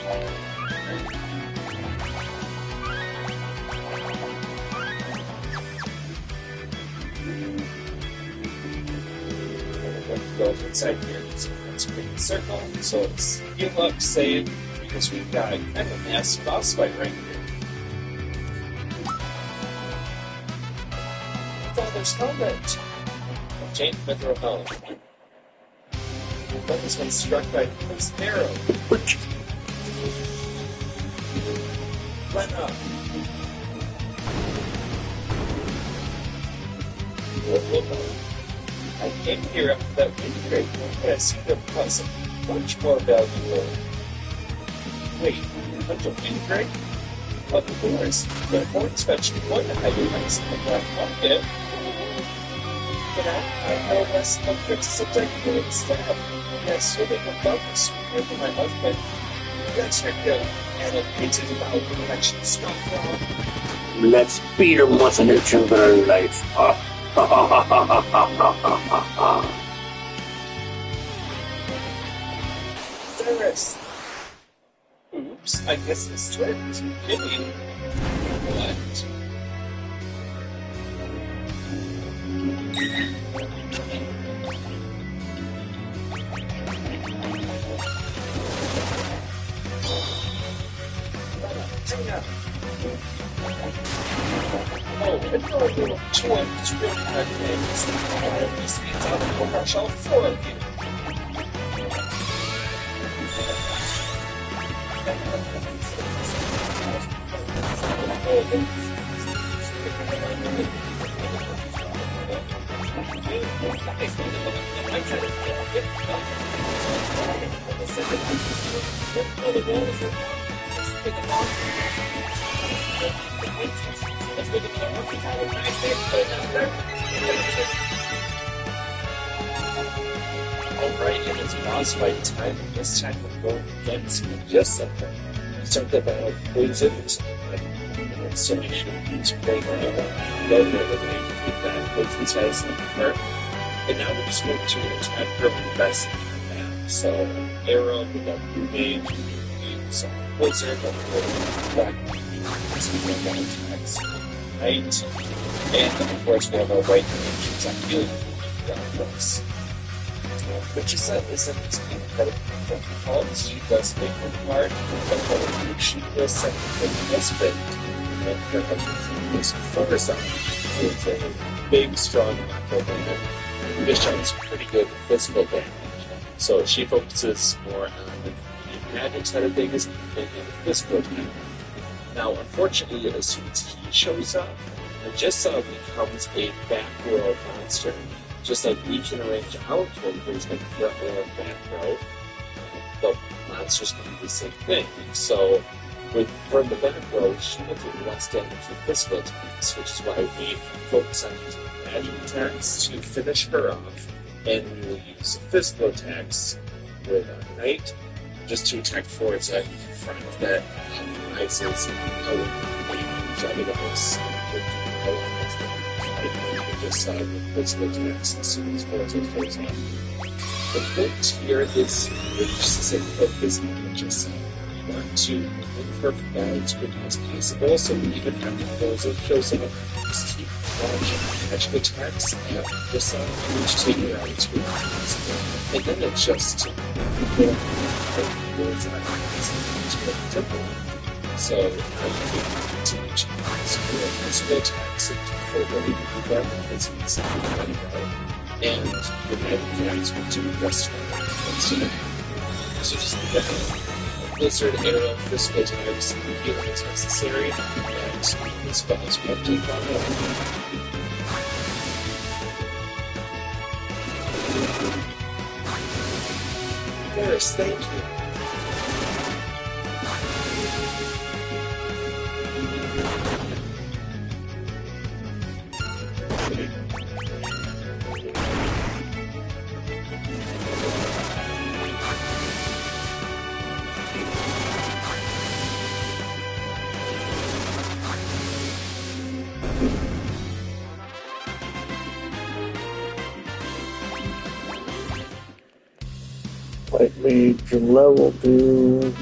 Go inside here. So let's create a circle. So it's heal up, save, because we've got kind of a massive boss fight right here. Father's helmet. Jane Mithril helmet. One has been struck by Prince Arrow. Lena. I came here after that wind break, but I see the plus much more valuable. Wait, a bunch of wind break? Of course, the horns fetched one higher price in the black market. But I know less of Princess of Technical instead. Yes, so they were focused for my husband. That's your good. And a painted about collection stuff wrong. Let's beat him with an itch of their life. Ferris. Oops, I guess this trip is beginning. What? Oh, it's a little toy that's really hard to make. This means I'll crush all four of you. Alright, and it's boss fight time, and this time we're going against just something. Something about poisons. So make sure you use play go there to keep that poison status in the heart. And now we're just going to attack her with the best so arrow, we got blue mage, so wizard, but we're black attacks. Right? And of course we have our white mage, who's on healing us. Which isn't incredibly difficult. She does make her hard, but she does set the husband and her husband is focused on with a big, strong macro movement. Bishop's pretty good with physical damage. So she focuses more on the magic side of things than the physical damage. Now, unfortunately, as soon as he shows up, Magissa becomes a back row monster. Just like we can arrange our characters like front row and back row, the monsters can do the same thing. So, from the back row, she will do less damage with physical attacks, which is why we focus on using magic attacks to finish her off, and we will use physical attacks with Knight just to attack forwards at front that rises out of the just with physical attacks as soon as forwards are closing up. The point here is just to focus on just we want to imperfect balance as quickly as possible, so we even after Forza shows up, just keep launching magic attacks and just each take her out as quickly as possible. And then it's just forwards and temple. So now you can continue to use physical attacks and forward and the magic attacks will do the rest of it. So just Blizzard, Arrow, physical attacks, and healing is necessary, and the spells will take on it. Paris, thank you. White mage level 2.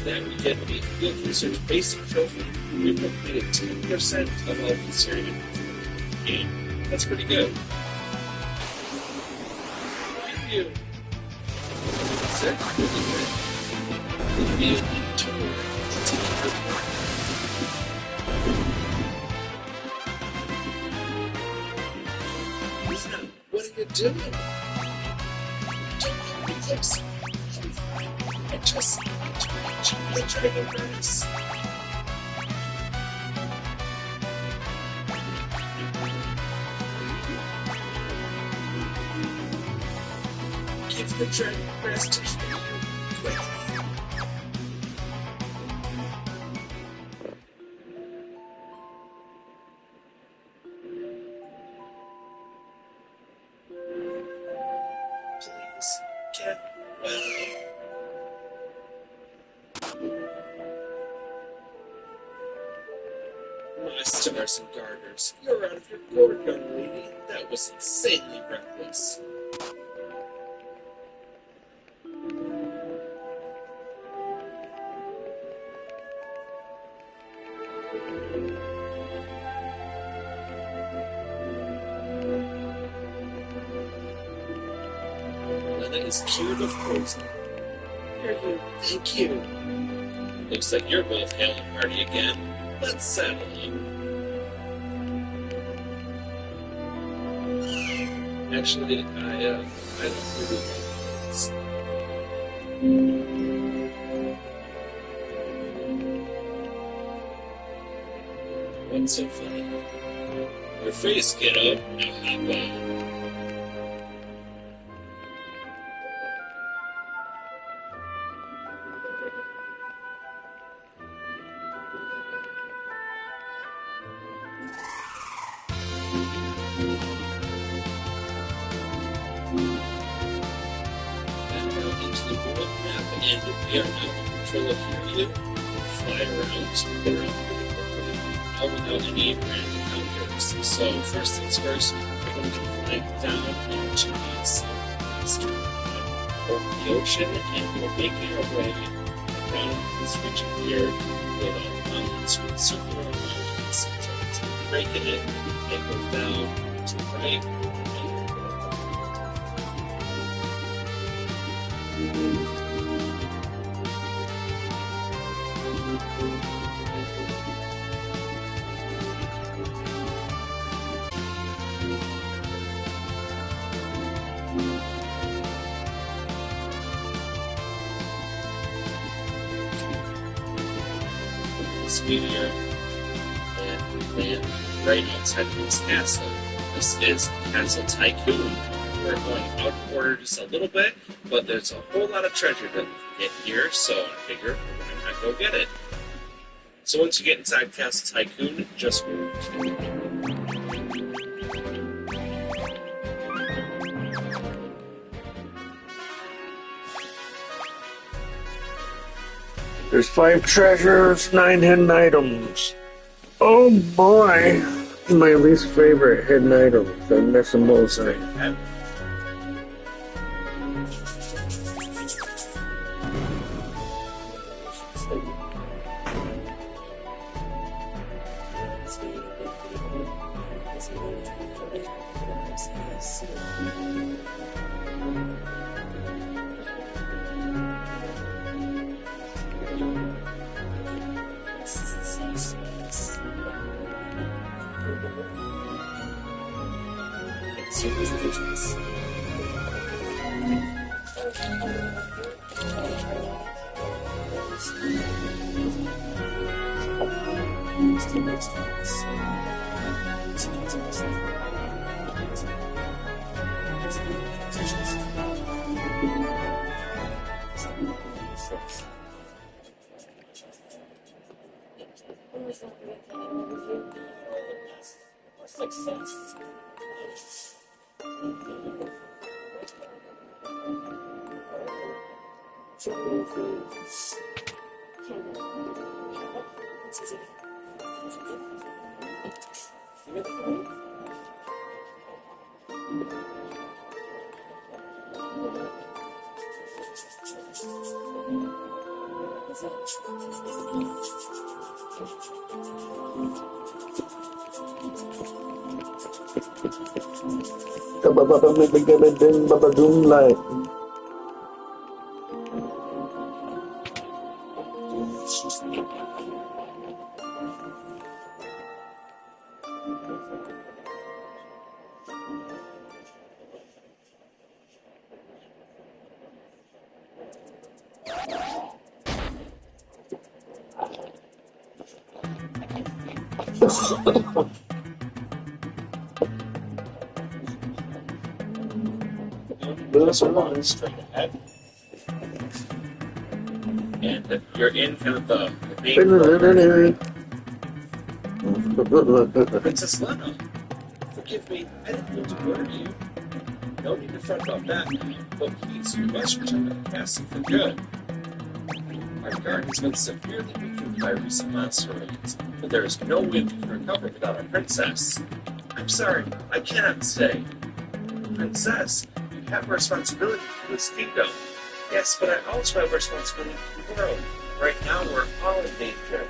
That we get the Field Research Basic Trophy. We've completed 10% of all the series game. That's pretty good. Thank you. That's really good. The field tour. What are you doing? Don't make me look so I just the dragon birds. Give the dragon birds to you quickly. Please get well. My stars and garters, you're out of your gourd, young lady. That was insanely reckless. Lena is cured of poison. Here you, thank you. Looks like you're both hale and hearty again. Let's saddle you. Actually, I don't really like this. What's so funny? Your face, kiddo. Now hop on. Into the world map, and we are now in control of you. Fly around, get around pretty quickly, without any random encounters. So first things first, we're going to fly down into the southeast over the ocean, and we're making our way around this region here with all the mountains, with circular mountains, sometimes breaking it, and go down to the right. This meteor and land right outside of this castle. This is Castle Tycoon. We're going out of order just a little bit, but there's a whole lot of treasure that we can get here, so I figure why not go get it. So once you get inside Castle Tycoon, just move. There's 5 treasures, 9 hidden items. Oh boy! My least favorite hidden items. I miss them most. Light. Those are long straight ahead. And you're in kind of the main road. Princess Lena, forgive me, I didn't mean to murder you. No need to fret about that. But please, you must return to the castle for good. Our guard has been severely weakened by recent lacerings, but there is no way we can recover without our princess. I'm sorry, I cannot stay. Princess, you have a responsibility for this kingdom. Yes, but I also have a responsibility for the world. Right now, we're all in danger.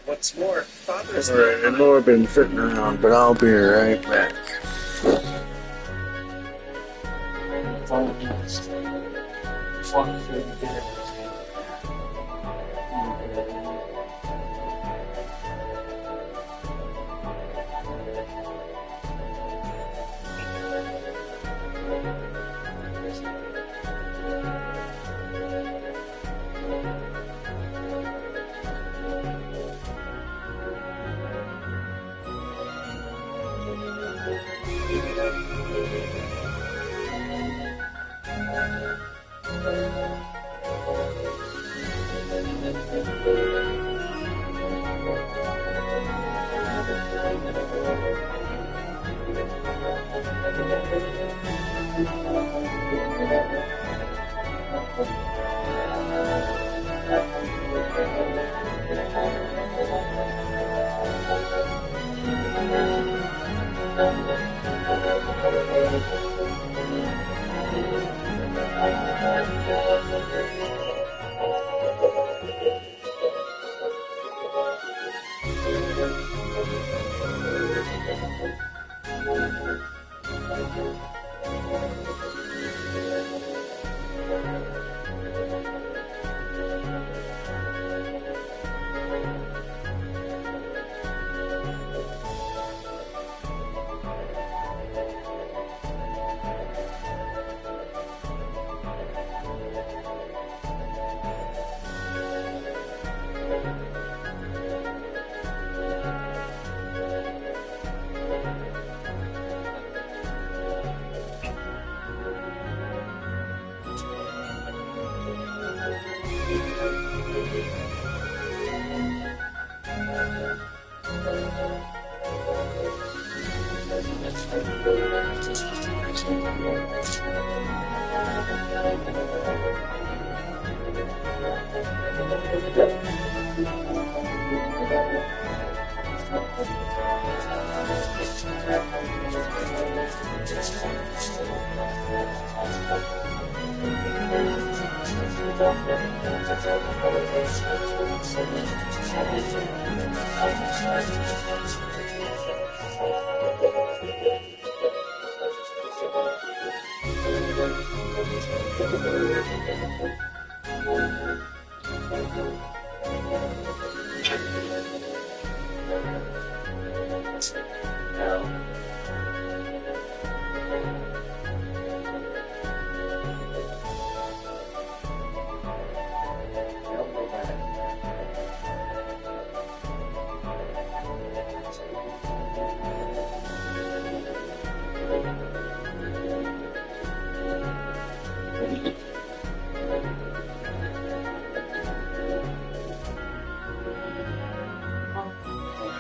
What's more, Father is Alright, I know I've been sitting around, but I'll be right back.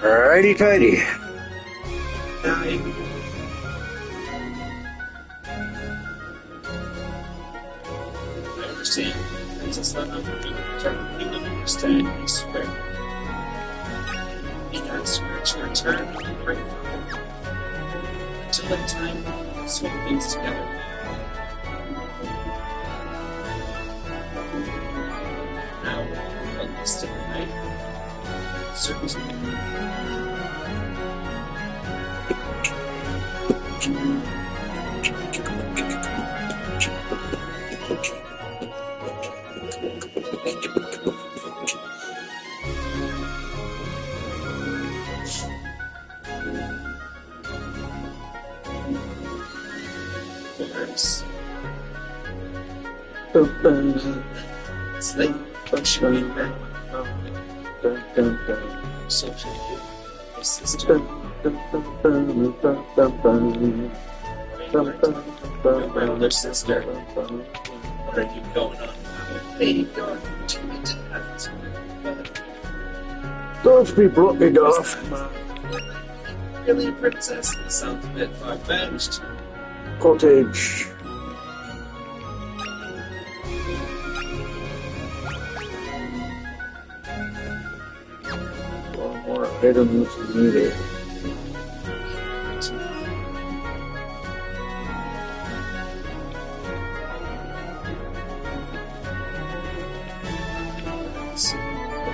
Alrighty tighty. die. I understand. Princess Leia, you don't understand, I swear. And I swear to return and bring for home. Until that time, swing things together. Now, at least in the night, certainly. Words. It's late, but you ain't back. So should you, your sister. My older sister. What are you going on about? Lady Dawn, you need to have Those people up me off. Really, princess? It sounds a bit far-fetched. Cottage. One more items needed.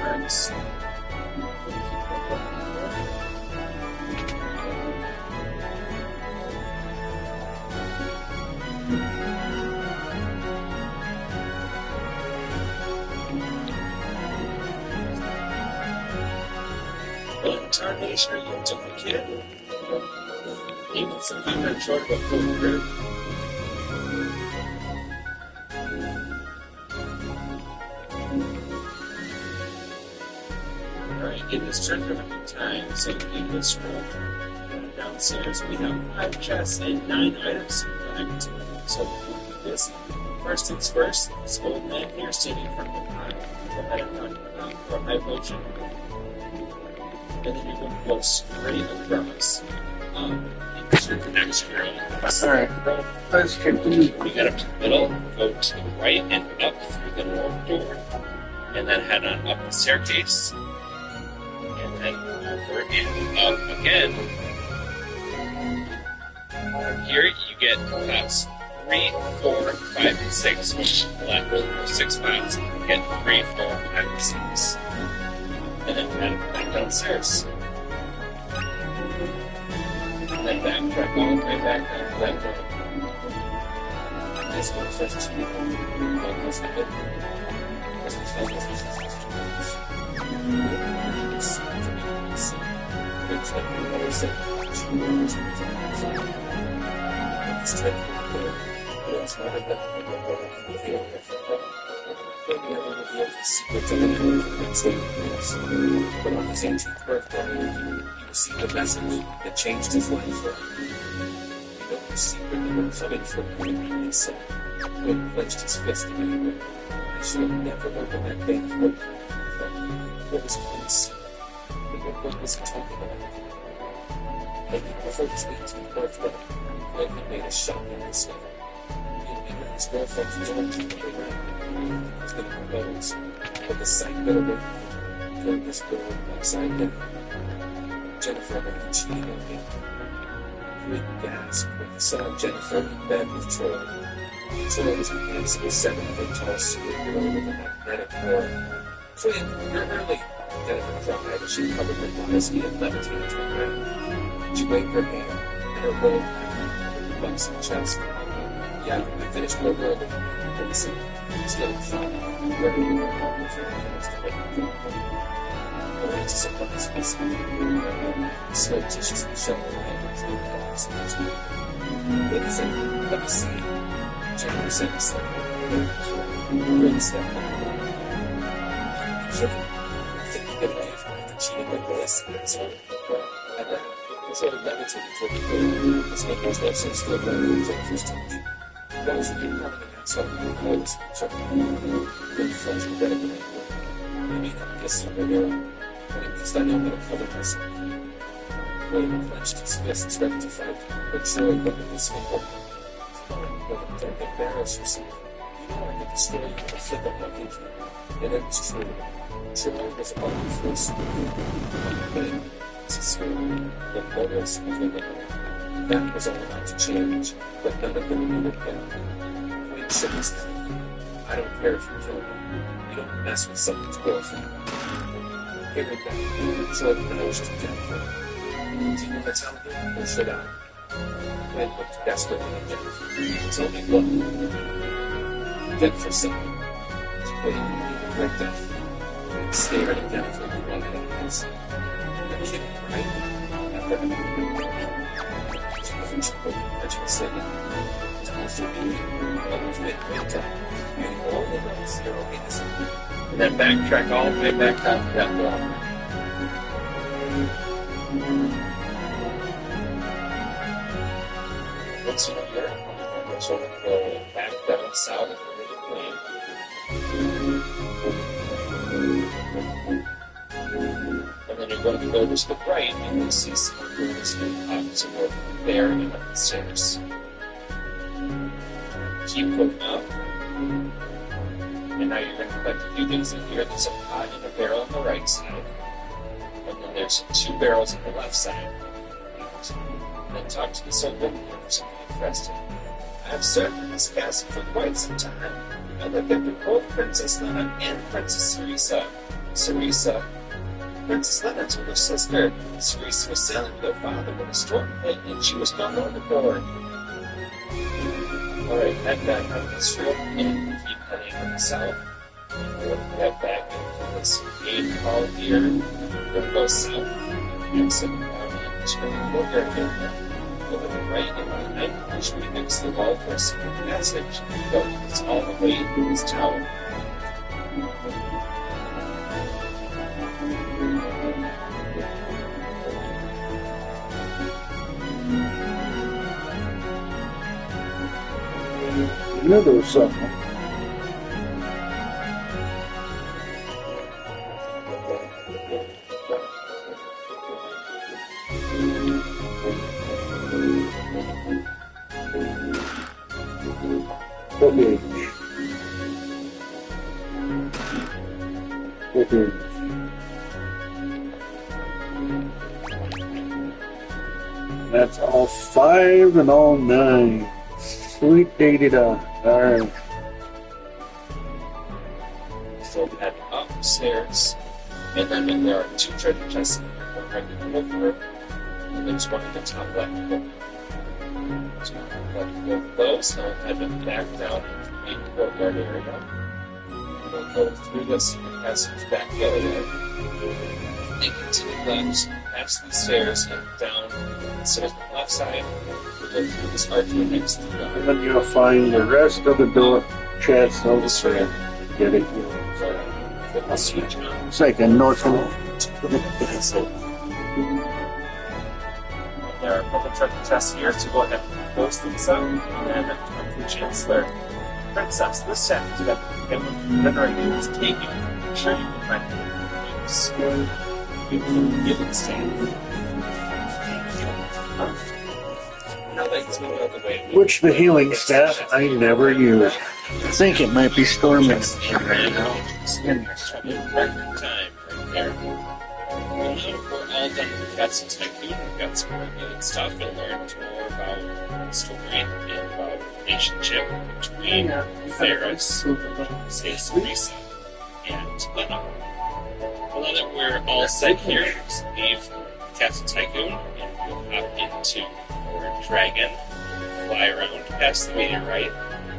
Words. What tarnation are you doing, kid? Even sometimes I'm short of a full group. Alright, get this turned over in time so you can get this room. Downstairs we have 5 chests and 9 items to collect. So we'll do this. First things first, this old man here standing in front of the pond. Go ahead and talk about for a high potion. And then you're going to go straight across. Into the next room. Alright, let's continue. You got up to the middle, go to the right and up through the north door. And then head on up the staircase. And then over and up again. Here you get paths 3, 4, 5, and 6 left. Or 6 paths. You get 3, 4, 5, and 6. And then head back downstairs. And then backtrack all the way back down to that door. This one first to but on his 18th birthday, he received a message that changed his life. You know, the secret of coming from him, he said, when he clenched his fist to me, I should have never opened that bank book. What was going to see? What was he talking about? And before his 18th birthday, when he made a shocking mistake, he knew his girlfriend was going to be around. He was going to propose, but the sight that awaited turned this girl upside down. Jennifer had been cheating on him. He would gasp when he saw Jennifer in bed with Troy. Troy was a handsome 7-foot-tall superhero with a magnetic aura. Flynn, you're early, Jennifer cried as she covered her eyes and levitated to the ground. She waved her hand, and her rolled back over the buxom chest. Yeah, I finished work early. Listen, still fun. Where do you want to with your hands to wait for the I went to surprise myself. Surreptitiously showed her hand through the box in his room. Wait a second, let me see. Jennifer said slightly. Wait a second. I think you get away from me for cheating like this, so I laughed. Sort of levitated toward the door. His fingers left so still by Jennifer's touch. What was it you're coming against? So I was chuckling. Then flesh would better than I would. Maybe not kiss superhero, but at least I know how to cover myself. William clenched his fists ready to fight, but Troy looked at his finger. Don't embarrass yourself. You know I could destroy you with a flip of my pinky. And it was true. Troy was about to force me. But as he spoke, the photos of the living. That was all about to change, but none of them needed him. Wade shook his head. I don't care if you kill me. You don't mess with someone's girlfriend. Give it back. Troy pronounced gently. Do you want to tell me, or should I? Wade looked desperately again. Tell me what? Get for something. Wade needed right death. Wade stared at them for the one eyes. You're kidding, right? After I said it. To me, I was made great time. You only know 0 minutes. And then backtrack all the way back down to that wall. Once you're here, you're sort of go back down south of the middle plain. And then you're going to go to the right and you'll see some ruins up toward there and up the stairs. Keep going up. And now you're going to collect a few things in here. There's a pot and a barrel on the right side. And then there's 2 barrels on the left side. And then talk to this old woman here for something interesting. I've served in this castle for quite some time. I look at both Princess Lena and Princess Cerisa. Princess Lena told her sister Cerisa was sailing with her father when a storm hit and she was gone overboard. Alright, head back on the strip and keep heading to the south. We'll head back into this gate called here. We'll go south. Exit down into the courtyard area. Go to the right and behind which we mix the wall for a secret passage. Go all the way into this tower. You know there was something. Okay. Okay. That's all 5 and all 9. Sweet data. Alright. So head upstairs, and then there are 2 treasure chests in here. One right in the middle, and there's one in the top left. So let go of those, and I'll head back down into the courtyard area. We'll go through the secret passage back the other way. And continue left, past these stairs, and down the stairs on the left side. We'll go through this archway next to the door. And then you'll find the rest of the door chests over there. Get it? It's like a Northern. There are a couple treasure chests here, so go ahead and close these up, and then talk to the Chancellor. Princess, this set is about to veneration is taken. I'm sure you can find it. You can give it stand. Now that he's moving out of the way. Which the healing staff I never use. I think it might be storming right now. Record time right there. Well, now we're all done with Cats and Tycoon. We've got some more good stuff and learned more about the story and about the relationship between Ferris, Cerisa, and Lena. Well, now that we're all set here, let's leave Cats and Tycoon and we'll hop into our dragon, fly around past the meteorite,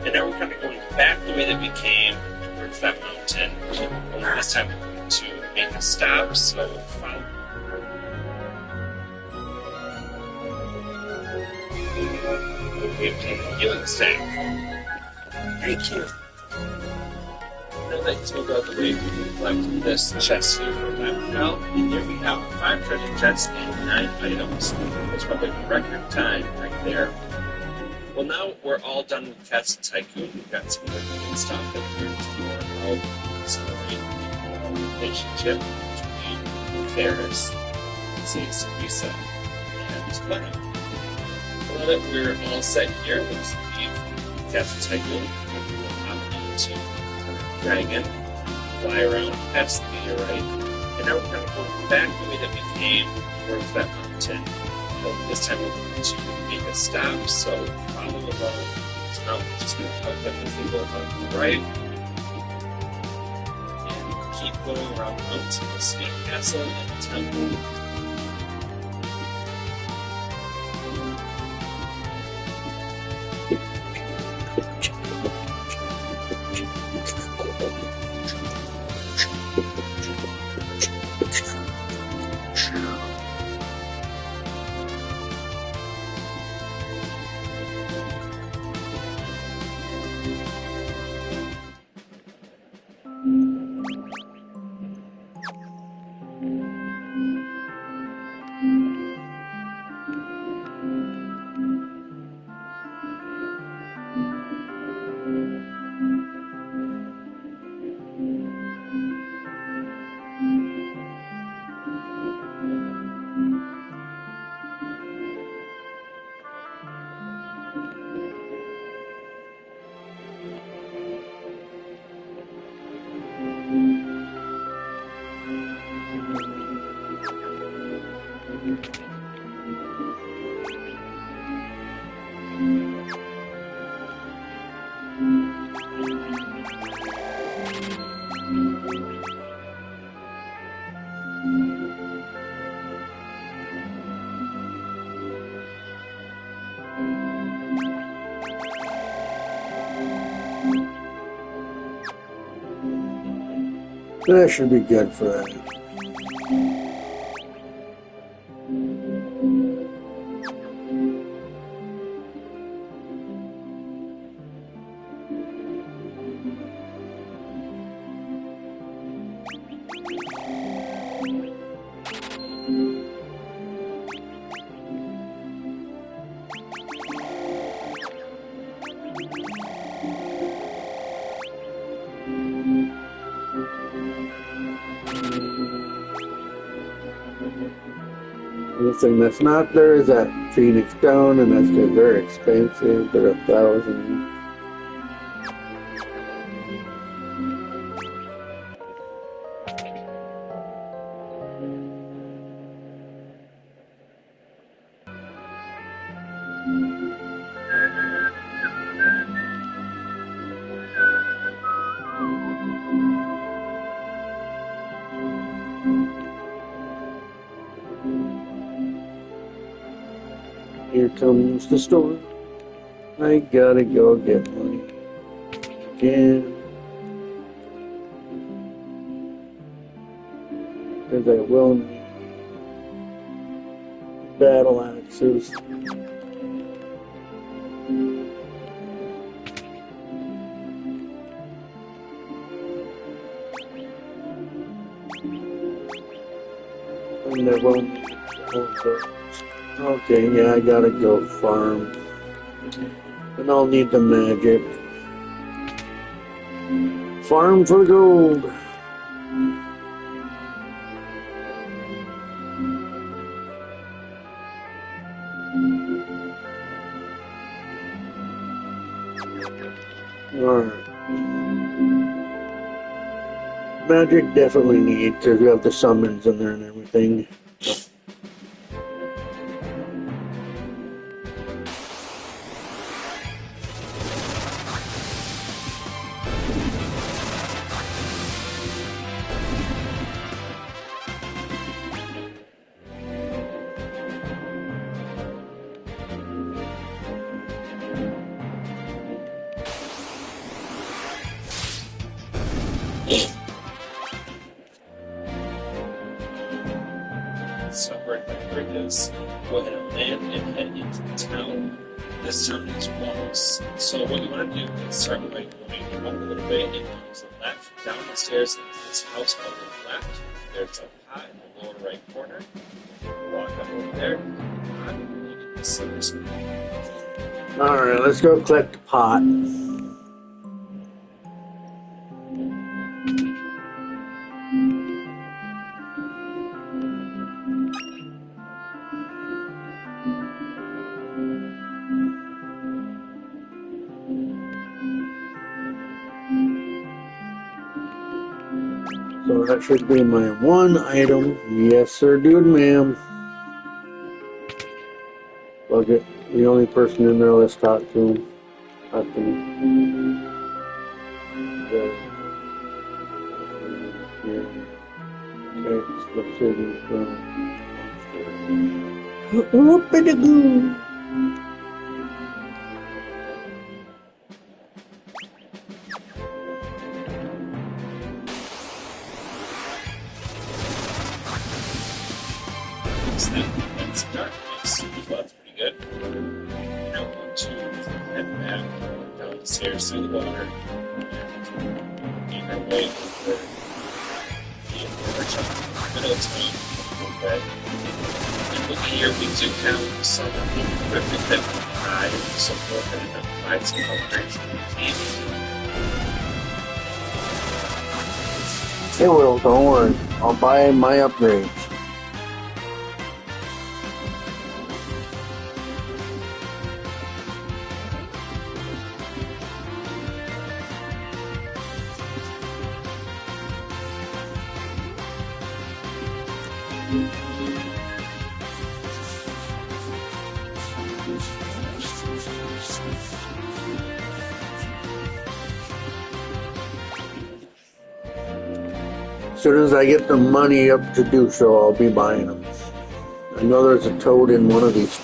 and now we're kind of going back the way that we came towards that mountain. Only this time we're going to make a stop, so follow. We obtain a healing staff. Thank you. Now let's move out the way we collect this chest here for time. Now, and here we have 5 treasure chests and 9 items. That's probably record time right there. Well, now we're all done with Cats and Tycoon. We've got some more good stuff that we're going to more about story, relationship between Ferris and Cerisa. and button. Now that we're all set here, let's leave Captain Tycoon. We'll hop into Dragon, fly around past the meteorite, and now we're going to go back the way that we came towards that mountain. But this time we're going to make a stop, so follow along this mountain. Just going to help them as they go on the right. And keep going around the mountain. We'll see a castle and a temple. That should be good for that. The thing that's not there is that Phoenix Stone, and that's because they're expensive. They're 1,000 each. Here comes the storm. I gotta go get money again. Because I will need battle axes. And I will need all of those. Okay, yeah, I gotta go farm. And I'll need the magic. Farm for gold. Alright. Magic definitely need, because we have the summons in there and everything. So we're going to bring this, go ahead and land and head into the town. This town is walls. So what you want to do is start by going up a little bit and go to the left, down the stairs into this house on the left. There's a pot in the lower right corner. Walk up over there, pot, and you get the silver spoon. Alright, let's go collect the pot. So that should be my one item. Yes, sir, dude, ma'am. Look at the only person in there. Let's talk to him. Talk to him. The city from Whoop-a-doo. That's darkness. Well, that's pretty good. Now we're going to head back down the stairs to the water and make our way over the middle of town a little bit. And look here, we took down some equipment that we buy and so forth, and provide some upgrades for the team. It will, don't worry. I'll buy my upgrades. As soon as I get the money up to do so, I'll be buying them. I know there's a toad in one of these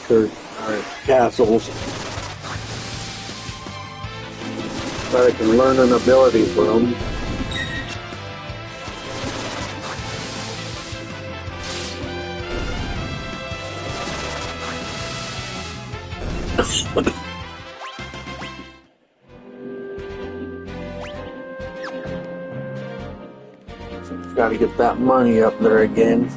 castles. But I can learn an ability from. Got to get that money up there again.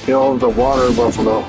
Kill the water buffalo.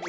So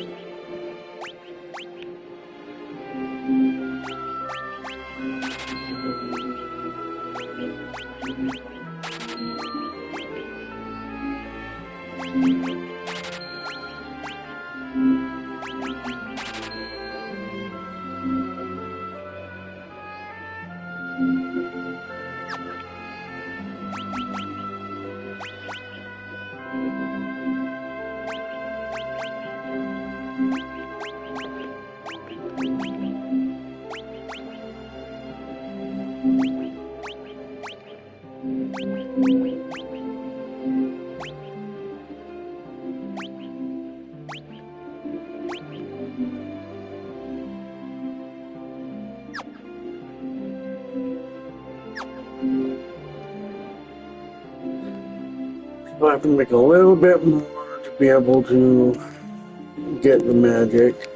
I have to make a little bit more to be able to get the magic.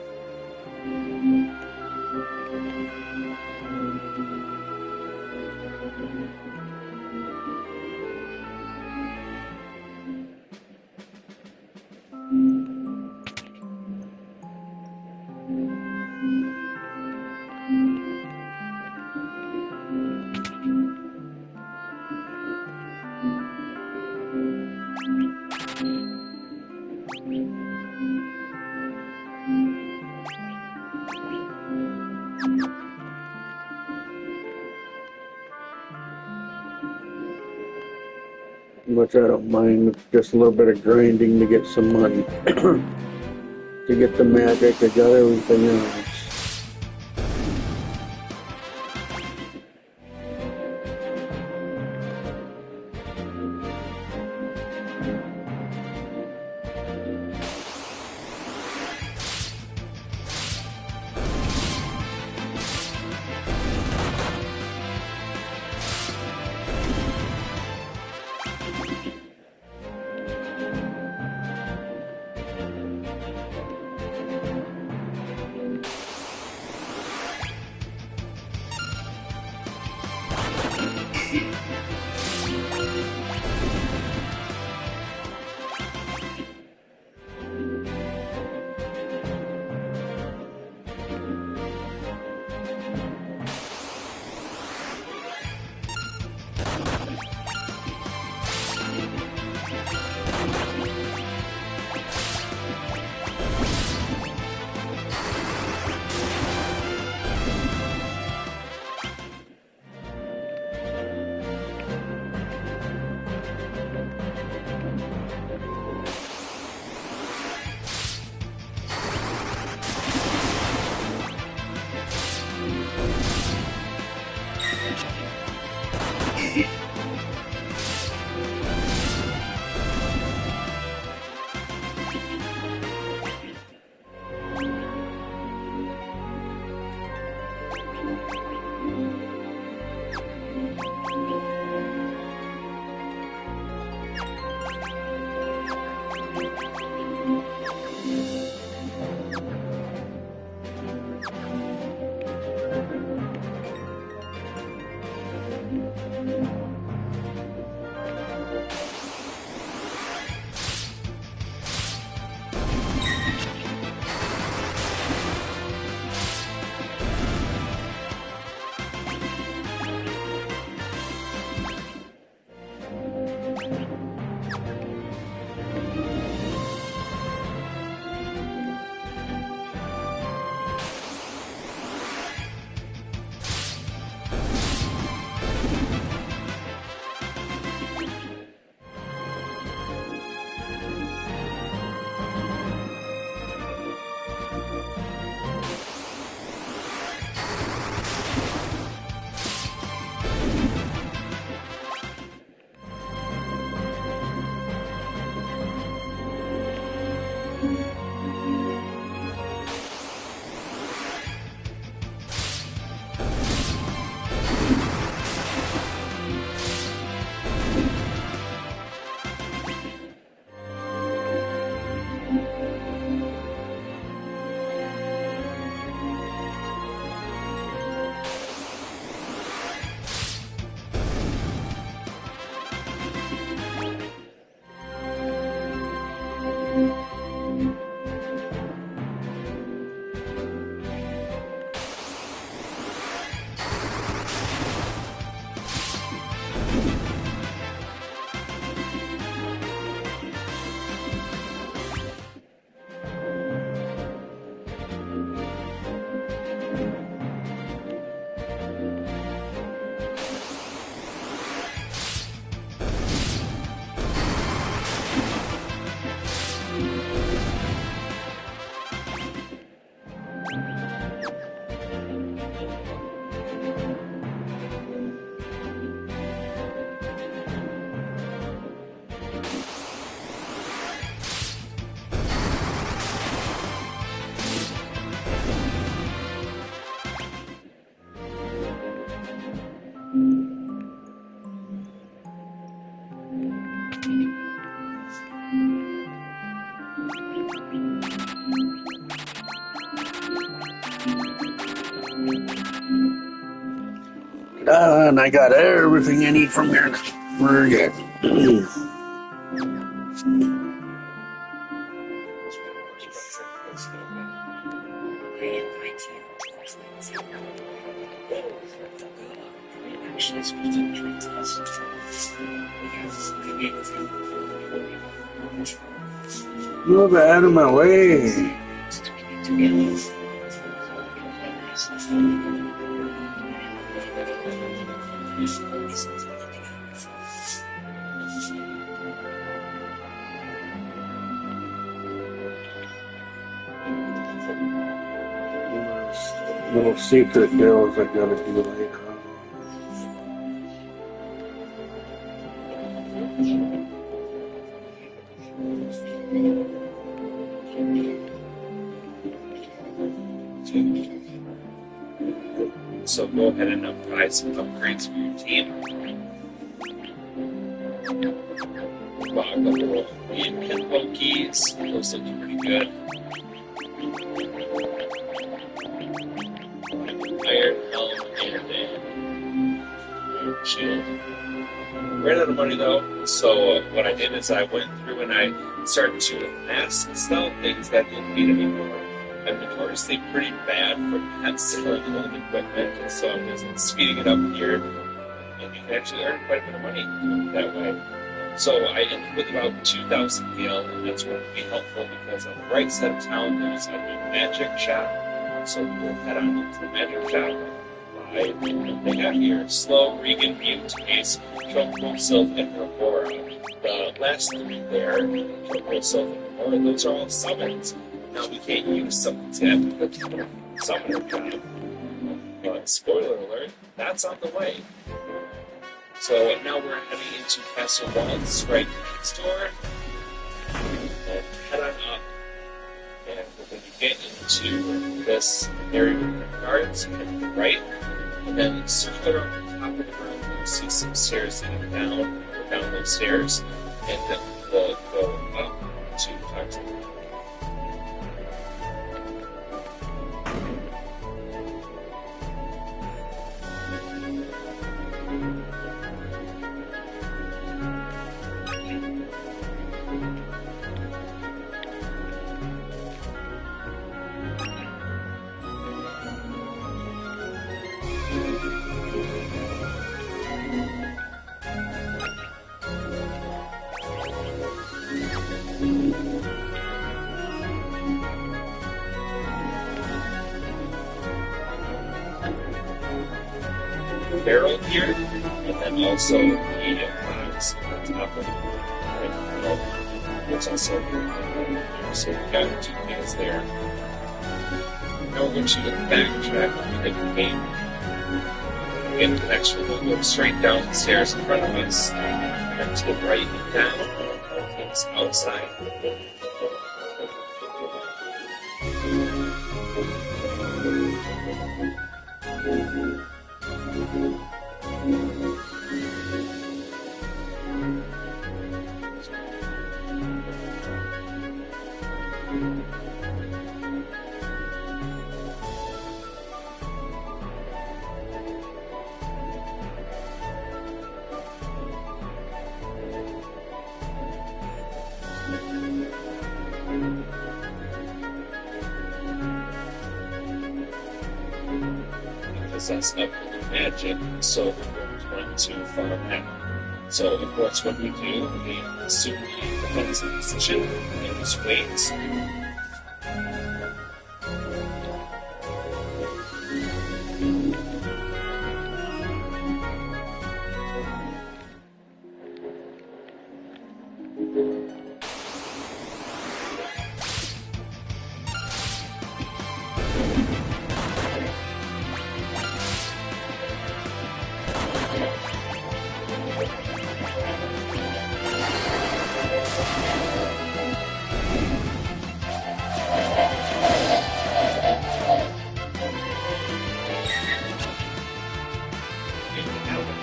Which I don't mind, just a little bit of grinding to get some money. To get the magic, I got everything else. And I got everything I need from here. We're good. Move out of my way. Little secret deals I gotta do later on. So go ahead and apply some upgrades for your team. Bought a couple of pinball keys. Those look pretty good. Iron helm and iron shield. Ran out of money though, so what I did is I went through and I started to mass sell things that didn't need anymore. I've notoriously pretty bad for not selling old equipment, and so I'm just speeding it up here, and you can actually earn quite a bit of money that way. So I ended with about 2,000 gil, and that's going to be helpful because on the right side of town there's a new magic shop. So we'll head on into the magic shop. Buy what they got here: Slow, Regan, Mute, Ace, Tropical, Sylph, and Aurora. The last three there, Tropical, Sylph, and Aurora, those are all summons. Now we can't use summons yet because we're summoner job. But spoiler alert, that's on the way. So now we're heading into Castle Walls right next door. And head on up. And we're going to get into this area with the guards and the right. And then circle around the top of the room. You'll see some stairs leading down. Go down those stairs. And then we'll go up to talk to them. Barrel here, and then also the box on top of it. There's also so we've got two things there. Now we're going to backtrack on the game. Get the next one, we'll go straight down the stairs in front of us, and to the right and down, things outside. Possess of magic, so we're going to farm that. So, of course, what we do, we assume the defensive position and just wait.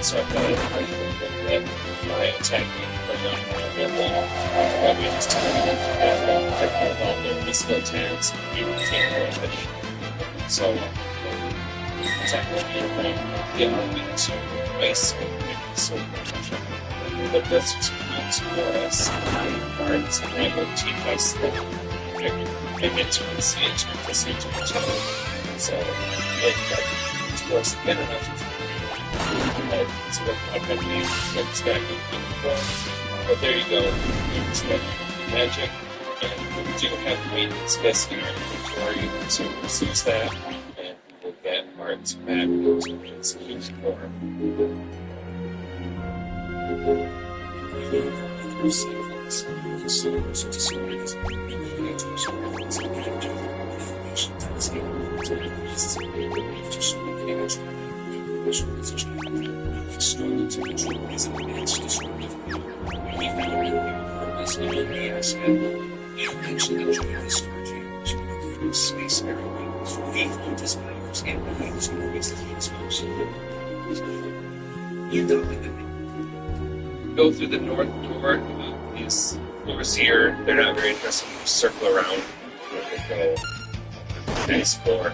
So I've got to get my attacking from that we just take all their physical attacks and you take damage. So tackle and they are weak to ice and wind, so but that's just means for us cards that will teach us that intimacy to each other. So it supposed to get enough and it's what company gets back in before. But there you go, it's that magic, and we do have maintenance disc in our inventory to use that, and we will get arts back into its huge form. Go through the north door. These doors here, they're not very interesting. You just circle around. Go. Nice floor.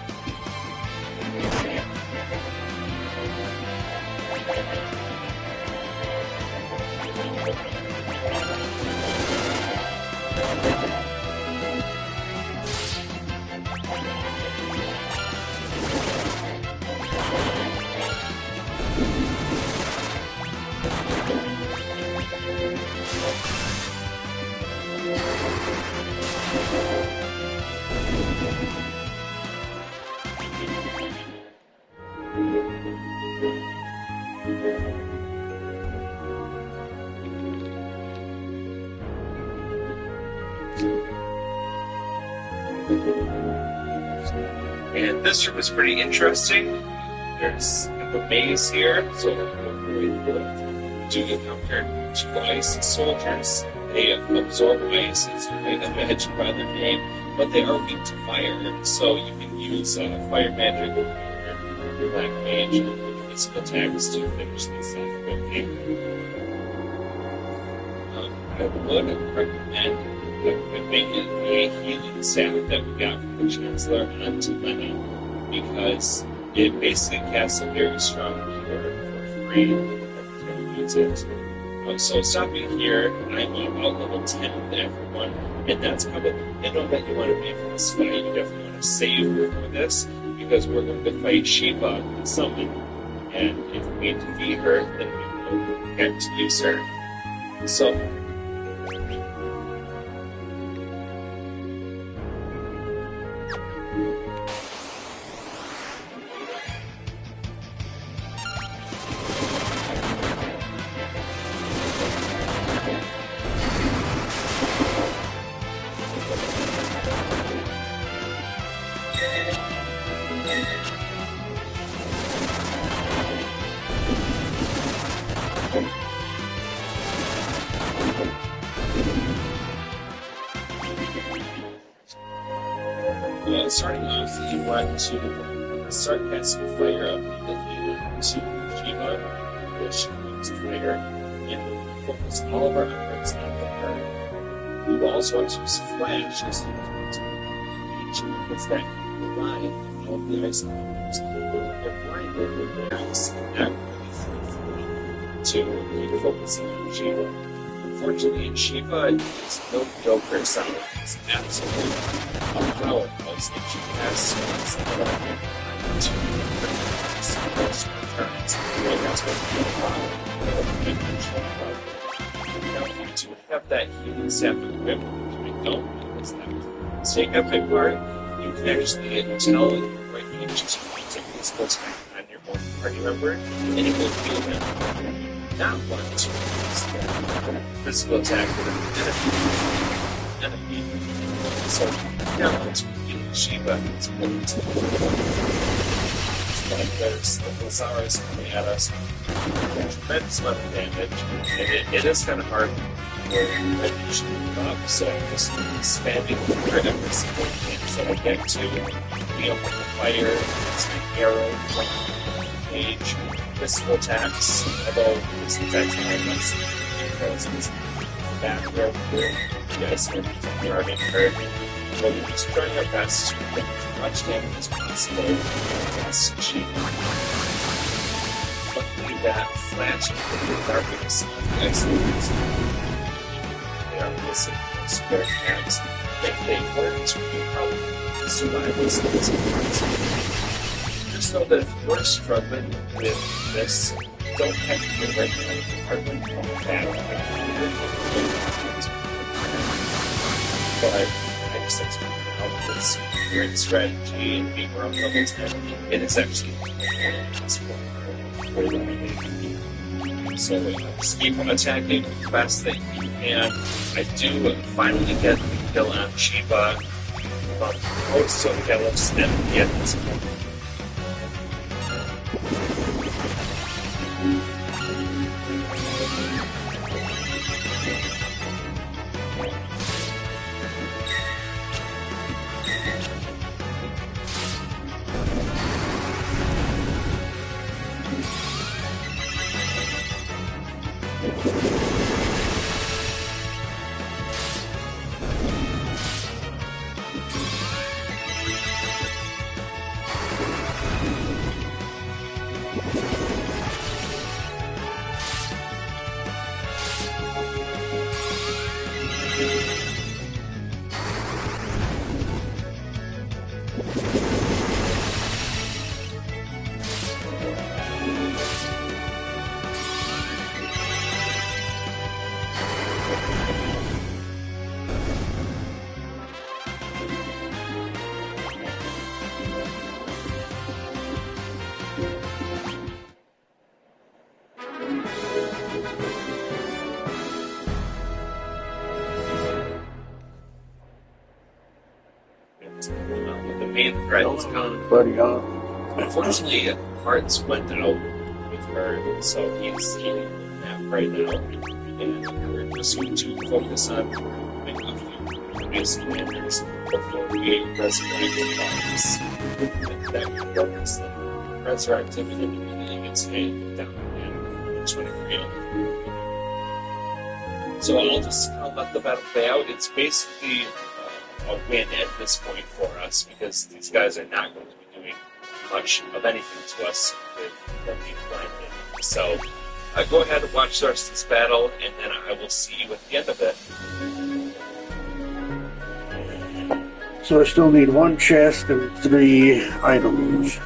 And this room is pretty interesting. There's a maze here, so we do encounter two ice soldiers. They absorb ice, as you might imagine by their name, but they are weak to fire, so you can use fire magic or black mage or physical attacks to finish this off quickly. I would recommend equipping a healing staff that we got from the Chancellor onto Lena, because it basically casts a very strong cure for free every time you use it. So stopping here, I'm about level 10 with everyone, and that's probably the minimum that you want to be for this fight. You definitely want to save for this, because we're going to fight Shiva and summon, and if we defeat her, then we will get to use her. So starting off, you want to start casting fire up immediately to Shiva, which comes fire, and focus all of our efforts on her. We also want to use flash as to because that line of the ice cubes are blinded with their ice and not really to keep focusing on Shiva. Unfortunately, Shiva is no joke herself. It's absolutely a powerhouse that she has to most turns. And that's what we to have that healing staff equipped, which we don't use that. Take that big part, you can actually tell right each to use a physical attack on your own party member, and it will heal them. Not want to use the physical attack with an enemy. So now let's heal Shiva. It's important to there's the Lazarus coming at us. Tremendous amount of damage, and it is kind of hard for enemies to move up, so I'm just spamming for every single chance that I get to. Be able to fire, arrow, mage, physical attacks, although physical attacks are less because it's back there. You guys are already hurt. We'll be trying our best to get as much damage as possible against Chief. Luckily, that flash with our biggest excellent. They are missing most of their attacks. If they were to be probably survive this just know that if you're struggling with this, don't have to get right now. Hardly come back. But I just think with this weird strategy and being around level 10, it is actually possible. So just keep attacking as fast that you can. I do finally get the kill on Chiba. Most of the kills at the end of this point. The main threat is gone. Buddy, Unfortunately, Hearts went out with her, so he's eating that right now. And we're just going to focus on making a few basic damage before we resurrect the bodies. That can focus on resurrecting and immediately gets taken down again into an arena. So I'll just kind of let the battle play out. It's basically a win at this point for us because these guys are not going to be doing much of anything to us with them being blinded. So go ahead and watch the rest of this battle, and then I will see you at the end of it. So I still need 1 chest and 3 items.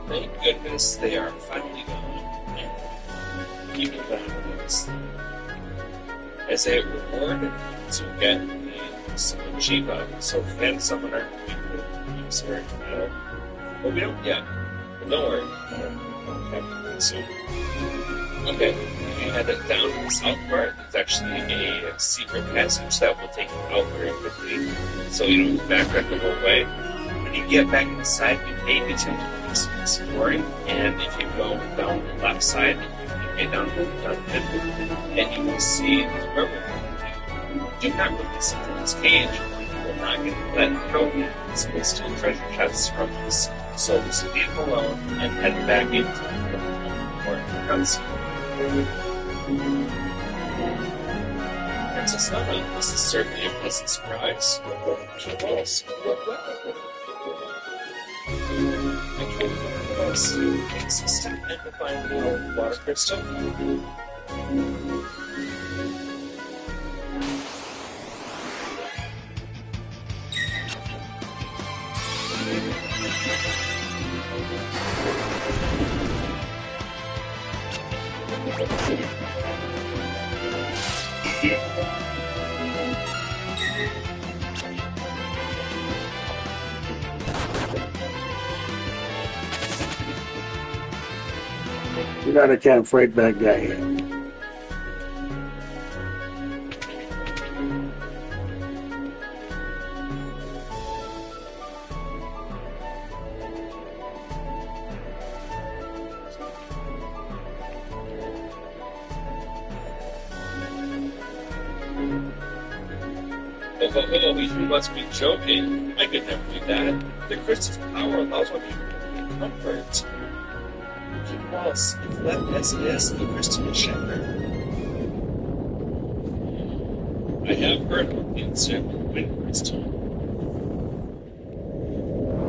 Thank goodness they are finally gone and keeping balance. As a reward to get the Summon Chiba, so if we had a summoner, we could use her now. But we don't yet. But don't worry, I'll have to soon. Okay, we head down to the south part. There's actually a secret passage that will take you out very quickly, so you don't backtrack the whole way. When you get back inside, you may be tempted to do some exploring, and if you go down the left side, you can get down to the dungeon, and you will see where we do not release it from this cage. You will not going to let trophies or steal treasure chests from us, so just leave him alone and head back into the important cutscene. Princess Lena, this is certainly a pleasant surprise. She rolls well. I can't remember what else. It's a step in to find the water crystal. You gotta can't fight that guy yet. Oh, you must be joking. I could never do that. The crystal's power allows one to be comfort. Keep us, if left as it is, the crystal will shatter. I have heard of the incident with the wind crystal.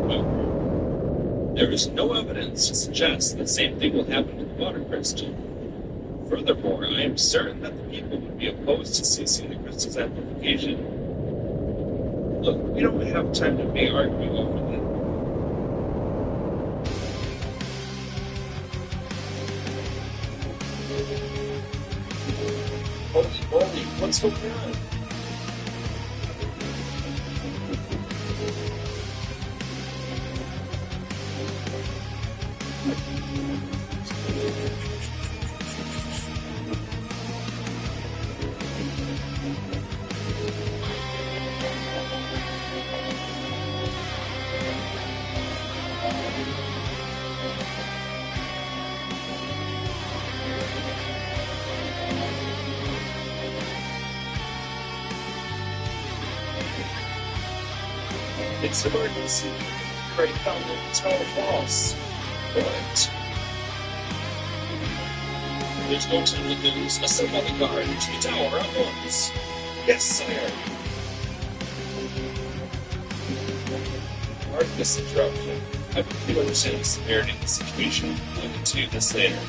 Well, there is no evidence to suggest the same thing will happen with the water crystal. Furthermore, I am certain that the people would be opposed to ceasing the crystal's amplification. Look, we don't have time to be arguing over that. Holy moly, what's going on? It's emergency. Great found the Tower Falls. What? There's no time to lose. Assemble the guard to the tower at once. Yes, sire. Pardon this interruption. I believe you understand the severity of the situation. We'll continue this later.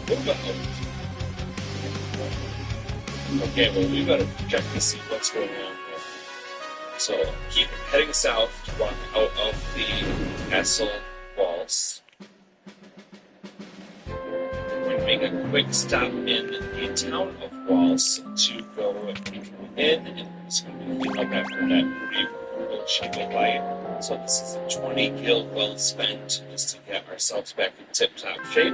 Move ahead. Okay, well, we gotta check to see what's going on here. So, keep heading south to walk out of the castle walls. We're going to make a quick stop in the town of Walls to go in, and it's going to be up after that pretty brutal achievement light. So this is a 20 gil well spent just to get ourselves back in tip-top shape.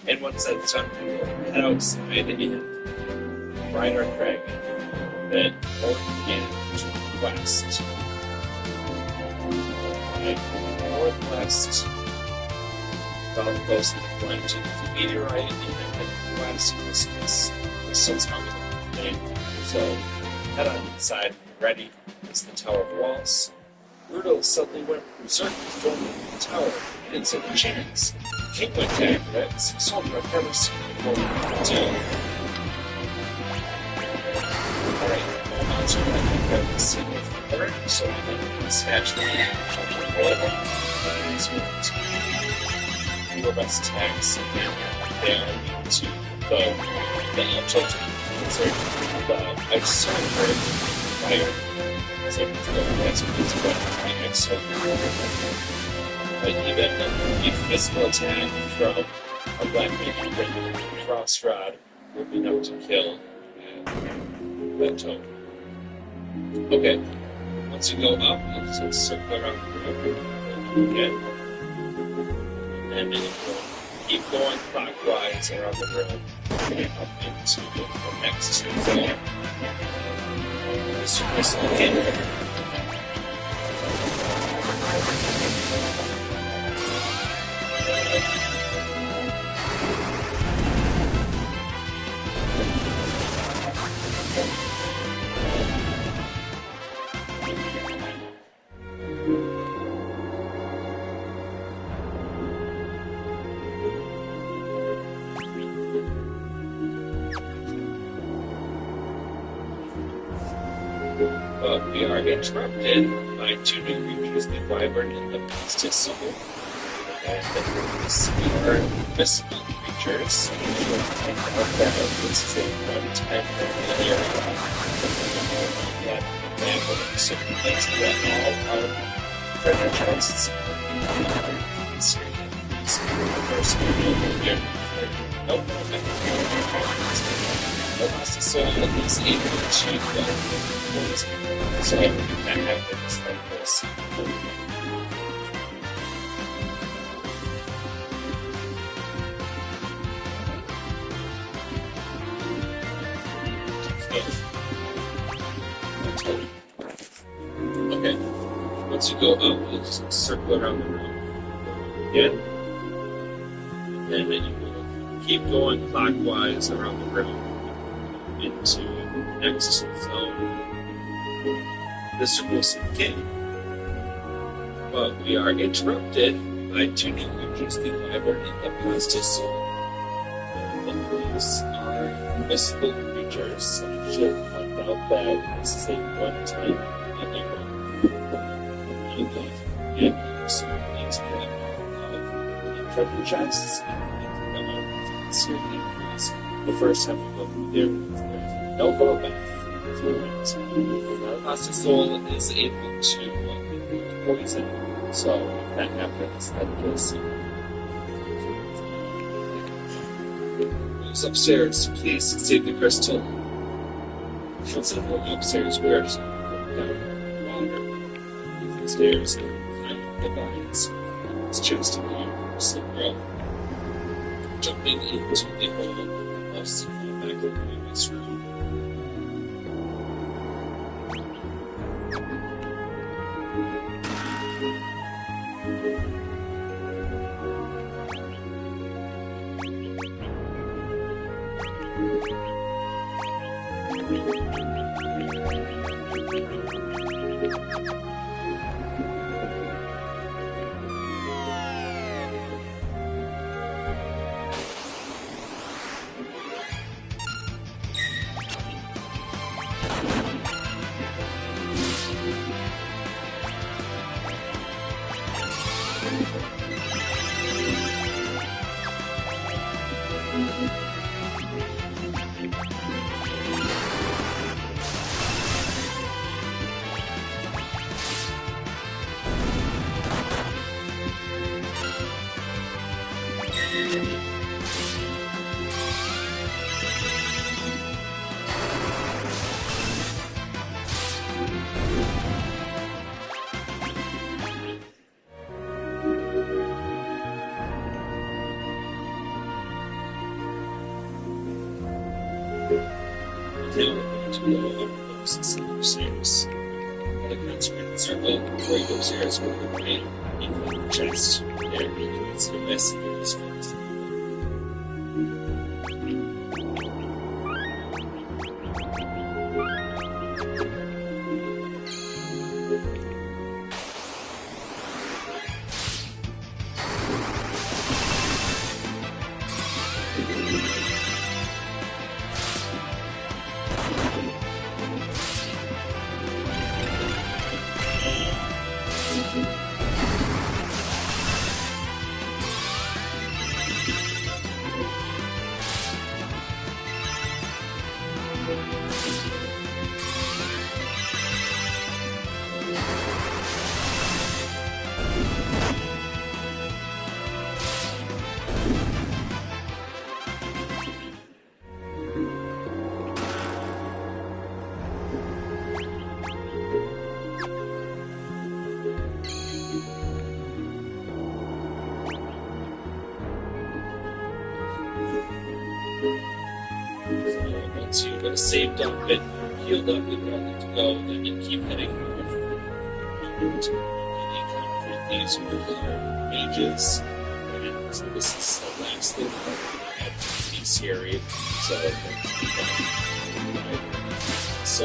And once that's done, we will head outside and ride our dragon, then north and west. Right, northwest, down close to the front, to the meteorite, and then west, this sun's coming up today. So, head on inside, ready. It's the Tower of Walls. Rudo suddenly went berserk to join the tower. He didn't stand a chance. The king went after it. Something I've never seen before. Alright, hold on to it. I think I've been seeing it before, so we can dispatch the do our best attacks. They are immune to the children. I saw her fire. So it's quite excellent. But even a physical attack from a black man cross rod would be enough to kill that token. Okay, once you go up, you'll just circle around the room again. and then we'll keep going clockwise around the room up into the next zone. This is okay. But we are interrupted by two new creatures, the wyvern and the mestizo. And these are invisible creatures. And we'll find out that this is a one-time area that landlords so place that all our treasure chests are first here. Nope, the mestizo is able to poison. So that happens like this. Okay. Once you go up, you just circle around the room again. And then you will keep going clockwise around the room into the next zone. This will okay. But we are interrupted by two new creatures, the wyvern and the mestizo. These are invisible creatures. I should point out that this is a one-time enigma. You can get some things out of the treasure chests and come out with certain increase. The first time we go through there, there's no go back. Our mestizo is able to poison, so if that happens, then you'll see. Who's upstairs? Please save the crystal. Once I'm going upstairs, we're just down water. Moving stairs and climbing the vines. It's just a long slip rope. Jumping into the hole of back in the previous room. To go up those stairs. At a consecrated circle, before you go upstairs, go to the brain, you can the chest, there you can see the best in this place. you're going to save up and healed up and ready to go, then you keep heading north. And you encounter these regular mages. And so this is the last thing at DC area. So,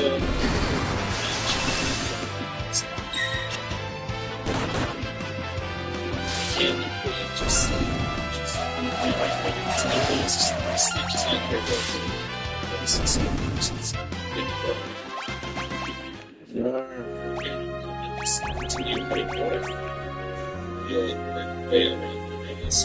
and you could just not care about continue heading north. You'll work your way around the maze.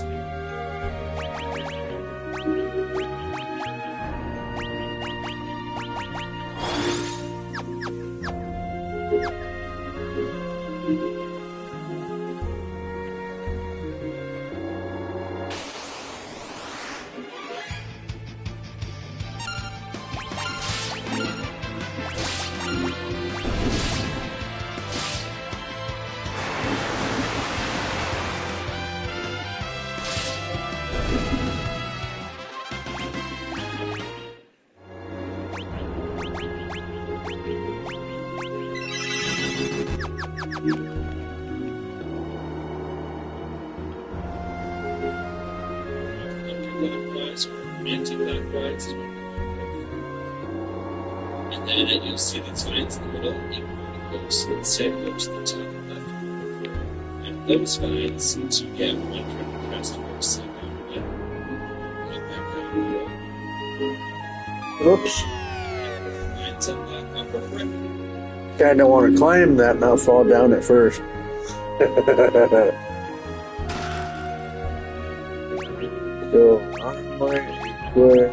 Anti-clockwise, and then you'll see these vines in the middle. You go say go to the top left, and those vines to get one turn across the first side down again. Get back down the road. Oops. Vines on the upper right. Guy don't want to climb that and I'll fall down at first. So on my way.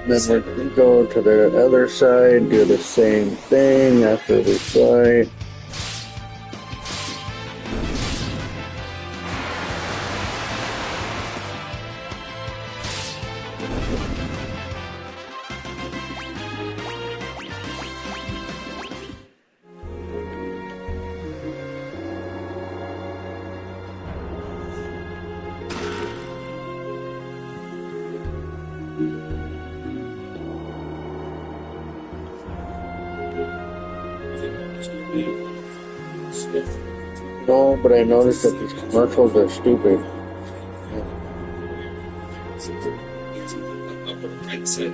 Then we're going to go to the other side, do the same thing after we fly. No, but I noticed that these commercials are stupid. Upper right side.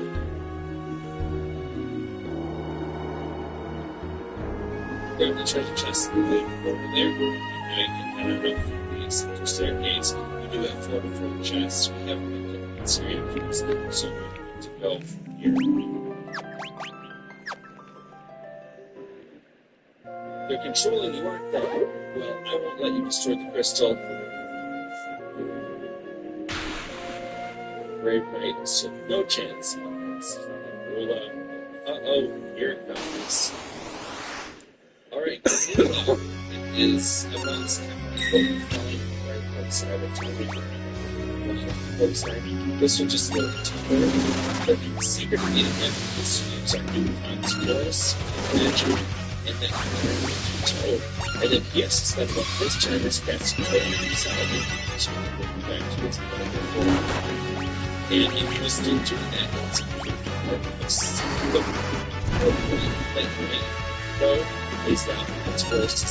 Grab the treasure chest over there. You can head around the central staircase. You do that floor before the chests. We have a series, so we're going to go from here. They're controlling you, aren't they? Well, I won't let you destroy the crystal. Right, so no chance. Uh-oh, here it comes. Alright, here we go. It is a monster flying right outside of this will just look to her. The secret meeting this use our new contours, magic, and then and then yes, that what this turn is cast totally inside of so we'll go back to its form. And if you just didn't do that, it's like go face down, it's first,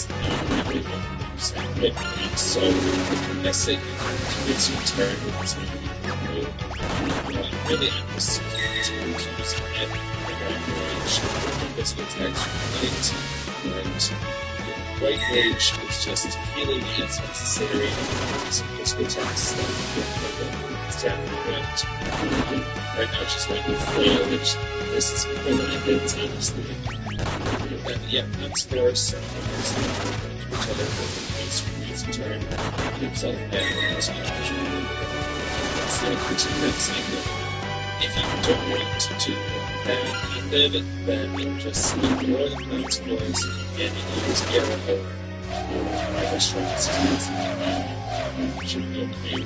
so I say it's your turn, it's really emphasize to use it range, because it's actually light, and right rage is just healing as necessary, so physical attacks it's down the ground. Right now she's going to flail, which this is permanent, it's honestly. Yeah, that's for some which other reason turn himself and his cycle. If you don't want to do that method, then you just ignore the consequence and you use arrow or other strengths. Should be okay.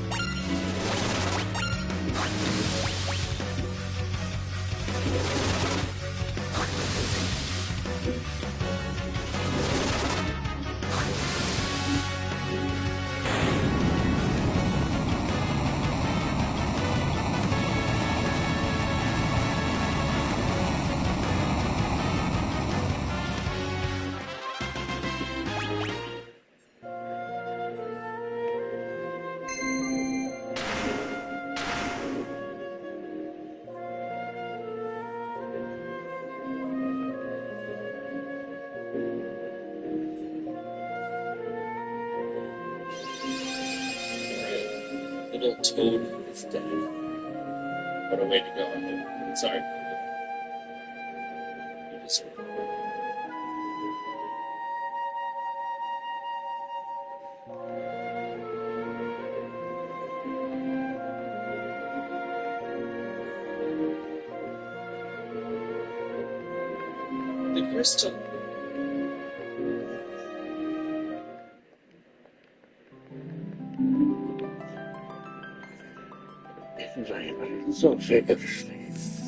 little toad is dead. What a way to go. Sorry. You deserve it. The crystal. I'm so sick of this thing.